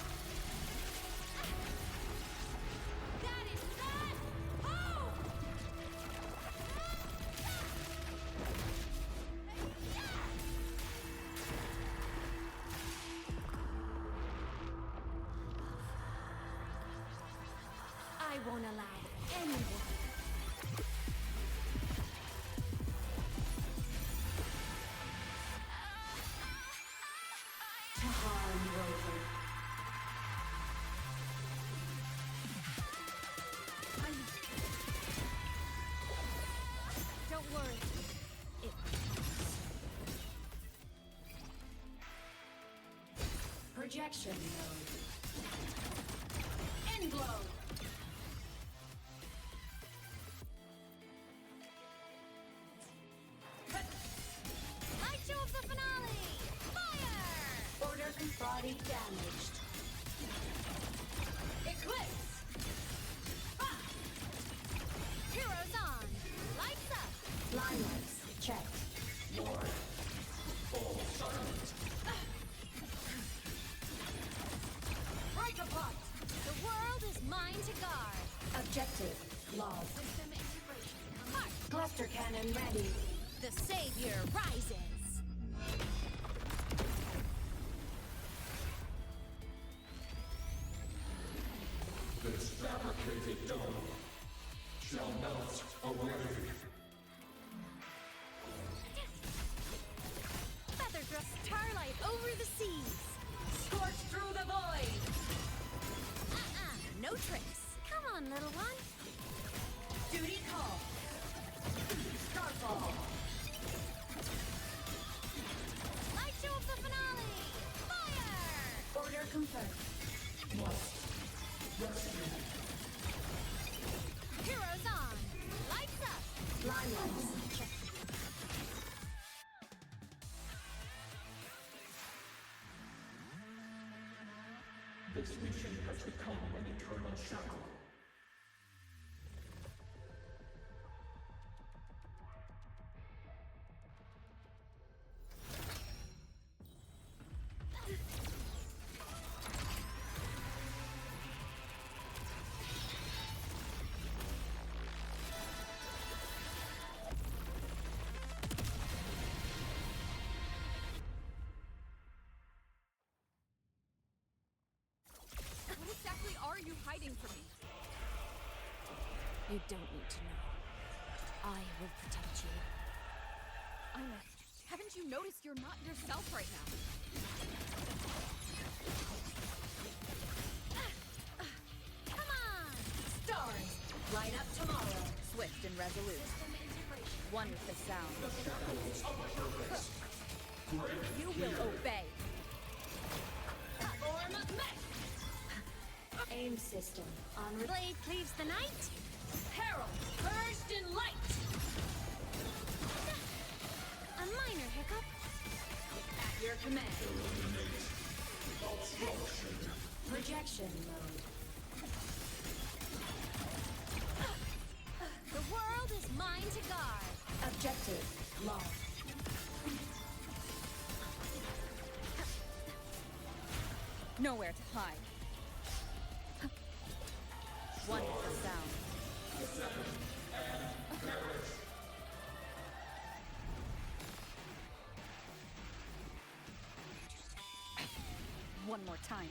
S4: That is not home! I won't allow anyone.
S8: To harm Rover.
S4: Don't worry. It
S8: Projection mode. Englow.
S4: Light show of the finale! Fire!
S8: Order body damaged. Eclipse.
S4: Ah! Heroes on! Lights up!
S8: Limelights checked.
S7: Ward. All silent.
S4: Break apart! The world is mine to guard!
S8: Objective lost.
S4: System integration complete.
S8: Cluster cannon ready.
S4: The savior rises!
S7: This fabricated dome shall melt away.
S4: Feather thrust starlight over the seas!
S8: Scorch through the void.
S4: No tricks. Come on, little one.
S8: Duty call. Starfall.
S4: Light show of the finale! Fire!
S8: Order confirmed.
S7: Must rescue.
S4: Heroes on! Lights up!
S8: Limelights checked.
S7: This mission has become an eternal shackle.
S6: What exactly are you hiding from me?
S4: You don't need to know. I will protect you.
S6: Imeth, haven't you noticed you're not yourself right now?
S4: Come on!
S8: Stars. Light up tomorrow.
S6: Swift and resolute.
S4: System integration.
S6: One with the sound.
S7: The shackles of the purpose. Break
S6: You
S7: here.
S6: will obey.
S8: Form mech. Aim system on
S4: Blade cleaves the night.
S8: peril purged in light.
S4: A minor hiccup.
S8: At your command. Projection mode.
S4: The world is mine to guard.
S8: Objective lost.
S6: Nowhere to hide. One is the sound. One more time.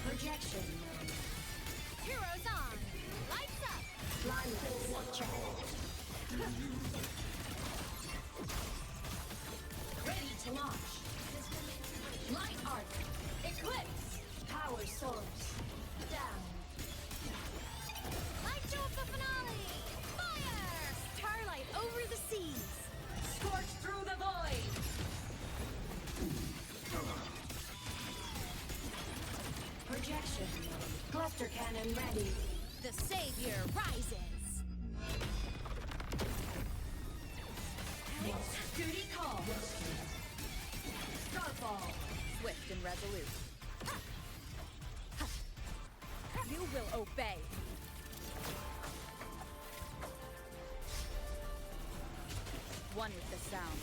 S8: Projection mode.
S4: Heroes on. Lights up.
S8: Blindness check. Ready to launch. Light arc. Eclipse. Power source. Down.
S4: Light show of the finale. Fire. Starlight over the seas.
S8: Scorch through the void. Projection mode. Cluster cannon ready.
S4: The savior rises.
S8: Duty call. Starfall.
S6: Swift and resolute. You will obey. One with the sound.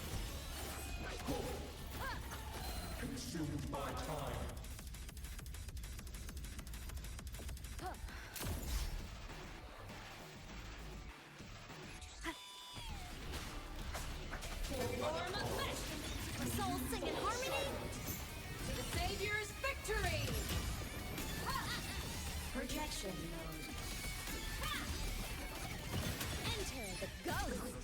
S7: Consumed by time.
S8: Form of flesh.
S4: Souls sing in harmony.
S8: To the Savior's victory. Projection mode.
S4: Enter the ghost.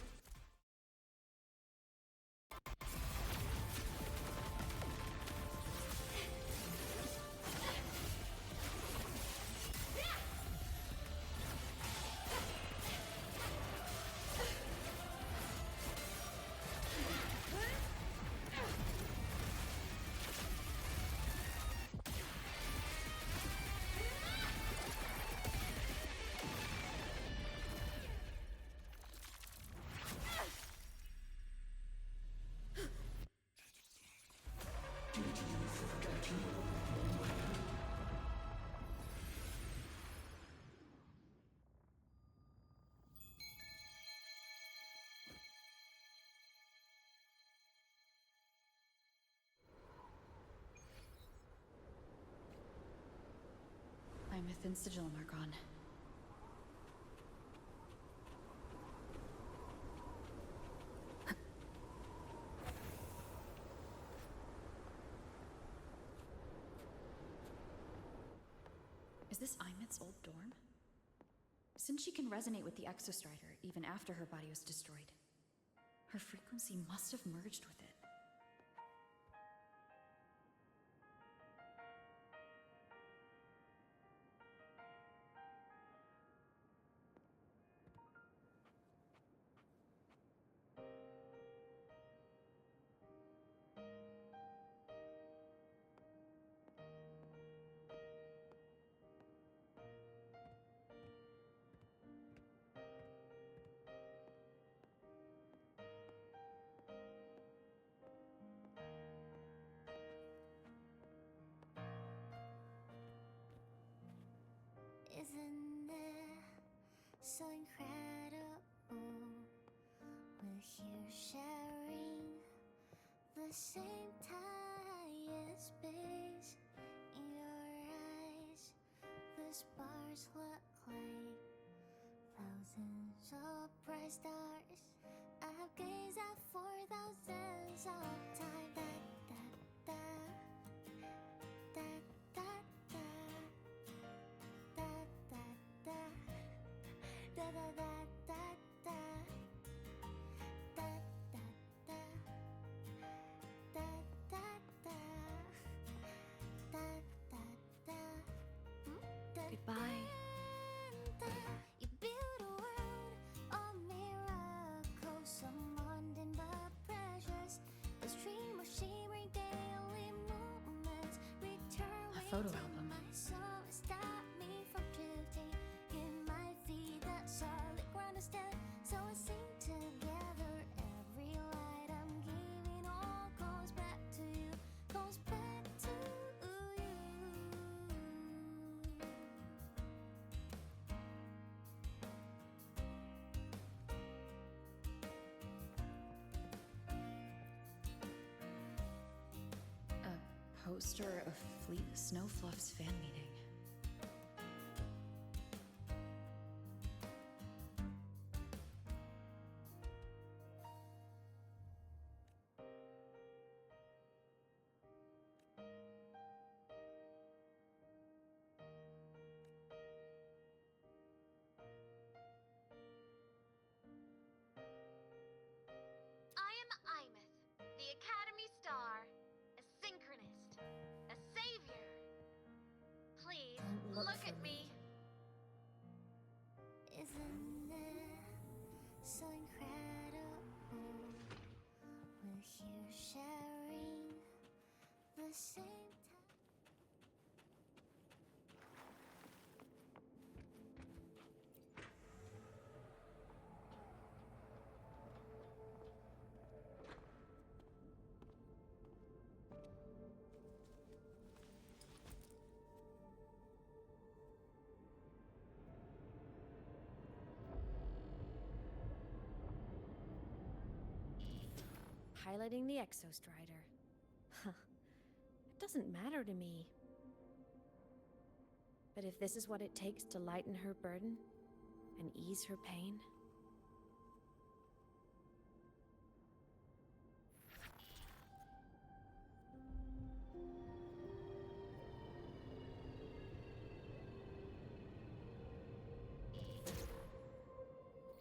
S6: I'm a thin sigil mark on. Is this Imith's old dorm? Since she can resonate with the Exostrider even after her body was destroyed, her frequency must have merged with it.
S3: Isn't it so incredible? We're here sharing the same time and space. In your eyes, the spars look like thousands of bright stars. I've gazed at for thousands of time.
S6: Goodbye.
S3: You build a world of miracles, some undeniable.
S6: photo album.
S9: My soul stop me from drifting. It might be that solid ground instead. So I sing together. Every light I'm giving all goes back to you. Goes back to you.
S6: A poster of Fleet Snowfluff's fan meeting.
S16: I am Imeth, the Academy Star, a synchronist, a savior. Please,
S9: Don't
S16: look
S9: for
S16: at me.
S9: Isn't it so incredible? We're here sharing the same time.
S4: Piloting the Exostrider. Huh. It doesn't matter to me. But if this is what it takes to lighten her burden and ease her pain,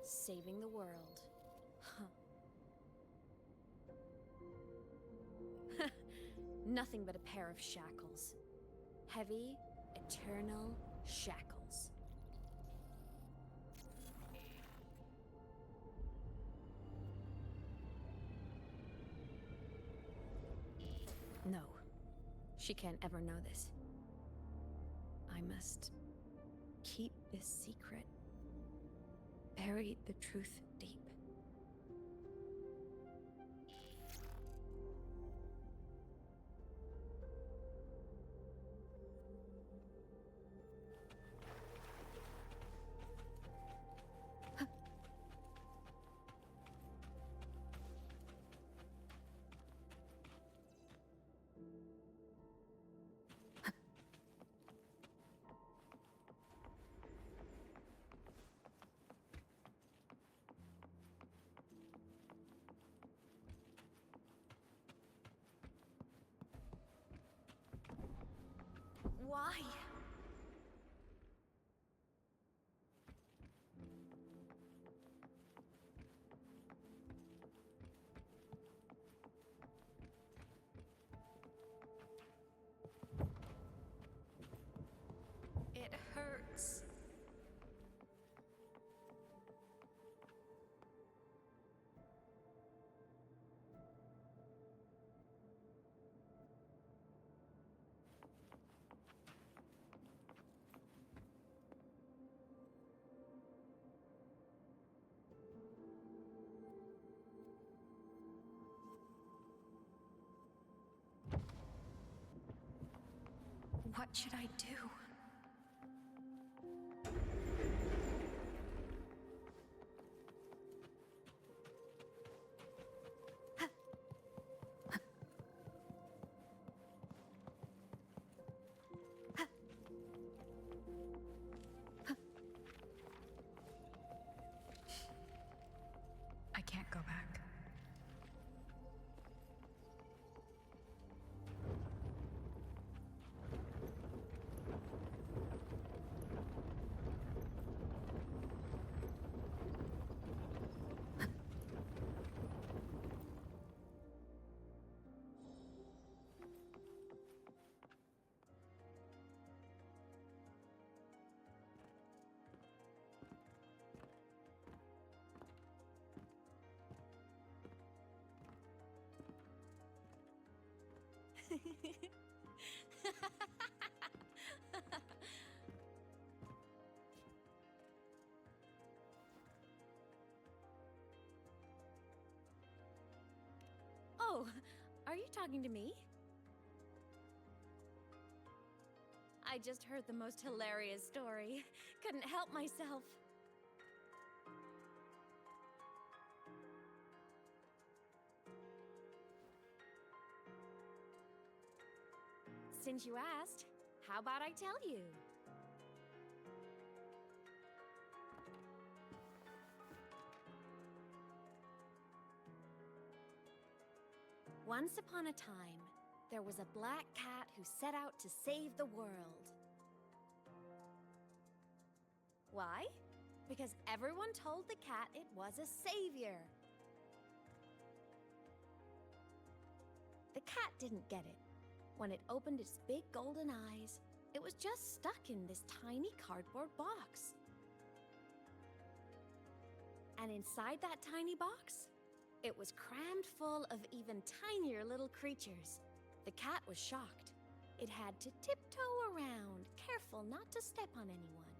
S4: saving the world. Huh. Nothing but a pair of shackles. Heavy, eternal shackles. No, she can't ever know this. I must keep this secret. Bury the truth deep. Why? It hurts. What should I do? I can't go back. Oh, are you talking to me? I just heard the most hilarious story. Couldn't help myself. Since you asked, how about I tell you? Once upon a time, there was a black cat who set out to save the world. Why? Because everyone told the cat it was a savior. The cat didn't get it. When it opened its big golden eyes, it was just stuck in this tiny cardboard box. And inside that tiny box, it was crammed full of even tinier little creatures. The cat was shocked. It had to tiptoe around, careful not to step on anyone.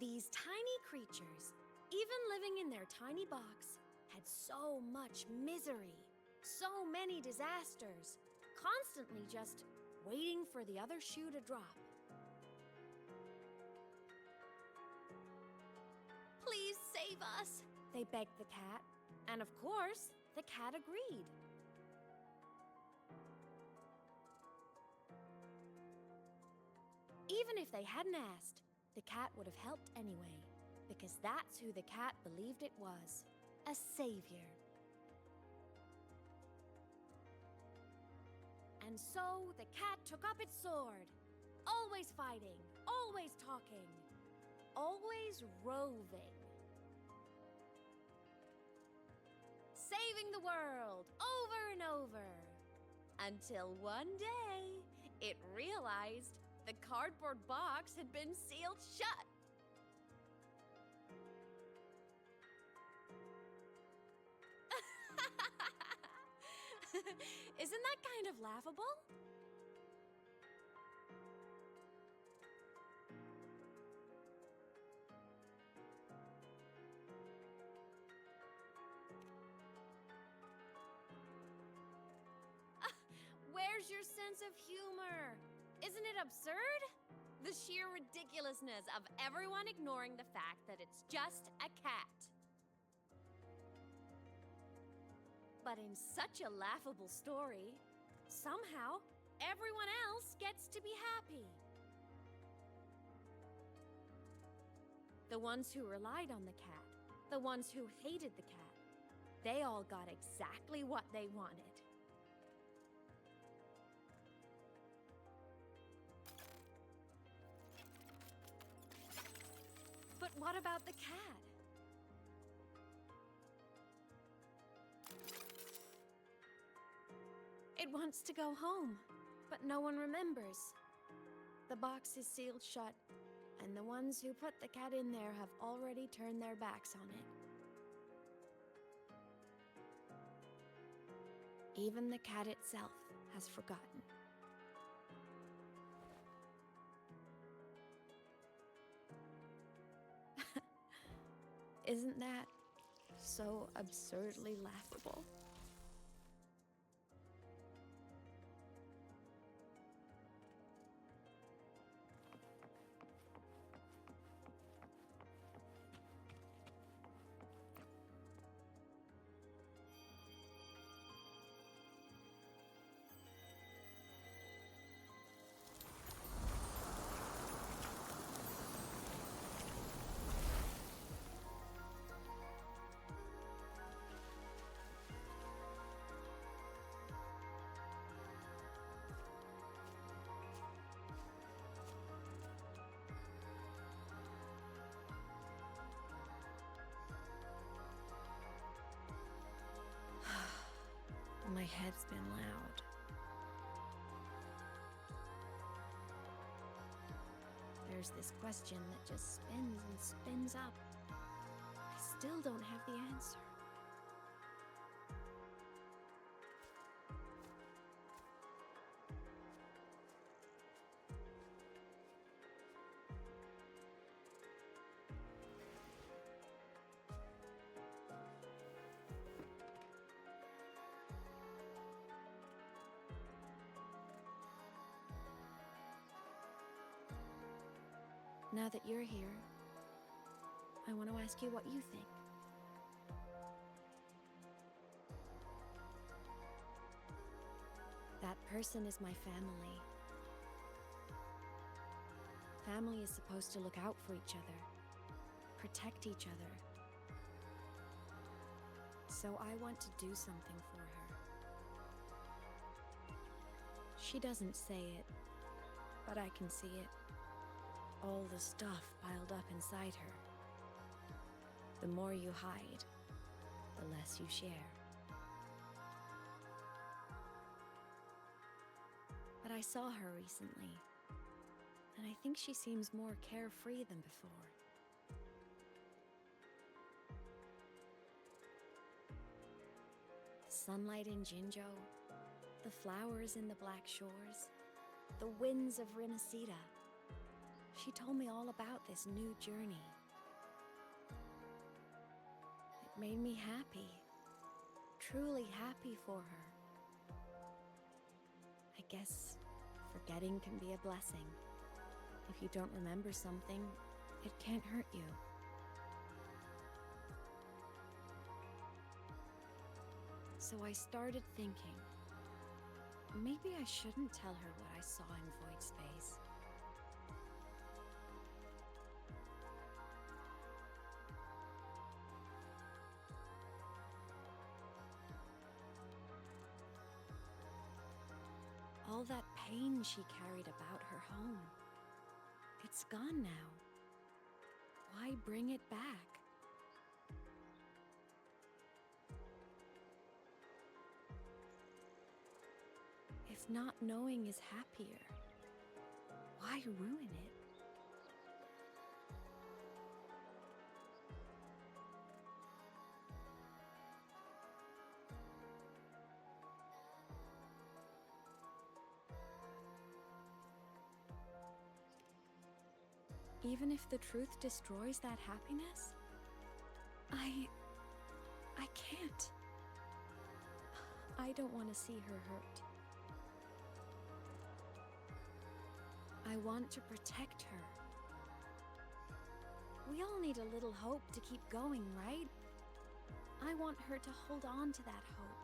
S4: These tiny creatures, even living in their tiny box, had so much misery, so many disasters, constantly just waiting for the other shoe to drop. Please save us, they begged the cat. And of course, the cat agreed. Even if they hadn't asked, the cat would have helped anyway, because that's who the cat believed it was, a savior. And so the cat took up its sword, always fighting, always talking, always roving. Saving the world over and over. Until one day, it realized the cardboard box had been sealed shut. Isn't that kind of laughable? Where's your sense of humor? Isn't it absurd? The sheer ridiculousness of everyone ignoring the fact that it's just a cat. But in such a laughable story, somehow everyone else gets to be happy. The ones who relied on the cat, the ones who hated the cat, they all got exactly what they wanted. But what about the cat? It wants to go home, but no one remembers. The box is sealed shut, and the ones who put the cat in there have already turned their backs on it. Even the cat itself has forgotten. Isn't that so absurdly laughable? My head's been loud. There's this question that just spins and spins up. I still don't have the answer.
S21: Now that you're here, I want to ask you what you think. That person is my family. Family is supposed to look out for each other, protect each other. So I want to do something for her. She doesn't say it, but I can see it. All the stuff piled up inside her. The more you hide, the less you share. But I saw her recently, and I think she seems more carefree than before. The sunlight in Jinjo, the flowers in the Black Shores, the winds of Rimacida. She told me all about this new journey. It made me happy, truly happy for her. I guess forgetting can be a blessing. If you don't remember something, it can't hurt you. So I started thinking, maybe I shouldn't tell her what I saw in Void Space. All that pain she carried about her home, it's gone now. Why bring it back? If not knowing is happier, why ruin it? Even if the truth destroys that happiness, I can't. I don't want to see her hurt. I want to protect her. We all need a little hope to keep going, right? I want her to hold on to that hope.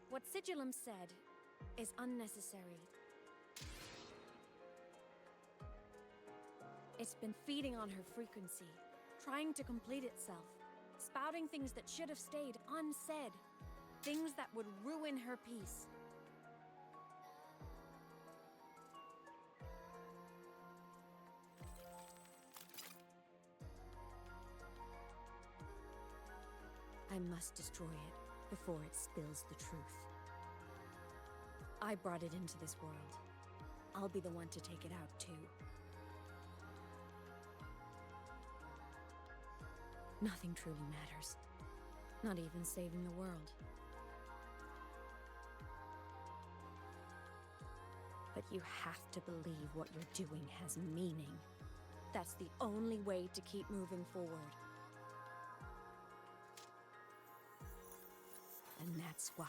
S21: What Sigillum said is unnecessary. It's been feeding on her frequency, trying to complete itself, spouting things that should have stayed unsaid, things that would ruin her peace. I must destroy it before it spills the truth. I brought it into this world. I'll be the one to take it out, too. Nothing truly matters. Not even saving the world. But you have to believe what you're doing has meaning. That's the only way to keep moving forward. And that's why.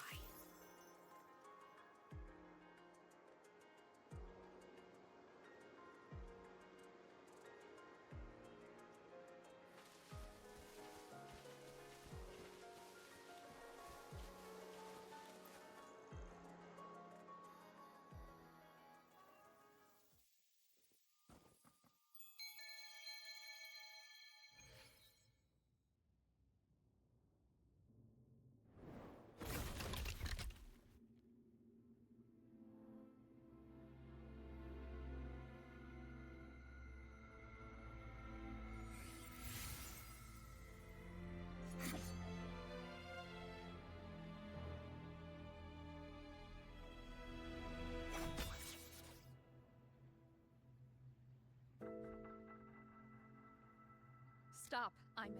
S21: Stop, Imeth.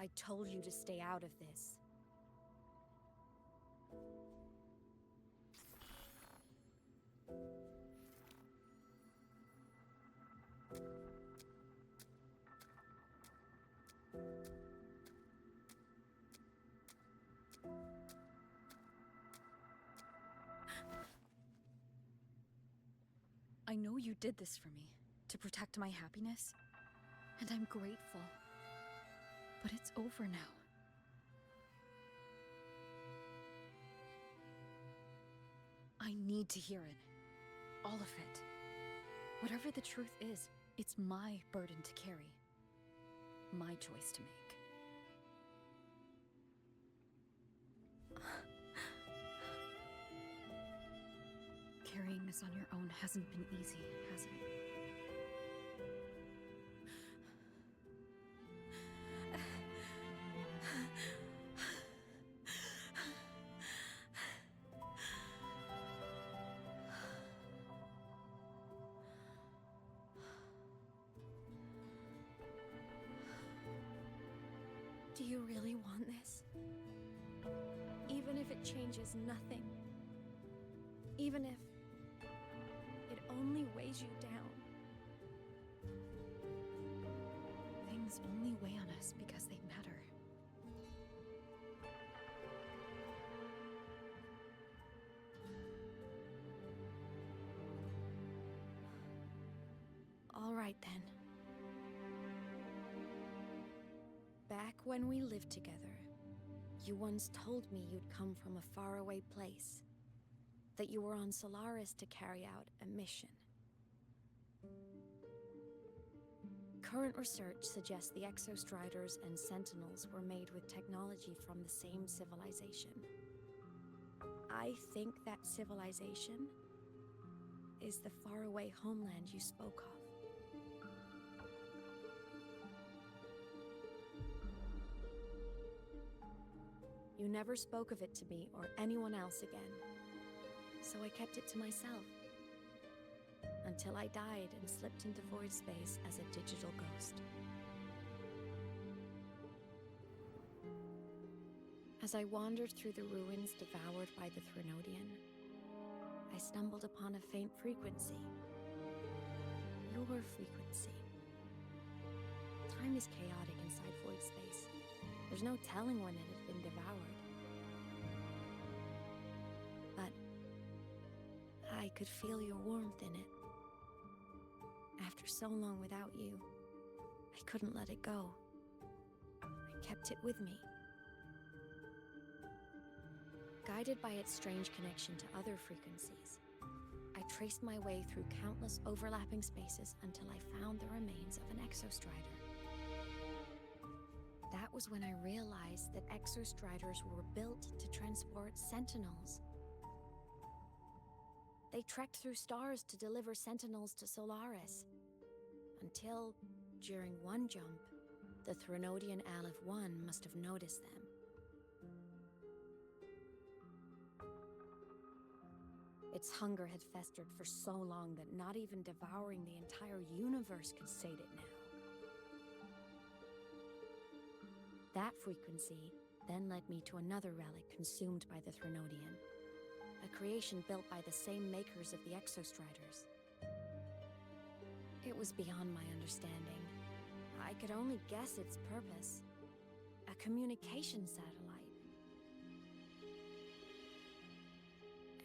S21: I told you to stay out of this.
S6: You did this for me, to protect my happiness, and I'm grateful. But it's over now. I need to hear it. All of it. Whatever the truth is, it's my burden to carry. My choice to make. Carrying this on your own hasn't been easy, has it?
S21: Do you really want this? Even if it changes nothing? Even if it only weighs you down?
S6: Things only weigh on us because they matter.
S21: All right then. Back when we lived together, you once told me you'd come from a faraway place. That you were on Solaris to carry out a mission. Current research suggests the Exostriders and Sentinels were made with technology from the same civilization. I think that civilization is the faraway homeland you spoke of. You never spoke of it to me or anyone else again. So I kept it to myself. Until I died and slipped into void space as a digital ghost. As I wandered through the ruins devoured by the Threnodian, I stumbled upon a faint frequency. Your frequency. Time is chaotic inside void space. There's no telling when it had been devoured. But I could feel your warmth in it. After so long without you, I couldn't let it go. I kept it with me. Guided by its strange connection to other frequencies, I traced my way through countless overlapping spaces until I found the remains of an Exostrider. That was when I realized that Exostriders were built to transport Sentinels. They trekked through stars to deliver Sentinels to Solaris. Until, during one jump, the Threnodian Aleph 1 must have noticed them. Its hunger had festered for so long that not even devouring the entire universe could sate it now. That frequency then led me to another relic consumed by the Threnodian, a creation built by the same makers of the Exostriders. It was beyond my understanding. I could only guess its purpose. A communication satellite.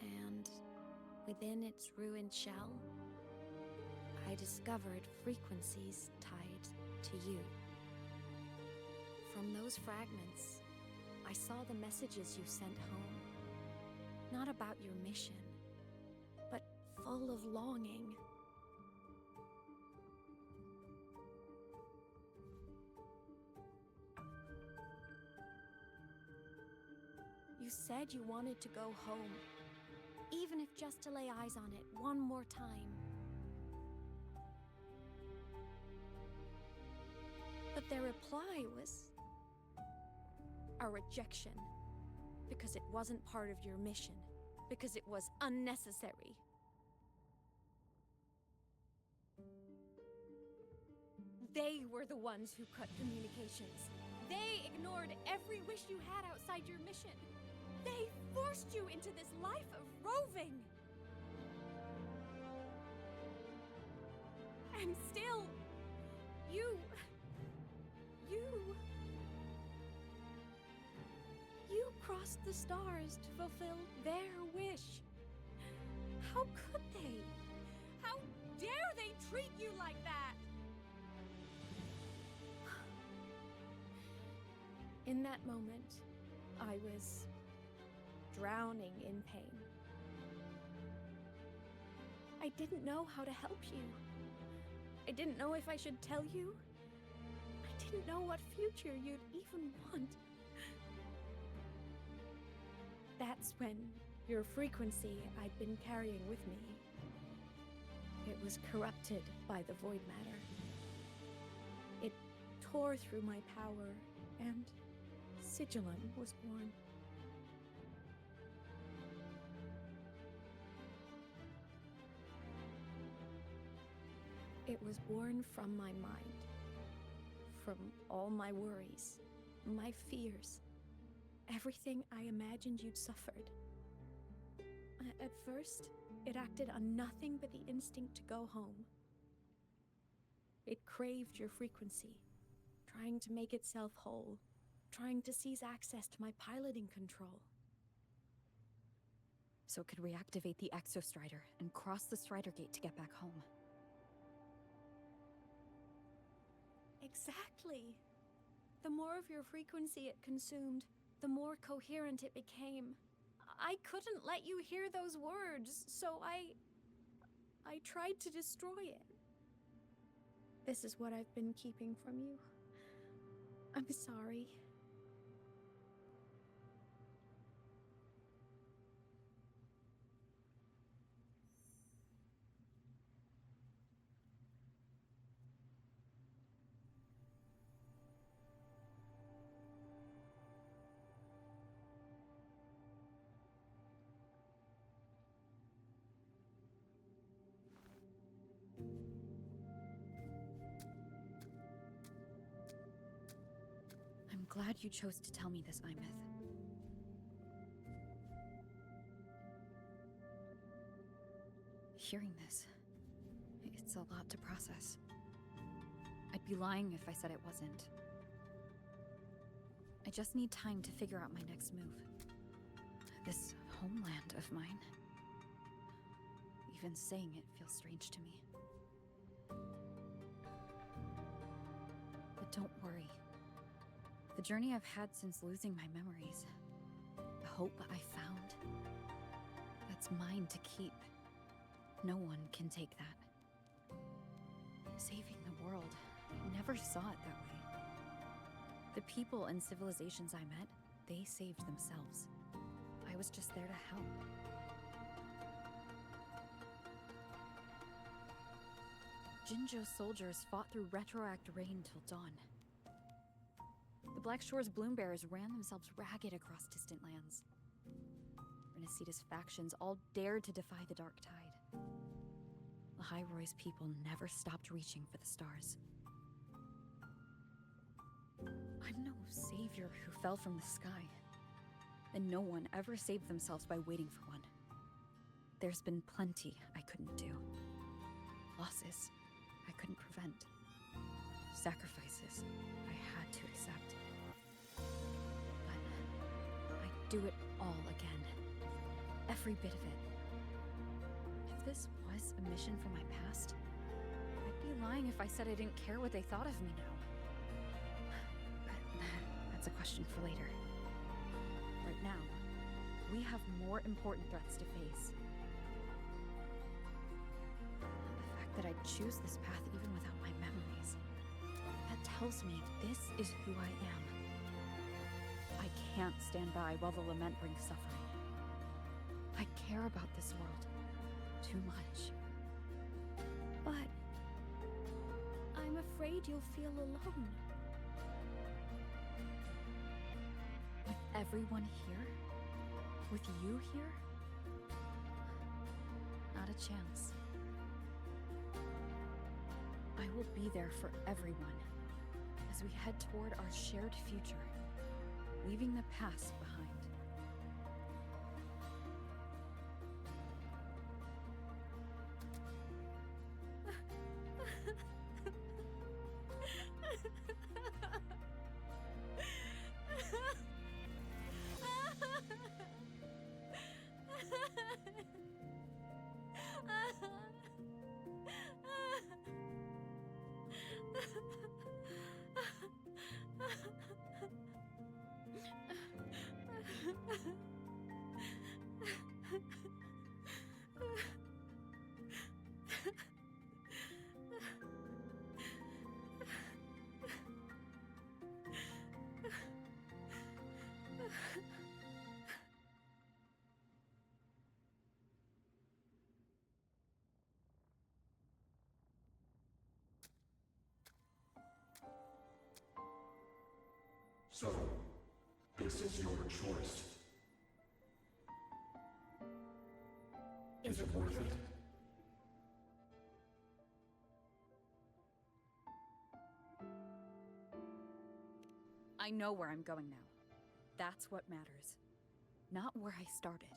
S21: And within its ruined shell, I discovered frequencies tied to you. From those fragments, I saw the messages you sent home. Not about your mission, but full of longing. You said you wanted to go home, even if just to lay eyes on it one more time. But their reply was a rejection, because it wasn't part of your mission, because it was unnecessary. They were the ones who cut communications. They ignored every wish you had outside your mission. They forced you into this life of roving. And still, you crossed the stars to fulfill their wish. How could they? How dare treat you like that! In that moment, I was drowning in pain. I didn't know how to help you. I didn't know if I should tell you. I didn't know what future you'd even want. That's when your frequency I'd been carrying with me, it was corrupted by the void matter. It tore through my power, and Sigillum was born. It was born from my mind, from all my worries, my fears, everything I imagined you'd suffered. At first, it acted on nothing but the instinct to go home. It craved your frequency, trying to make itself whole, trying to seize access to my piloting control.
S6: So it could reactivate the Exostrider and cross the Strider Gate to get back home.
S21: Exactly. The more of your frequency it consumed, the more coherent it became. I couldn't let you hear those words, so I tried to destroy it. This is what I've been keeping from you. I'm sorry.
S6: I'm glad you chose to tell me this, Imeth. Hearing this, it's a lot to process. I'd be lying if I said it wasn't. I just need time to figure out my next move. This homeland of mine. Even saying it feels strange to me. But don't worry. The journey I've had since losing my memories, the hope I found, that's mine to keep. No one can take that. Saving the world, I never saw it that way. The people and civilizations I met, they saved themselves. I was just there to help. Jinjo's soldiers fought through retroact rain till dawn. The Black Shore's bloom bearers ran themselves ragged across distant lands. Renacita's factions all dared to defy the dark tide. Lahai Roi's people never stopped reaching for the stars. I'm no savior who fell from the sky, and no one ever saved themselves by waiting for one. There's been plenty I couldn't do. Losses I couldn't prevent. Sacrifices I had to accept. But I'd do it all again. Every bit of it. If this was a mission for my past, I'd be lying if I said I didn't care what they thought of me now. But that's a question for later. Right now, we have more important threats to face. The fact that I'd choose this path even without my memories, that tells me this is who I am. I can't stand by while the lament brings suffering. I care about this world too much.
S21: But I'm afraid you'll feel alone.
S6: With everyone here? With you here? Not a chance. I will be there for everyone as we head toward our shared future, leaving the past behind.
S7: So, this is your choice. Is it worth it?
S6: I know where I'm going now. That's what matters. Not where I started.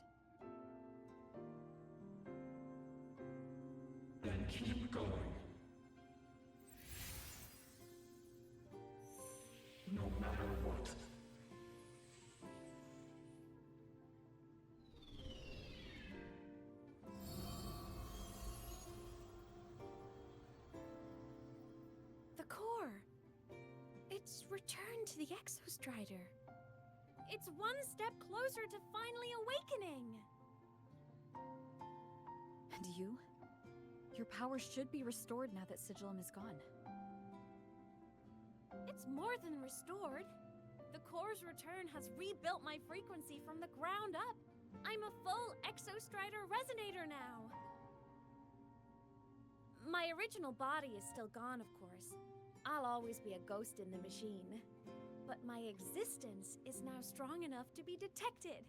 S7: Then keep going. No matter what.
S21: The core! It's returned to the Exostrider.
S4: It's one step closer to finally awakening!
S6: And you? Your powers should be restored now that Sigillum is gone.
S4: It's more than restored. The core's return has rebuilt my frequency from the ground up. I'm a full Exostrider resonator now. My original body is still gone, of course. I'll always be a ghost in the machine. But my existence is now strong enough to be detected.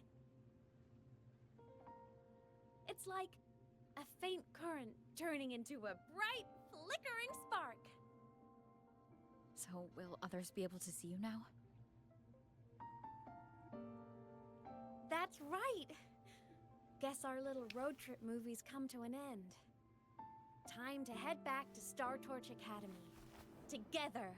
S4: It's like a faint current turning into a bright, flickering spark.
S6: So, will others be able to see you now?
S4: That's right! Guess our little road trip movie's come to an end. Time to head back to Star Torch Academy. Together!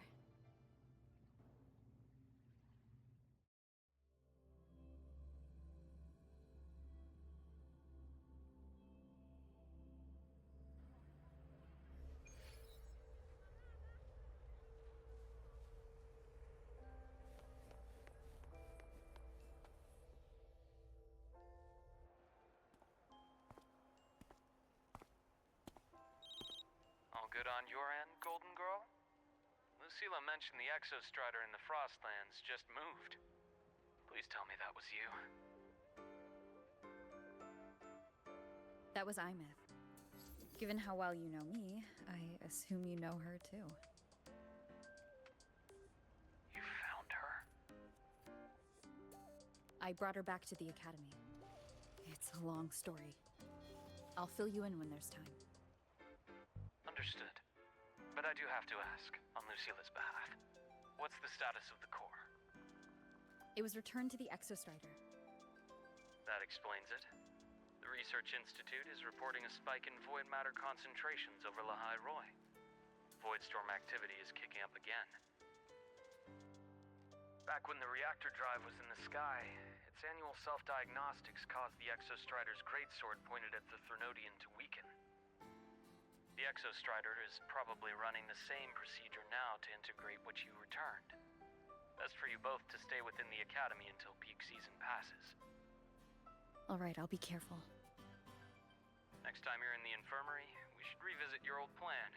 S11: All good on your end, Golden Girl? Lucilla mentioned the Exostrider in the Frostlands just moved. Please tell me that was you.
S6: That was Imeth. Given how well you know me, I assume you know her too.
S11: You found her?
S6: I brought her back to the Academy. It's a long story. I'll fill you in when there's time.
S11: Understood. But I do have to ask, on Lucilla's behalf, what's the status of the core?
S6: It was returned to the Exostrider.
S11: That explains it. The Research Institute is reporting a spike in void matter concentrations over Lahai Roi. Voidstorm activity is kicking up again. Back when the reactor drive was in the sky, its annual self-diagnostics caused the Exostrider's greatsword pointed at the Threnodian to weaken. The Exostrider is probably running the same procedure now to integrate what you returned. Best for you both to stay within the Academy until peak season passes.
S6: Alright, I'll be careful.
S11: Next time you're in the infirmary, we should revisit your old plan.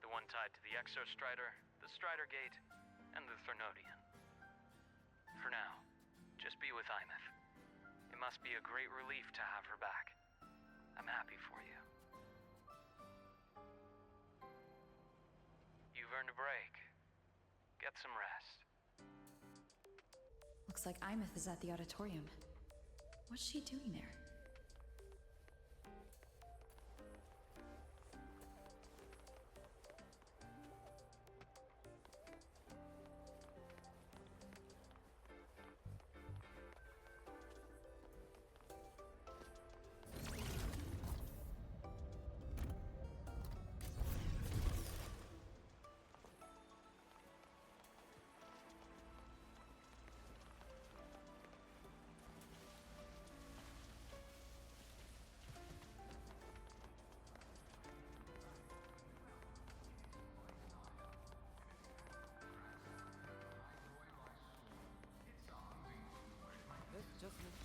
S11: The one tied to the Exostrider, the Strider Gate, and the Threnodian. For now, just be with Imeth. It must be a great relief to have her back. I'm happy for you. You've earned a break. Get some rest.
S6: Looks like Imeth is at the auditorium. What's she doing there?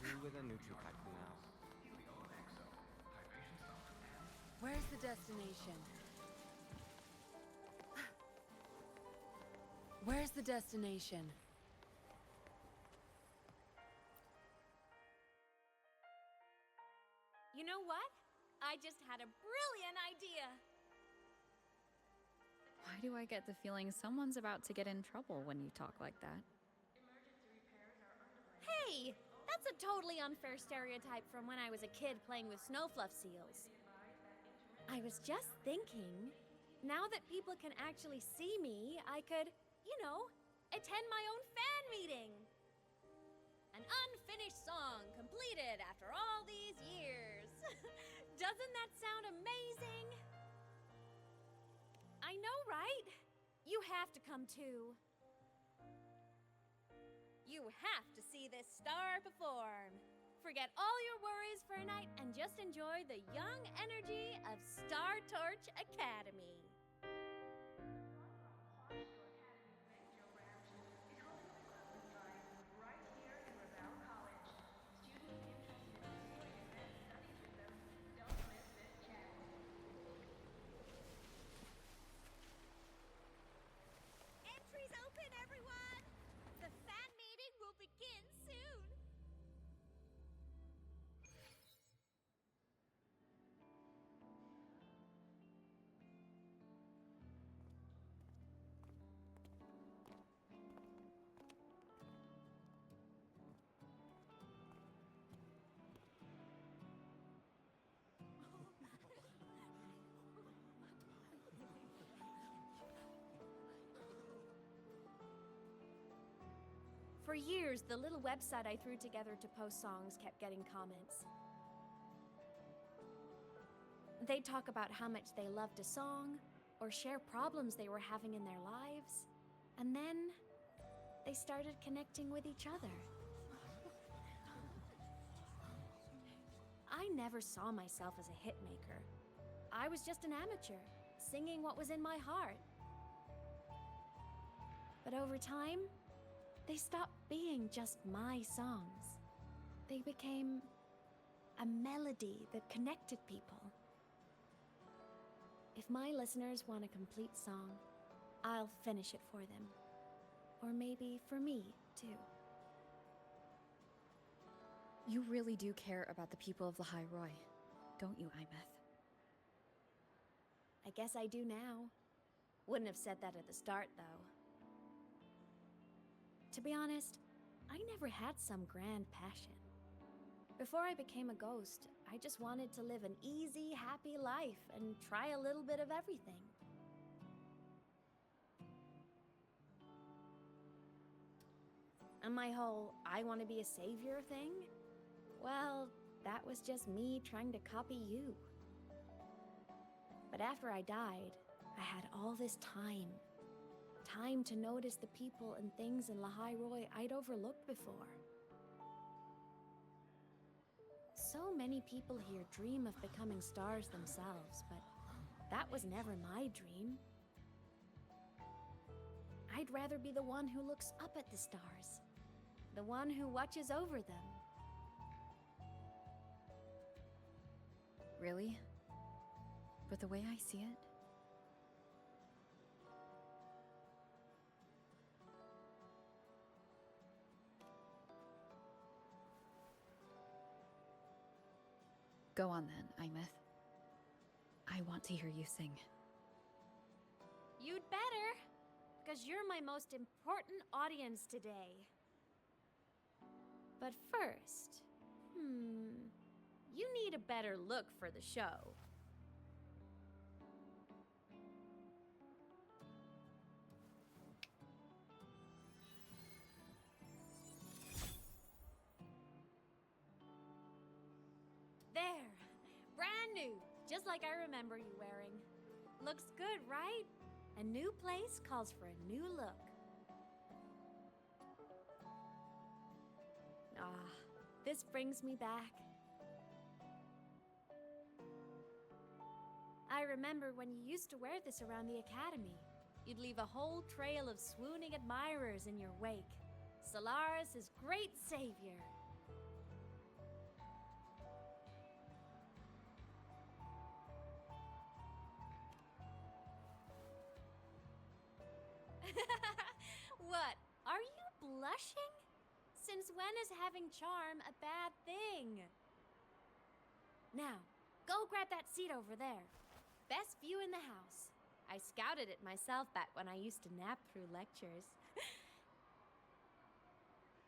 S12: through with a neutral pack for now.
S2: Where's the destination? Where's the destination?
S4: You know what? I just had a brilliant idea!
S6: Why do I get the feeling someone's about to get in trouble when you talk like that?
S4: Hey! That's a totally unfair stereotype from when I was a kid playing with snowfluff seals. I was just thinking, now that people can actually see me, I could, attend my own fan meeting! An unfinished song completed after all these years. Doesn't that sound amazing? I know, right? You have to come too. You have to see this star perform. Forget all your worries for a night and just enjoy the young energy of Star Torch Academy. Entries open, everyone! The fan meeting will begin soon! For years, the little website I threw together to post songs kept getting comments. They'd talk about how much they loved a song, or share problems they were having in their lives, and then they started connecting with each other. I never saw myself as a hitmaker. I was just an amateur, singing what was in my heart. But over time, they stopped being just my songs. They became a melody that connected people. If my listeners want a complete song, I'll finish it for them. Or maybe for me, too.
S6: You really do care about the people of Lahai Roi, don't you, Imeth?
S4: I guess I do now. Wouldn't have said that at the start, though. To be honest, I never had some grand passion. Before I became a ghost, I just wanted to live an easy, happy life and try a little bit of everything. And my whole I want to be a savior thing? Well, that was just me trying to copy you. But after I died, I had all this time. Time to notice the people and things in Lahai Roi I'd overlooked before. So many people here dream of becoming stars themselves, but that was never my dream. I'd rather be the one who looks up at the stars, the one who watches over them.
S6: Really? But the way I see it, go on then, Imeth. I want to hear you sing.
S4: You'd better, because you're my most important audience today. But first, you need a better look for the show. There! Brand new, just like I remember you wearing. Looks good, right? A new place calls for a new look. Ah, this brings me back. I remember when you used to wear this around the academy. You'd leave a whole trail of swooning admirers in your wake. Solaris' great savior. blushing? Since when is having charm a bad thing? Now, go grab that seat over there. Best view in the house. I scouted it myself back when I used to nap through lectures.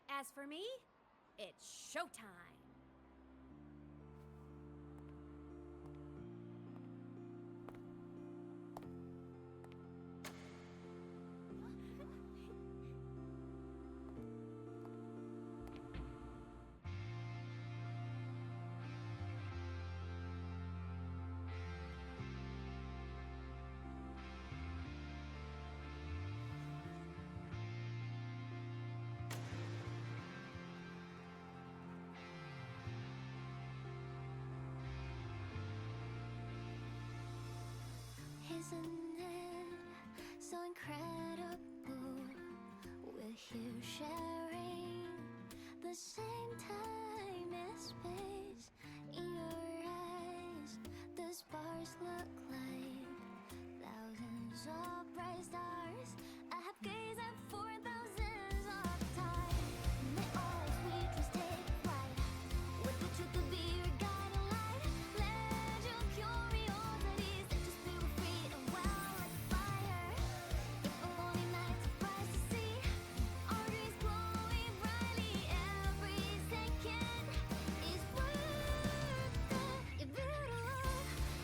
S4: As for me, it's showtime.
S9: Isn't it so incredible? We're here sharing the same time and space. In your eyes, the sparks look like thousands of bright stars. I have gazed at for thousands of time. May all sweetness take flight. With the truth to be your guiding light. Let your curiosity set your spirit free and well like fire. If a lonely night surprised to see our dreams glowing brightly, every second is worth it. If you look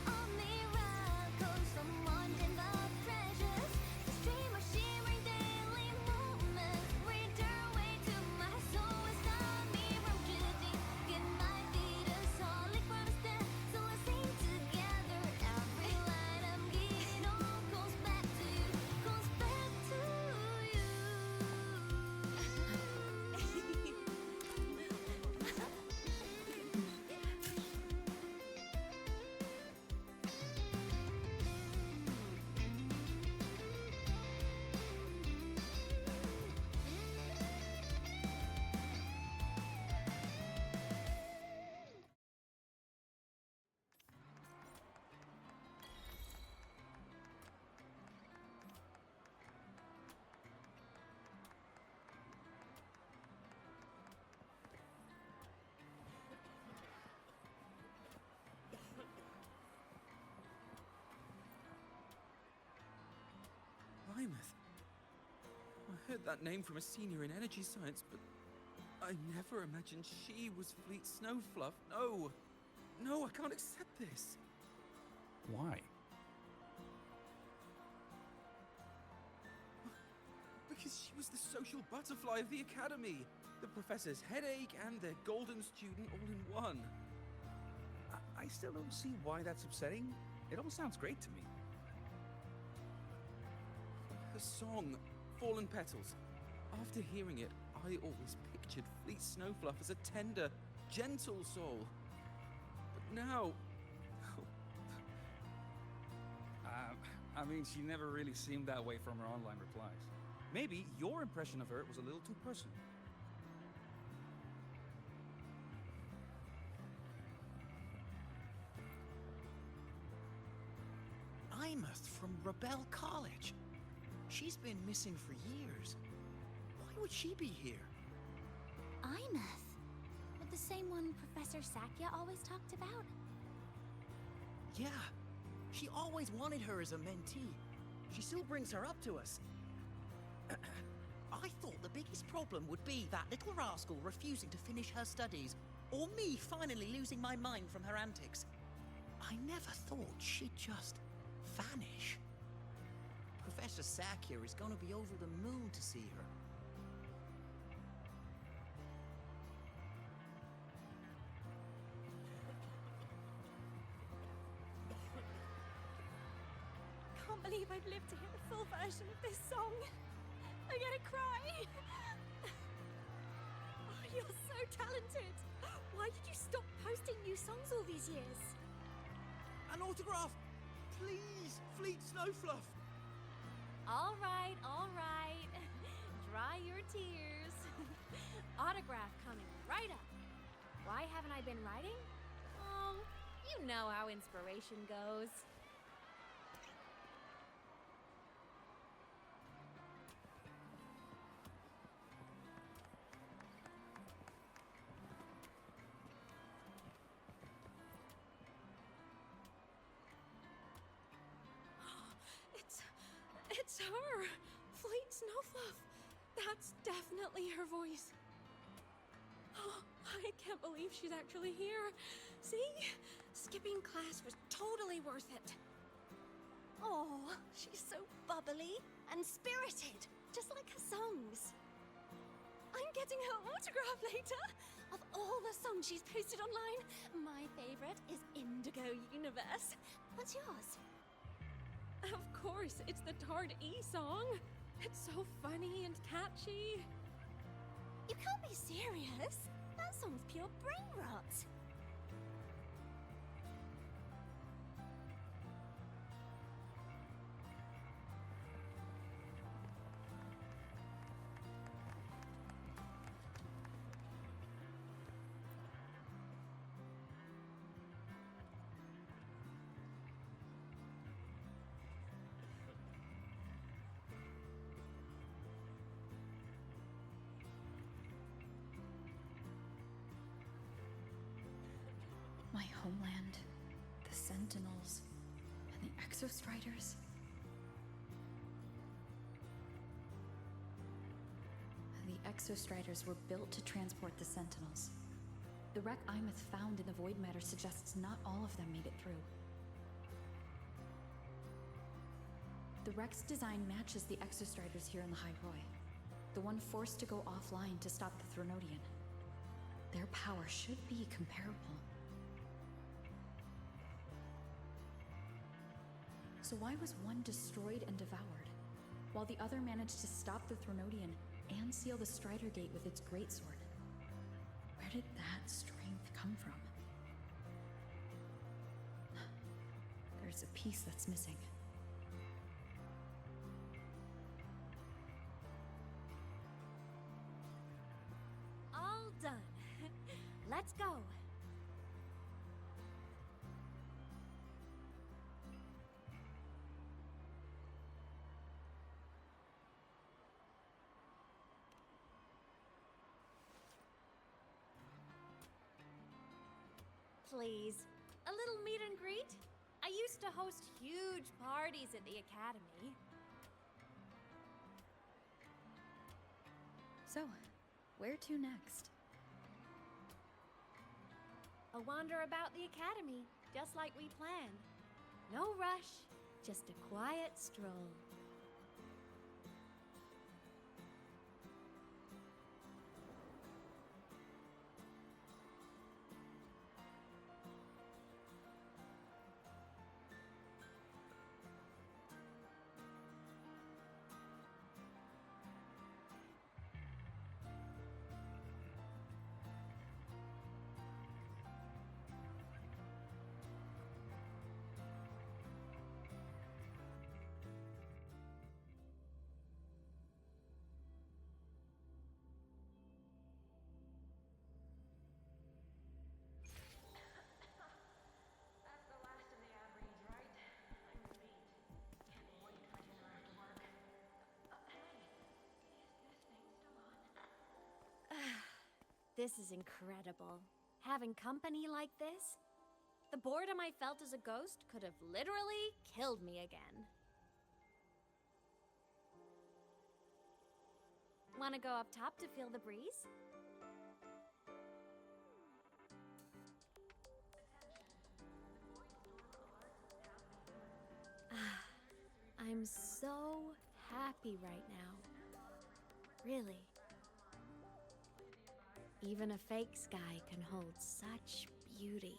S9: on miracles, someone in the treasures, the stream of shimmering daily moments, read their way to my soul. It's not me from drifting. It might be the solid ground to stand. So let's sing together. Every light I'm giving all goes back to you. Goes back to you.
S23: Plymouth. I heard that name from a senior in energy science, but I never imagined she was Fleet Snowfluff. No! No, I can't accept this!
S20: Why?
S23: Because she was the social butterfly of the academy, the professor's headache and their golden student all in one.
S20: I still don't see why that's upsetting. It all sounds great to me.
S23: Her song, Fallen Petals. After hearing it, I always pictured Fleet Snowfluff as a tender, gentle soul. But now...
S20: I mean, she never really seemed that way from her online replies. Maybe your impression of her was a little too personal.
S10: Imeth from Rebel College. She's been missing for years. Why would she be here?
S3: Imeth. The same one Professor Sakya always talked about?
S10: Yeah. She always wanted her as a mentee. She still brings her up to us. I thought the biggest problem would be that little rascal refusing to finish her studies, or me finally losing my mind from her antics. I never thought she'd just vanish. Professor Sakya is going to be over the moon to see her.
S4: Can't believe I've lived to hear the full version of this song. I'm gonna cry. Oh, you're so talented. Why did you stop posting new songs all these years?
S10: An autograph! Please, Fleet Snowfluff!
S4: All right, all right. Dry your tears. Autograph coming right up. Why haven't I been writing? Oh, you know how inspiration goes.
S21: her! Fleet Snowfluff! That's definitely her voice. Oh, I can't believe she's actually here. See? Skipping class was totally worth it.
S3: Oh, she's so bubbly and spirited, just like her songs. I'm getting her autograph later. Of all the songs she's posted online, my favorite is Indigo Universe. What's yours?
S21: Of course, it's the Tard E song. It's so funny and catchy.
S3: You can't be serious. That song's pure brain rot.
S6: My homeland, the Sentinels, and the Exostriders. The Exostriders were built to transport the Sentinels. The wreck Imeth found in the Void Matter suggests not all of them made it through. The wreck's design matches the Exostriders here in Lahai Roi, the one forced to go offline to stop the Threnodian. Their power should be comparable. So why was one destroyed and devoured, while the other managed to stop the Threnodian and seal the Strider Gate with its greatsword? Where did that strength come from? There's a piece that's missing.
S4: All done. Let's go. Please, a little meet and greet? I used to host huge parties at the academy.
S6: So, where to next?
S4: A wander about the academy, just like we planned. No rush, just a quiet stroll. This is incredible. Having company like this? The boredom I felt as a ghost could have literally killed me again. Wanna go up top to feel the breeze? I'm so happy right now. Really. Even a fake sky can hold such beauty.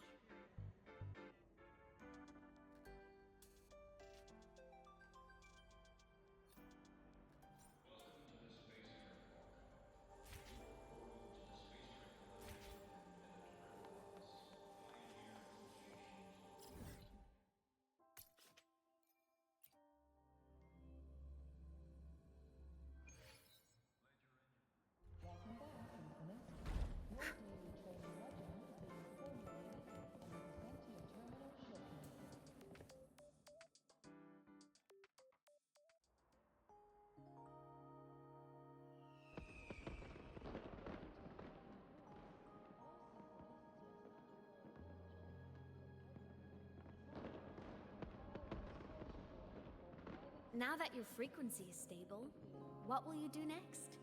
S4: Now that your frequency is stable, what will you do next?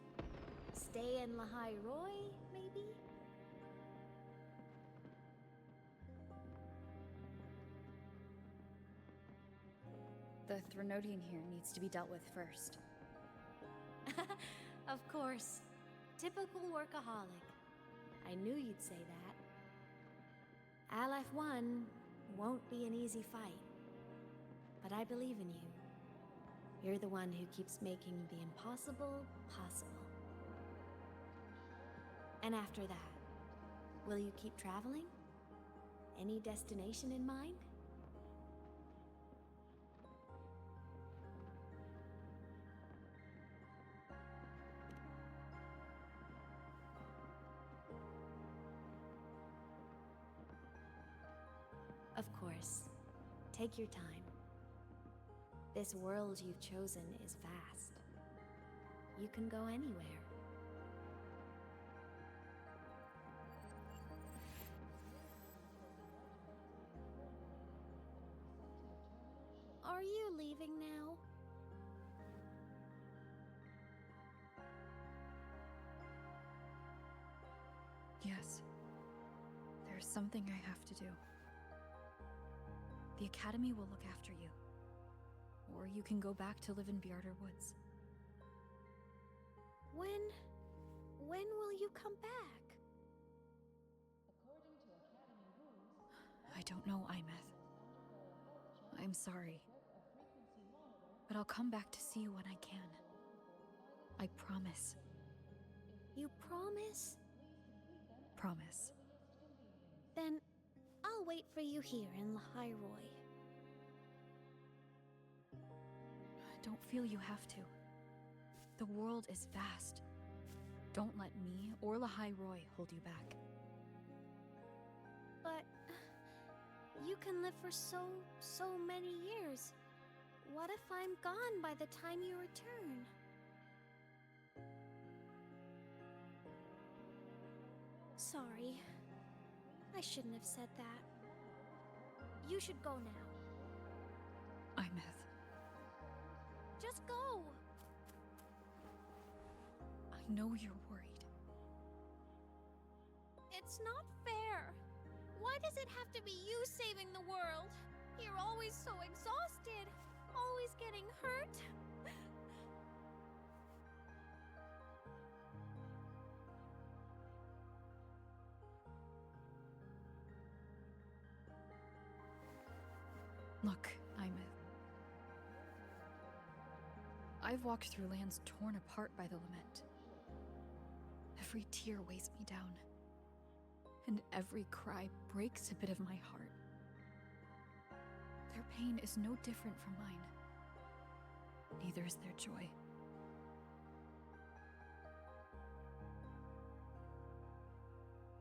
S4: Stay in Lahai Roi, maybe?
S6: The Threnodian here needs to be dealt with first.
S4: Of course. Typical workaholic. I knew you'd say that. LF1 won't be an easy fight. But I believe in you. You're the one who keeps making the impossible possible. And after that, will you keep traveling? Any destination in mind? Of course. Take your time. This world you've chosen is vast. You can go anywhere. Are you leaving now?
S6: Yes. There's something I have to do. The Academy will look after you. Or you can go back to live in Bjarder Woods.
S4: When will you come back?
S6: I don't know, Imeth. I'm sorry. But I'll come back to see you when I can. I promise.
S4: You promise?
S6: Promise.
S4: Then I'll wait for you here in Lahai Roi.
S6: Don't feel you have to. The world is vast. Don't let me or Lahai Roi hold you back.
S4: But you can live for so many years. What if I'm gone by the time you return? Sorry. I shouldn't have said that. You should go now.
S6: Imeth.
S4: Just go!
S6: I know you're worried.
S4: It's not fair. Why does it have to be you saving the world? You're always so exhausted. Always getting hurt.
S6: Look, Imeth. I've walked through lands torn apart by the lament. Every tear weighs me down. And every cry breaks a bit of my heart. Their pain is no different from mine. Neither is their joy.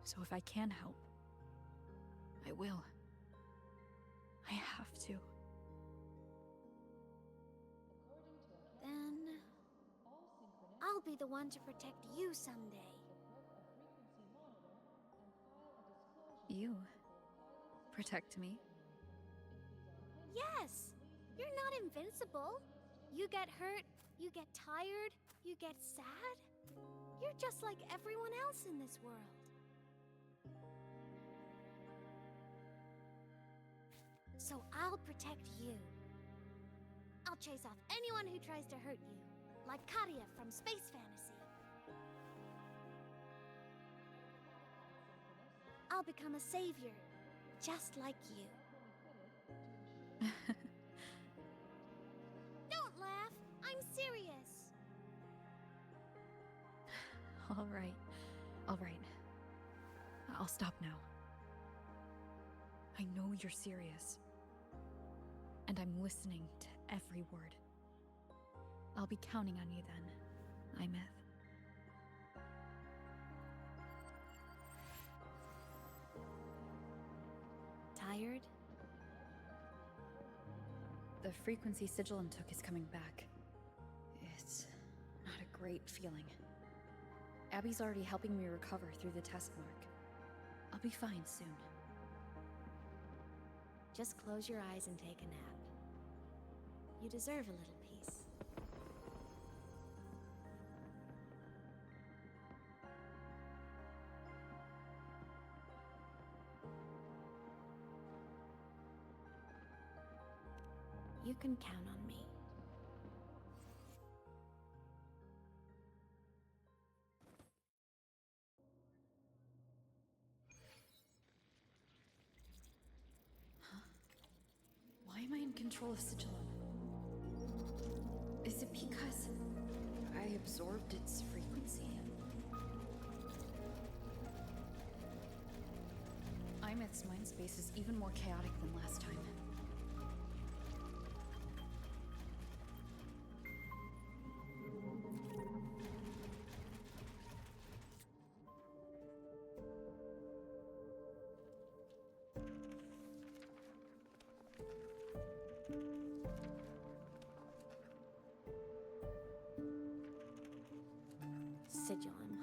S6: So if I can help, I will. I have to.
S4: Then I'll be the one to protect you someday.
S6: You protect me?
S4: Yes! You're not invincible. You get hurt, you get tired, you get sad. You're just like everyone else in this world. So I'll protect you. I'll chase off anyone who tries to hurt you, like Karia from Space Fantasy. I'll become a savior, just like you. Don't laugh! I'm serious!
S6: All right. All right. I'll stop now. I know you're serious. And I'm listening to every word. I'll be counting on you then, Imeth.
S4: Tired?
S6: The frequency Sigilum took is coming back. It's not a great feeling. Abby's already helping me recover through the test mark. I'll be fine soon.
S4: Just close your eyes and take a nap. You deserve a little peace.
S5: You can count on me.
S6: Why am I in control of Sigillum? Is it because I absorbed its frequency? Imeth's mind space is even more chaotic than last time.
S4: Sigillum.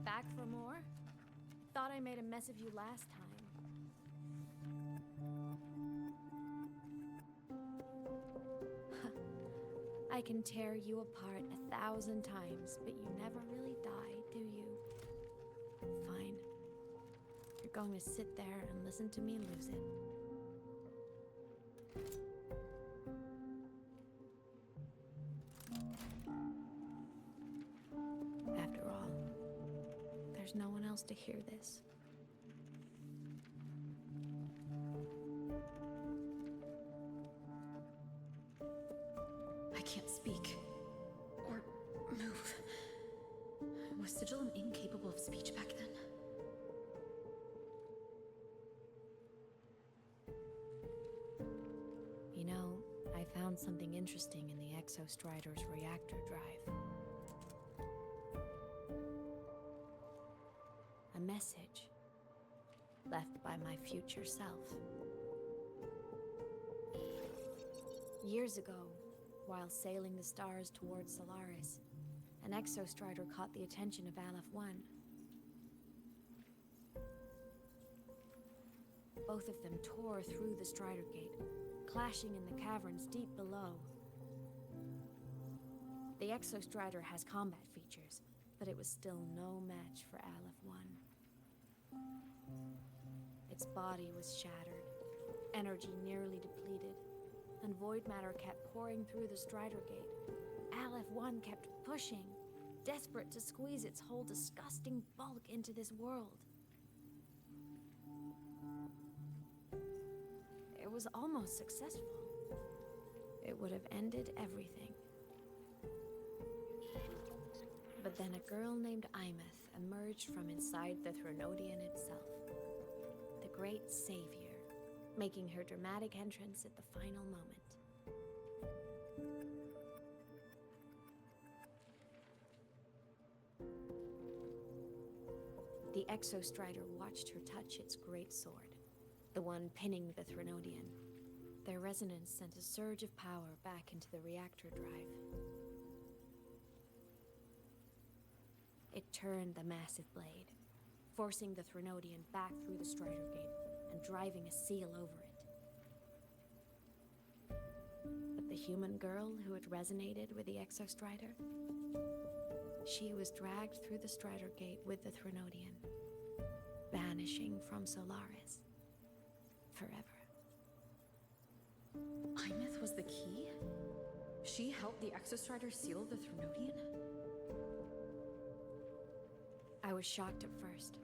S4: Back for more? Thought I made a mess of you last time. I can tear you apart 1,000 times, but you never really die, do you? Fine. You're going to sit there and listen to me lose it. After all, there's no one else to hear this.
S6: I can't speak. Or move. Was Sigillum incapable of speech back then?
S4: You know, I found something interesting in the Exostrider's reactor drive. A message left by my future self. Years ago, while sailing the stars towards Solaris, an Exostrider caught the attention of Aleph 1. Both of them tore through the Strider Gate, clashing in the caverns deep below. The Exostrider has combat features, but it was still no match for Aleph 1. Its body was shattered, energy nearly depleted, and void matter kept pouring through the Strider Gate. Aleph 1 kept pushing, desperate to squeeze its whole disgusting bulk into this world. It was almost successful. It would have ended everything. But then a girl named Imeth emerged from inside the Threnodian itself. The great savior, making her dramatic entrance at the final moment. The Exostrider watched her touch its great sword, the one pinning the Threnodian. Their resonance sent a surge of power back into the reactor drive. It turned the massive blade, forcing the Threnodian back through the Strider Gate and driving a seal over it. But the human girl who had resonated with the Exostrider, she was dragged through the Strider Gate with the Threnodian, vanishing from Solaris forever.
S6: Imeth was the key? She helped the Exostrider seal the Threnodian?
S4: I was shocked at first,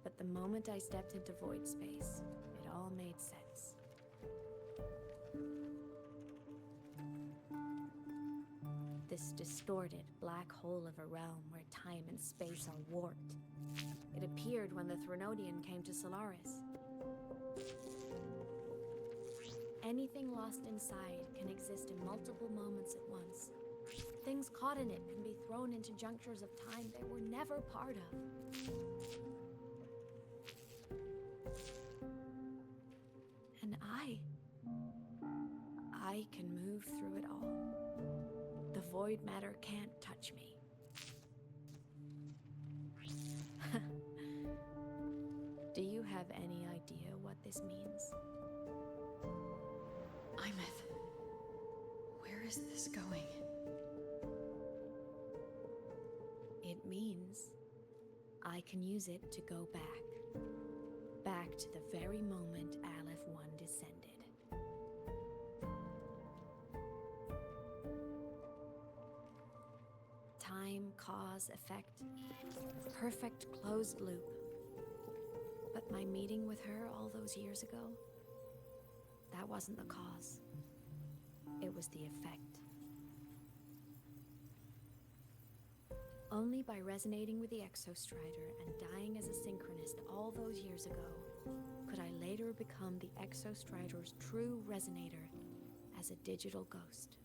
S4: but the moment I stepped into void space, it all made sense. This distorted black hole of a realm where time and space are warped. It appeared when the Threnodian came to Solaris. Anything lost inside can exist in multiple moments at once. Things caught in it can be thrown into junctures of time they were never part of. And I can move through it all. The void matter can't touch me. Do you have any idea what this means?
S6: Imeth, where is this going?
S4: It means I can use it to go back. Back to the very moment Aleph 1 descended.
S21: cause, effect, perfect closed loop. But my meeting with her all those years ago, that wasn't the cause. It was the effect. Only by resonating with the Exostrider and dying as a synchronist all those years ago could I later become the Exostrider's true resonator as a digital ghost.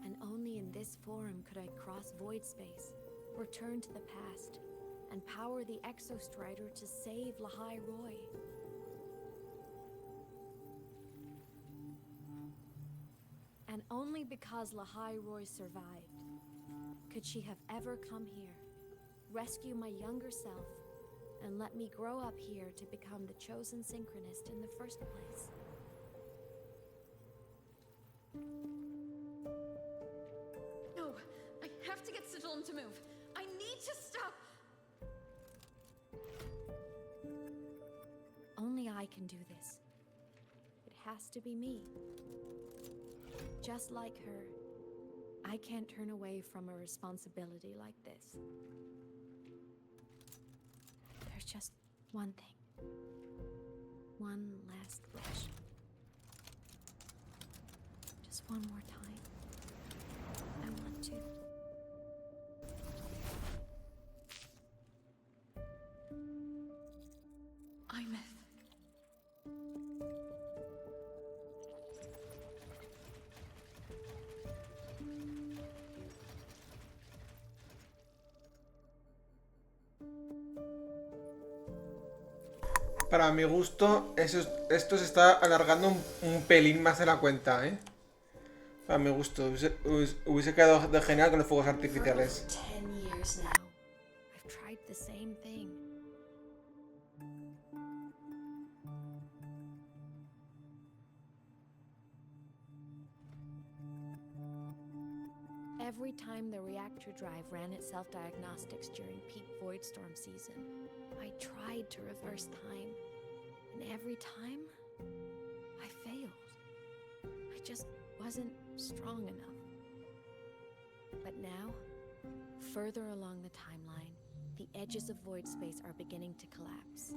S21: And only in this form could I cross void space, return to the past, and power the Exostrider to save Lahai Roi. And only because Lahai Roi survived could she have ever come here, rescue my younger self, and let me grow up here to become the chosen synchronist in the first place.
S6: No, I have to get Sigilum to move. I need to stop.
S21: Only I can do this. It has to be me. Just like her, I can't turn away from a responsibility like this. There's just one thing. One last wish. Just one more time. I want to.
S6: Imeth.
S1: Para mi gusto, esto se está alargando un pelín más de la cuenta, ¿eh? Para mi gusto, hubiese quedado de genial con los fuegos artificiales.
S21: 10 years now. I've tried the same thing. Every time the reactor drive ran its self-diagnostics during peak void storm season, I tried to reverse time, and every time, I failed. I just wasn't strong enough. But now, further along the timeline, the edges of void space are beginning to collapse.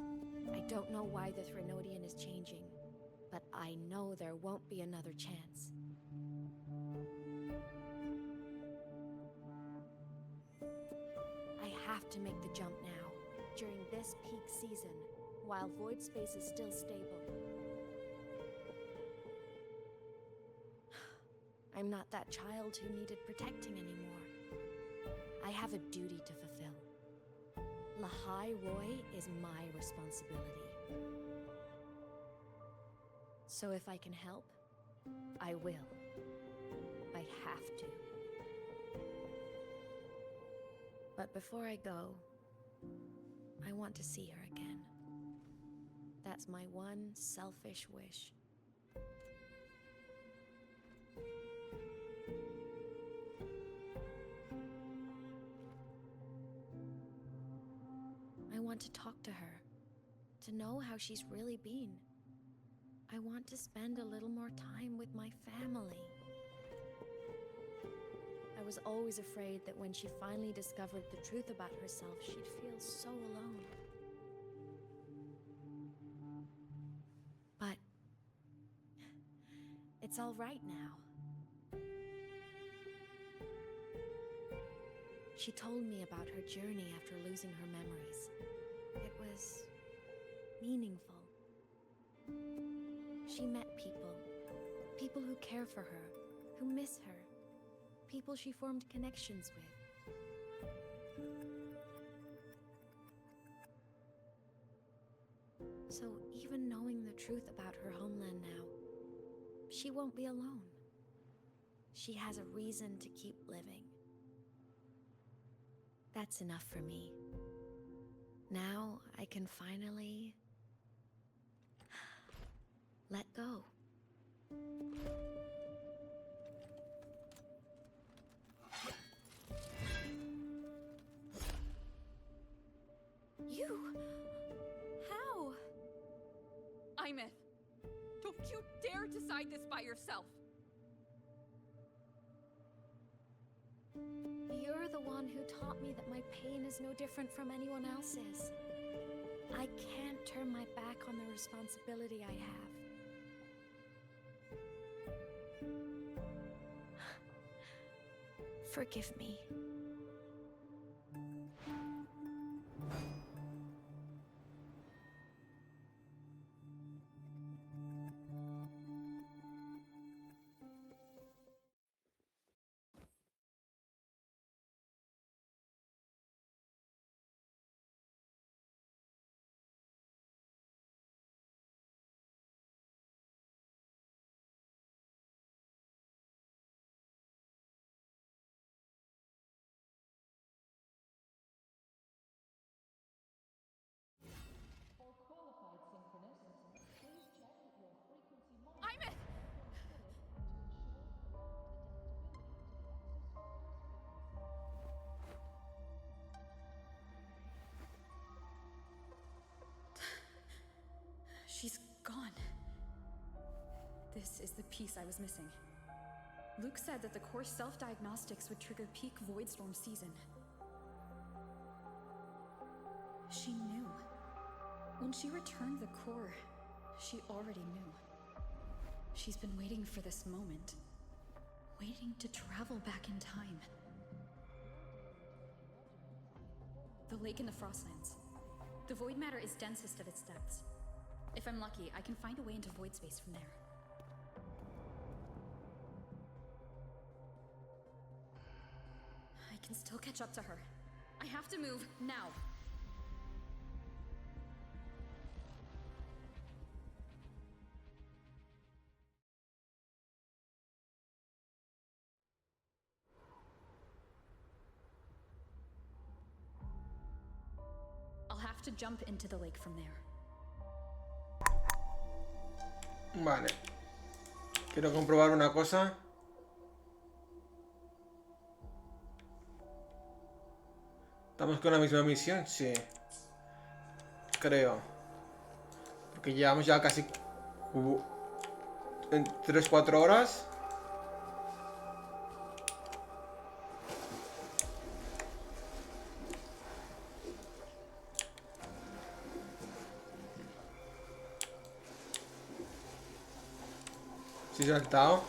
S21: I don't know why the Threnodian is changing, but I know there won't be another chance. I have to make the jump now, during this peak season, while void space is still stable. I'm not that child who needed protecting anymore. I have a duty to fulfill. Lahai Roi is my responsibility. So if I can help, I will. I have to. But before I go, I want to see her again. That's my one selfish wish. I want to talk to her, to know how she's really been. I want to spend a little more time with my family. I was always afraid that when she finally discovered the truth about herself, she'd feel so alone. But it's all right now. She told me about her journey after losing her memories. It was meaningful. She met people who care for her, who miss her, people she formed connections with. So even knowing the truth about her homeland now, she won't be alone. She has a reason to keep living. That's enough for me. Now I can finally let go.
S6: You? How? Imeth, don't you dare decide this by yourself.
S4: You're the one who taught me that my pain is no different from anyone else's. I can't turn my back on the responsibility I have. Forgive me.
S6: She's gone. This is the piece I was missing. Luke said that the core self-diagnostics would trigger peak Voidstorm season. She knew. When she returned the core, she already knew. She's been waiting for this moment. Waiting to travel back in time. The lake in the Frostlands. The void matter is densest at its depths. If I'm lucky, I can find a way into void space from there. I can still catch up to her. I have to move now. I'll have to jump into the lake from there.
S1: Vale. Quiero comprobar una cosa. ¿Estamos con la misma misión? Sí. Creo. Porque llevamos ya casi... en 3-4 horas. Sí, saltado.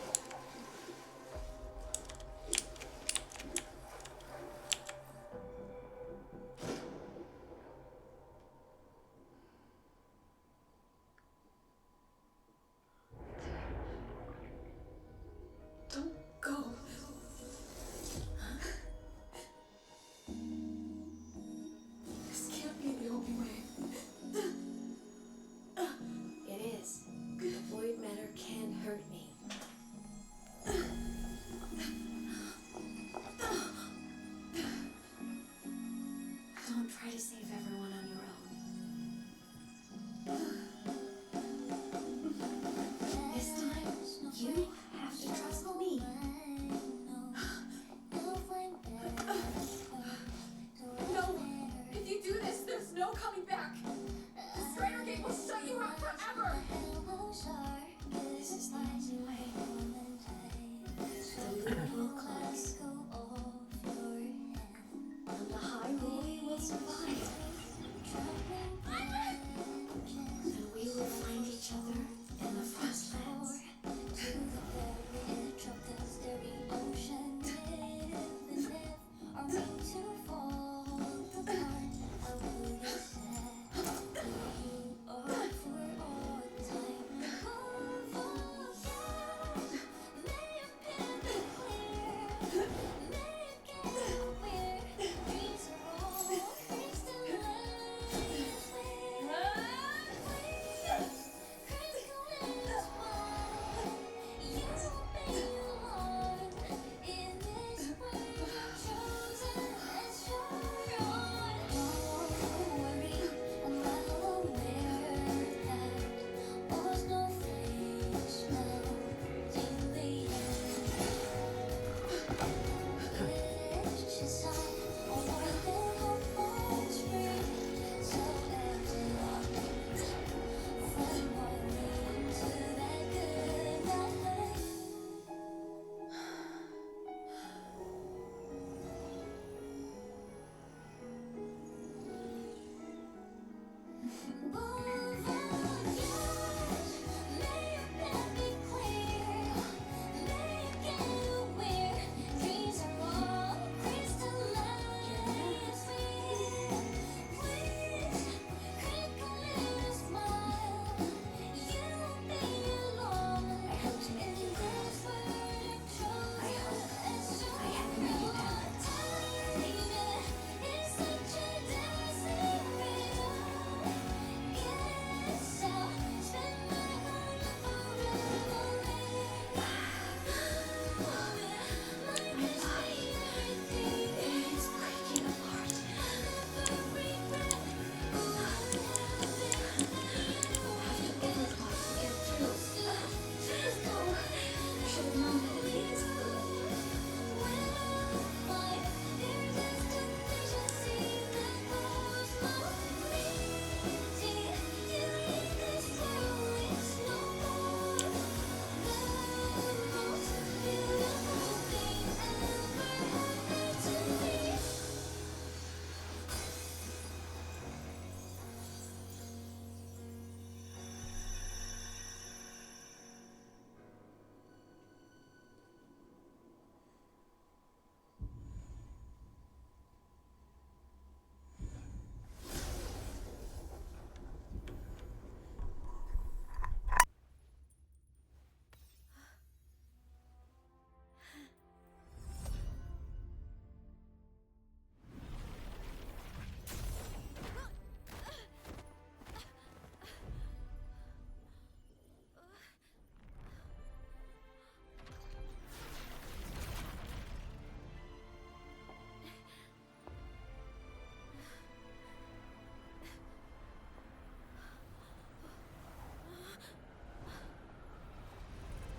S8: Don't go. This can't be the only way.
S21: It is. The void matter can hurt me.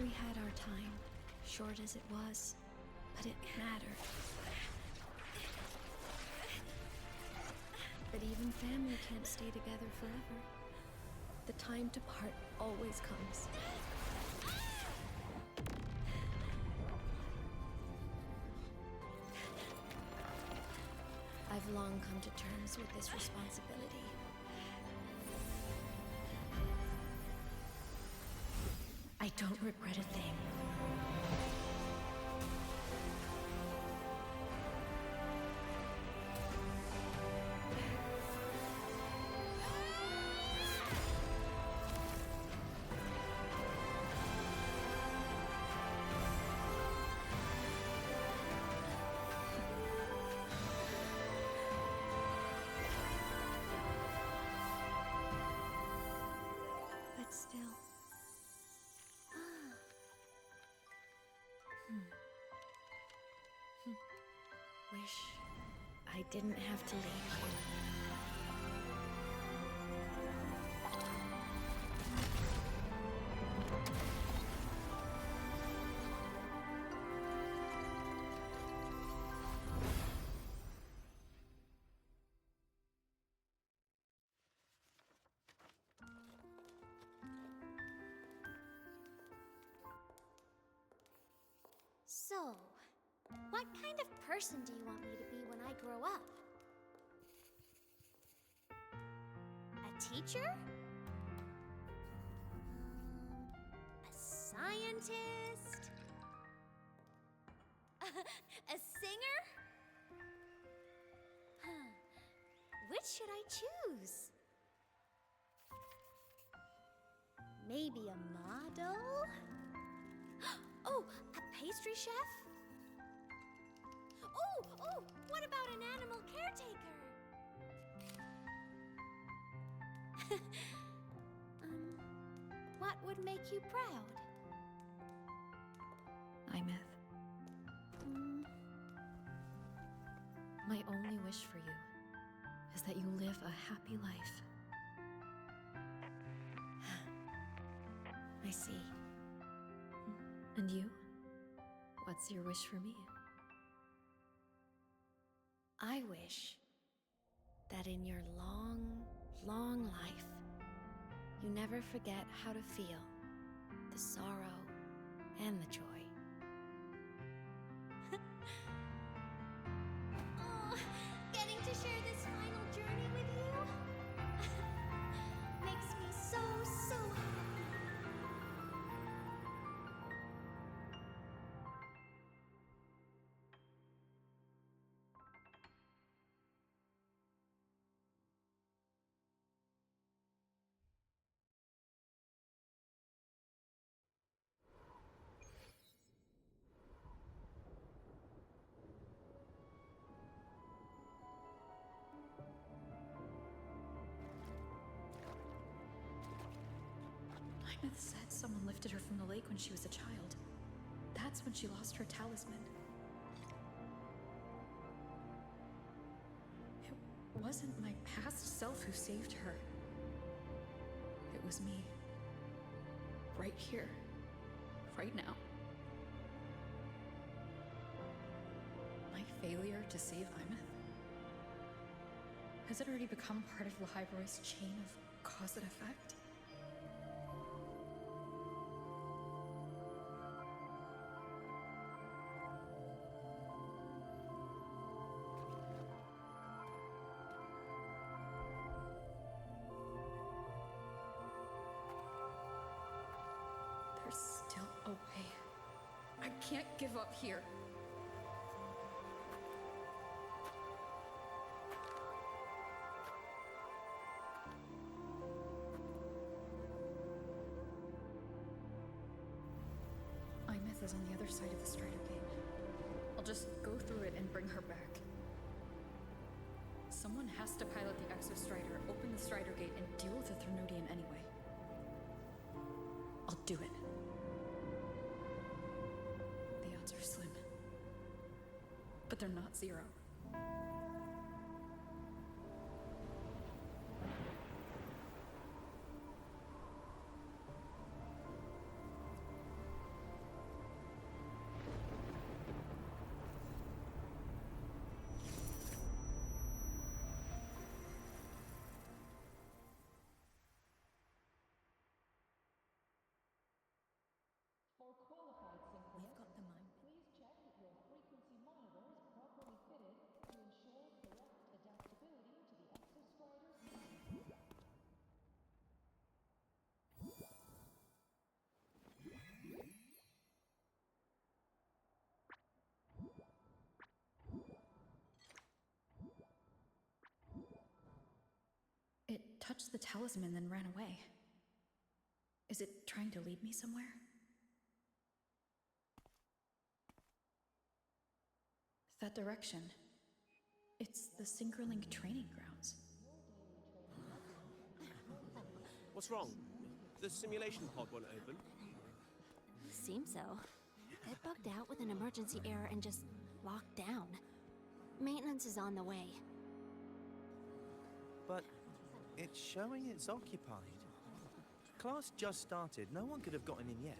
S21: We had our time, short as it was, but it mattered. But even family can't stay together forever. The time to part always comes. I've long come to terms with this responsibility. I don't regret a thing. But still. Wish I didn't have to leave you.
S9: So, what kind of person do you want me to be when I grow up? A teacher? A scientist? A singer? Which should I choose? Maybe a model? Oh, a pastry chef? Oh, what about an animal caretaker? What would make you proud?
S6: Imeth. My only wish for you is that you live a happy life.
S21: I see.
S6: And you? What's your wish for me?
S21: I wish that in your long, long life, you never forget how to feel the sorrow and the joy.
S9: Oh, getting to share this final journey with you makes me so happy.
S6: Imeth said someone lifted her from the lake when she was a child. That's when she lost her talisman. It wasn't my past self who saved her. It was me. Right here. Right now. My failure to save Imeth? Has it already become part of Lahai Roi's chain of cause and effect? There's still a way. I can't give up here. Imeth is on the other side of the Strider Gate. I'll just go through it and bring her back. Someone has to pilot the Exo Strider, open the Strider Gate, and deal with the Threnodian anyway. I'll do it. The odds are slim. But they're not zero. touched the talisman, then ran away. Is it trying to lead me somewhere? That direction. It's the Synchrolink training grounds.
S12: What's wrong? The simulation pod won't open?
S4: Seems so. It bugged out with an emergency error and just locked down. Maintenance is on the way.
S10: But it's showing it's occupied. Class just started. No one could have gotten in yet.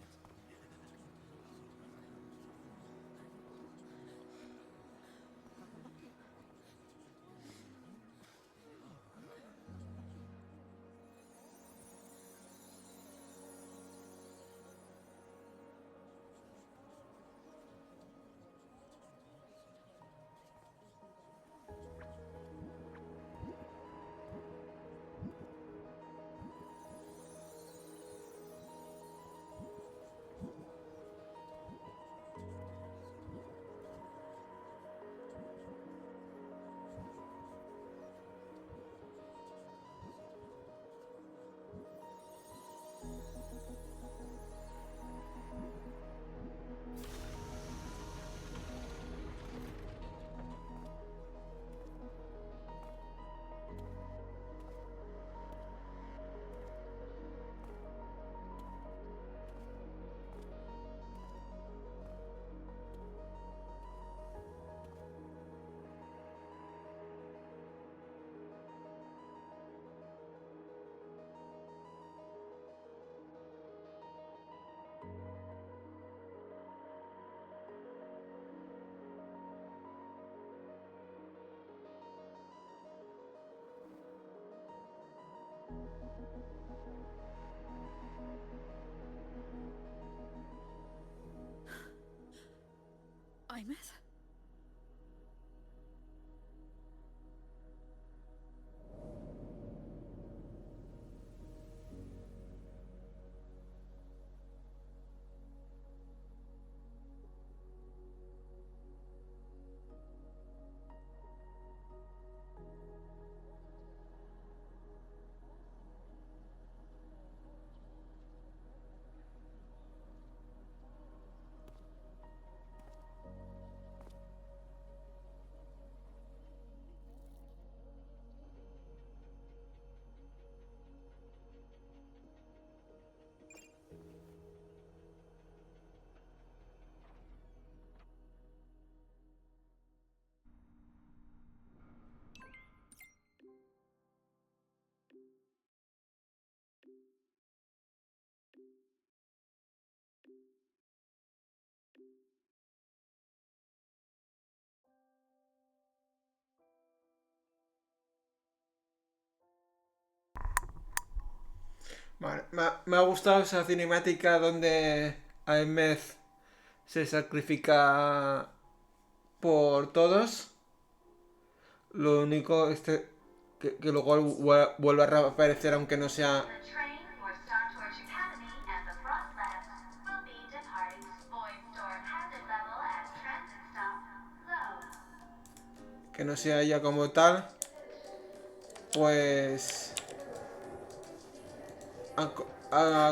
S6: Imeth?
S1: Vale, me ha gustado esa cinemática donde Ahmed se sacrifica por todos. Lo único que luego vuelve a reaparecer aunque no sea... Que no sea ella como tal. Pues...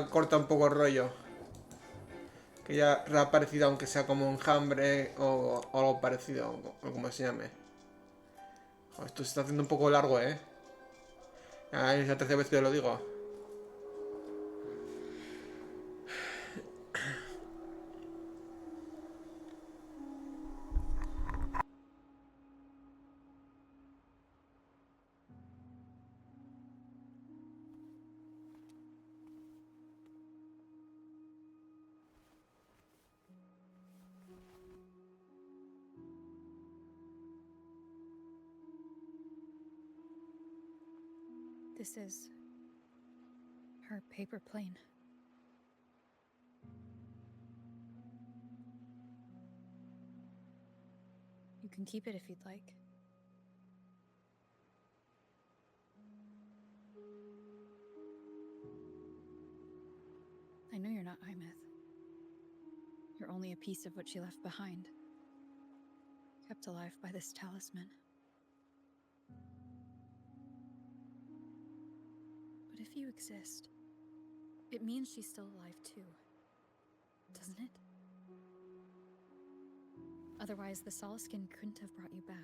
S1: corta un poco el rollo. Que ya reaparecido aunque sea como un enjambre o algo parecido, o como se llame. Joder, esto se está haciendo un poco largo, ¿eh? Ah, es la tercera vez que lo digo.
S6: This is her paper plane. You can keep it if you'd like. I know you're not Imeth. You're only a piece of what she left behind, kept alive by this talisman. if you exist, it means she's still alive too, doesn't it? Otherwise, the Solaskin couldn't have brought you back.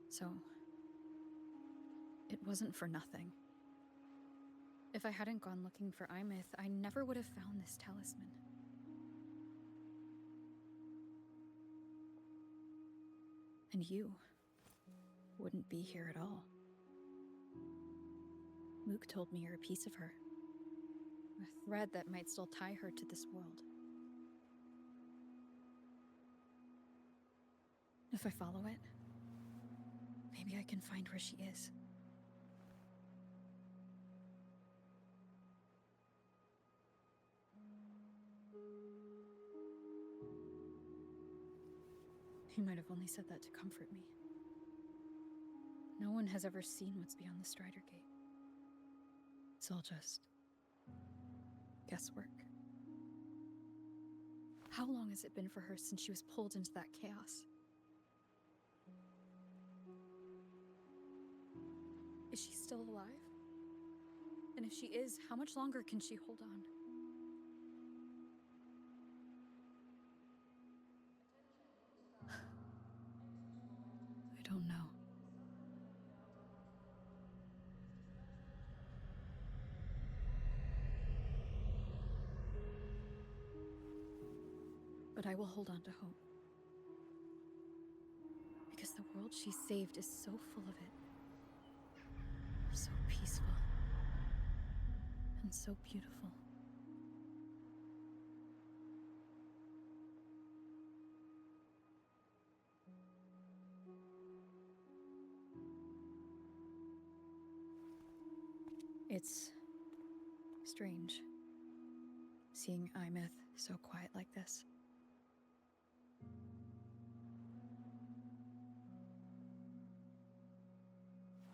S6: So, it wasn't for nothing. If I hadn't gone looking for Imith, I never would have found this talisman. And you wouldn't be here at all. Mook told me you're a piece of her. A thread that might still tie her to this world. If I follow it, maybe I can find where she is. He might have only said that to comfort me. No one has ever seen what's beyond the Strider Gate. It's all just guesswork. How long has it been for her since she was pulled into that chaos? Is she still alive? And if she is, how much longer can she hold on? I don't know. But I will hold on to hope. Because the world she saved is so full of it. So peaceful. And so beautiful. It's strange, seeing Imith so quiet like this.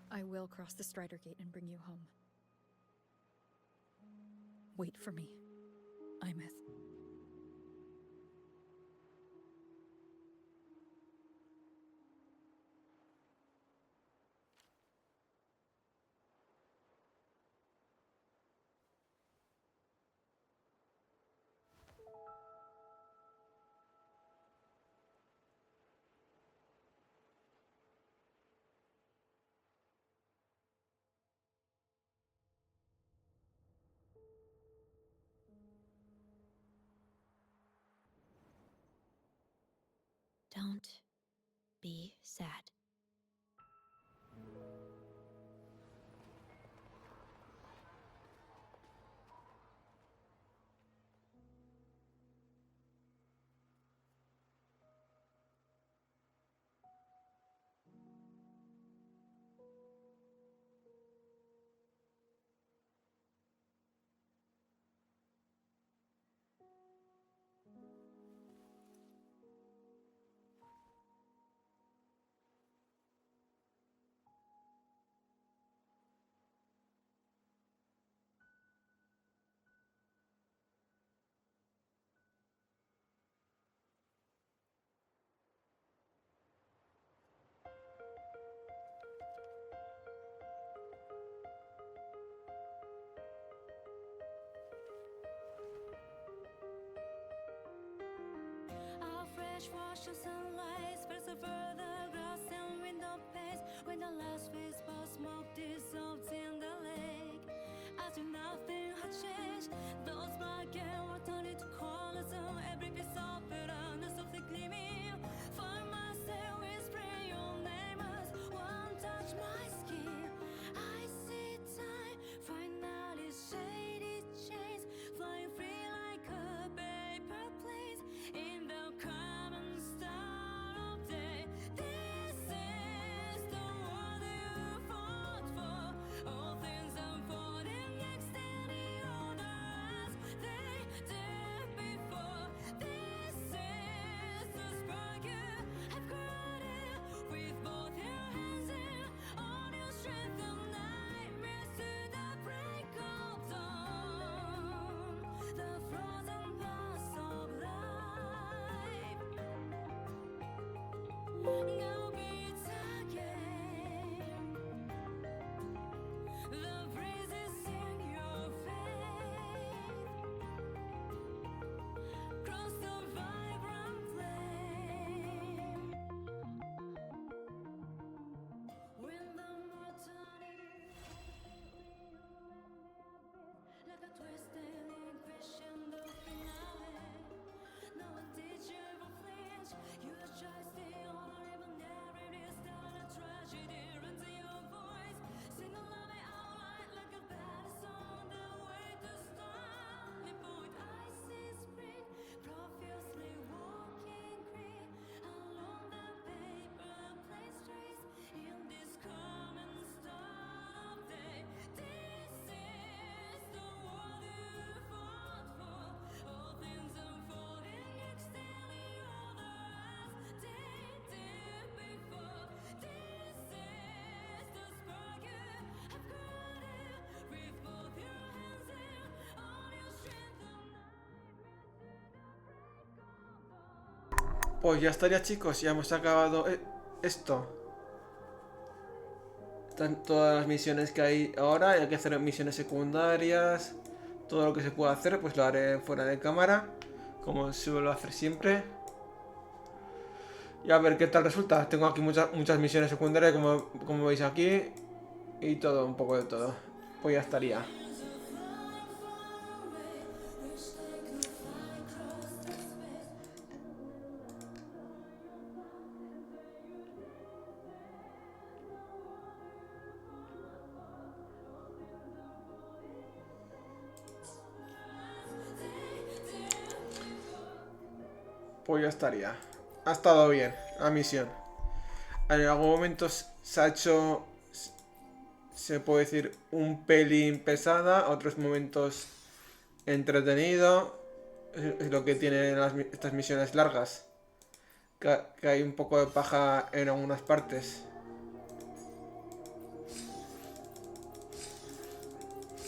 S6: I will cross the Strider Gate and bring you home. Wait for me, Imith.
S13: Don't be sad.
S9: Fresh wash of sunlight spreads over the grass and window panes when the last wisp of smoke dissolves in the lake. As if nothing had changed, those black and white turned into colors and every piece of bitterness softly gleaming. Find myself whispering your name as one touch my skin. I see time finally shaded chains flying free like a paper plane in the oh
S1: Pues ya estaría, chicos, ya hemos acabado esto. Están todas las misiones que hay ahora, hay que hacer misiones secundarias. Todo lo que se pueda hacer, pues lo haré fuera de cámara, como suelo hacer siempre. Y a ver qué tal resulta. Tengo aquí muchas misiones secundarias, como veis aquí. Y todo, un poco de todo. Pues ya estaría. Pues ya estaría. Ha estado bien la misión. En algún momento se ha hecho, se puede decir, un pelín pesada. Otros momentos entretenido. Es lo que tienen estas misiones largas. Que hay un poco de paja en algunas partes.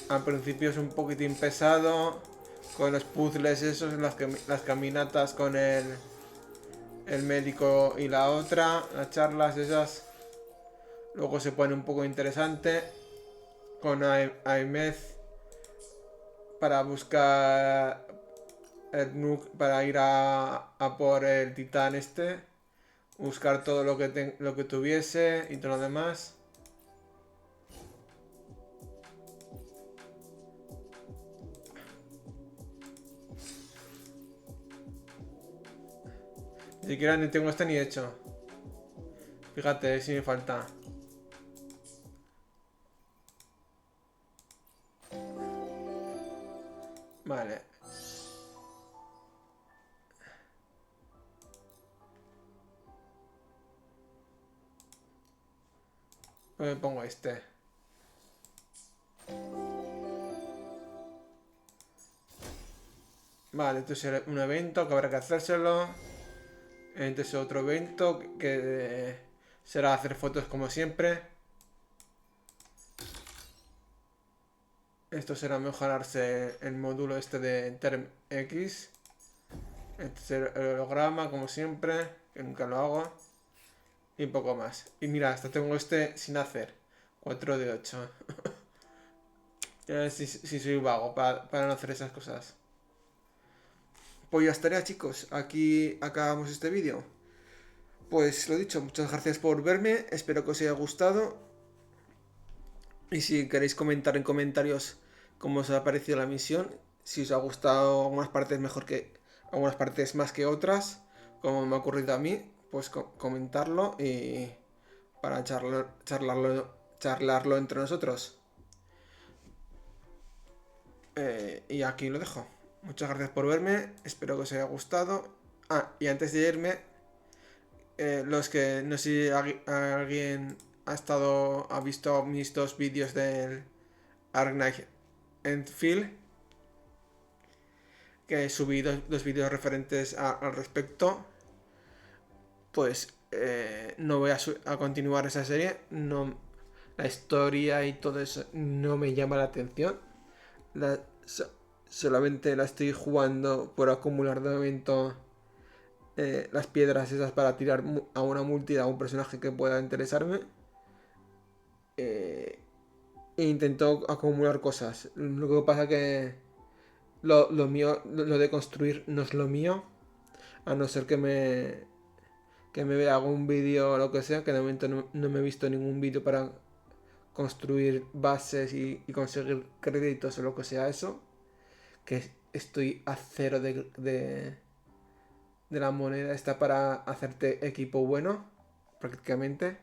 S1: Al principio es un poquitín pesado. Con los puzzles esos, las caminatas con el médico y la otra. Las charlas esas. Luego se pone un poco interesante. Con Aimez. Para buscar el nuke. Para ir a por el titán este. Buscar todo lo que tuviese y todo lo demás. Ni siquiera ni tengo este ni hecho. Fíjate si me falta. Vale. Pues me pongo este. Vale, esto es un evento que habrá que hacérselo. Este es otro evento que será hacer fotos como siempre. Esto será mejorarse el módulo este de enteramos. Este es el holograma como siempre, que nunca lo hago. Y poco más. Y mira, hasta tengo este sin hacer. 4 de 8. Si soy vago para no hacer esas cosas. Pues ya estaría, chicos. Aquí acabamos este vídeo. Pues lo dicho, muchas gracias por verme. Espero que os haya gustado. Y si queréis comentar en comentarios cómo os ha parecido la misión. Si os ha gustado algunas partes algunas partes más que otras. Como me ha ocurrido a mí. Pues comentarlo y para charlarlo entre nosotros. Y aquí lo dejo. Muchas gracias por verme. Espero que os haya gustado. Ah, y antes de irme, los que no sé si alguien ha visto mis 2 vídeos del Arknight Enfield, que he subido 2 vídeos referentes al respecto. Pues no voy a continuar esa serie. No, la historia y todo eso no me llama la atención. Solamente la estoy jugando por acumular de momento las piedras esas para tirar a una multi a un personaje que pueda interesarme. E intento acumular cosas. Lo que pasa que lo mío, lo de construir no es lo mío. A no ser que me vea algún vídeo o lo que sea, que de momento no me he visto ningún vídeo para construir bases y conseguir créditos o lo que sea eso. Que estoy a 0 de la moneda esta para hacerte equipo bueno, prácticamente.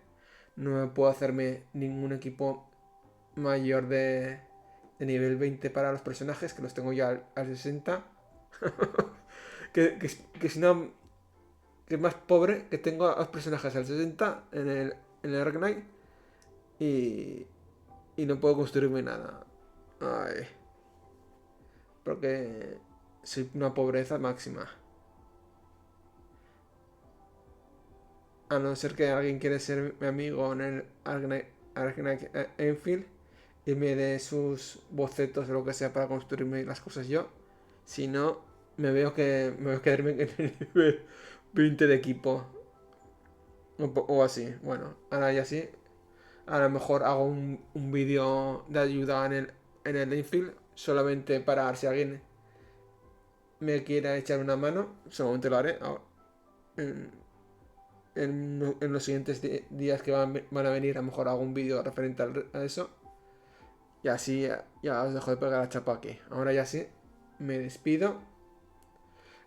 S1: No me puedo hacerme ningún equipo mayor de nivel 20 para los personajes, que los tengo ya al 60. que si no, que es más pobre, que tengo a los personajes al 60 en el Arknight y no puedo construirme nada. Ay. Porque soy una pobreza máxima. A no ser que alguien quiera ser mi amigo en el Arknight Enfield y me dé sus bocetos o lo que sea para construirme las cosas yo. Si no, me veo quedarme en el nivel 20 de equipo. O así. Bueno, ahora ya sí. A lo mejor hago un vídeo de ayuda en el infield. Solamente para si alguien me quiera echar una mano. Solamente lo haré. En los siguientes días que van a venir, a lo mejor hago un vídeo referente a eso. Y así ya os dejo de pegar la chapa aquí. Ahora ya sí, me despido.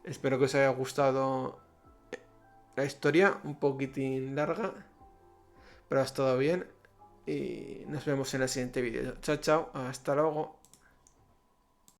S1: Espero que os haya gustado la historia, un poquitín larga, pero ha estado bien. Y nos vemos en el siguiente vídeo. Chao, chao, hasta luego.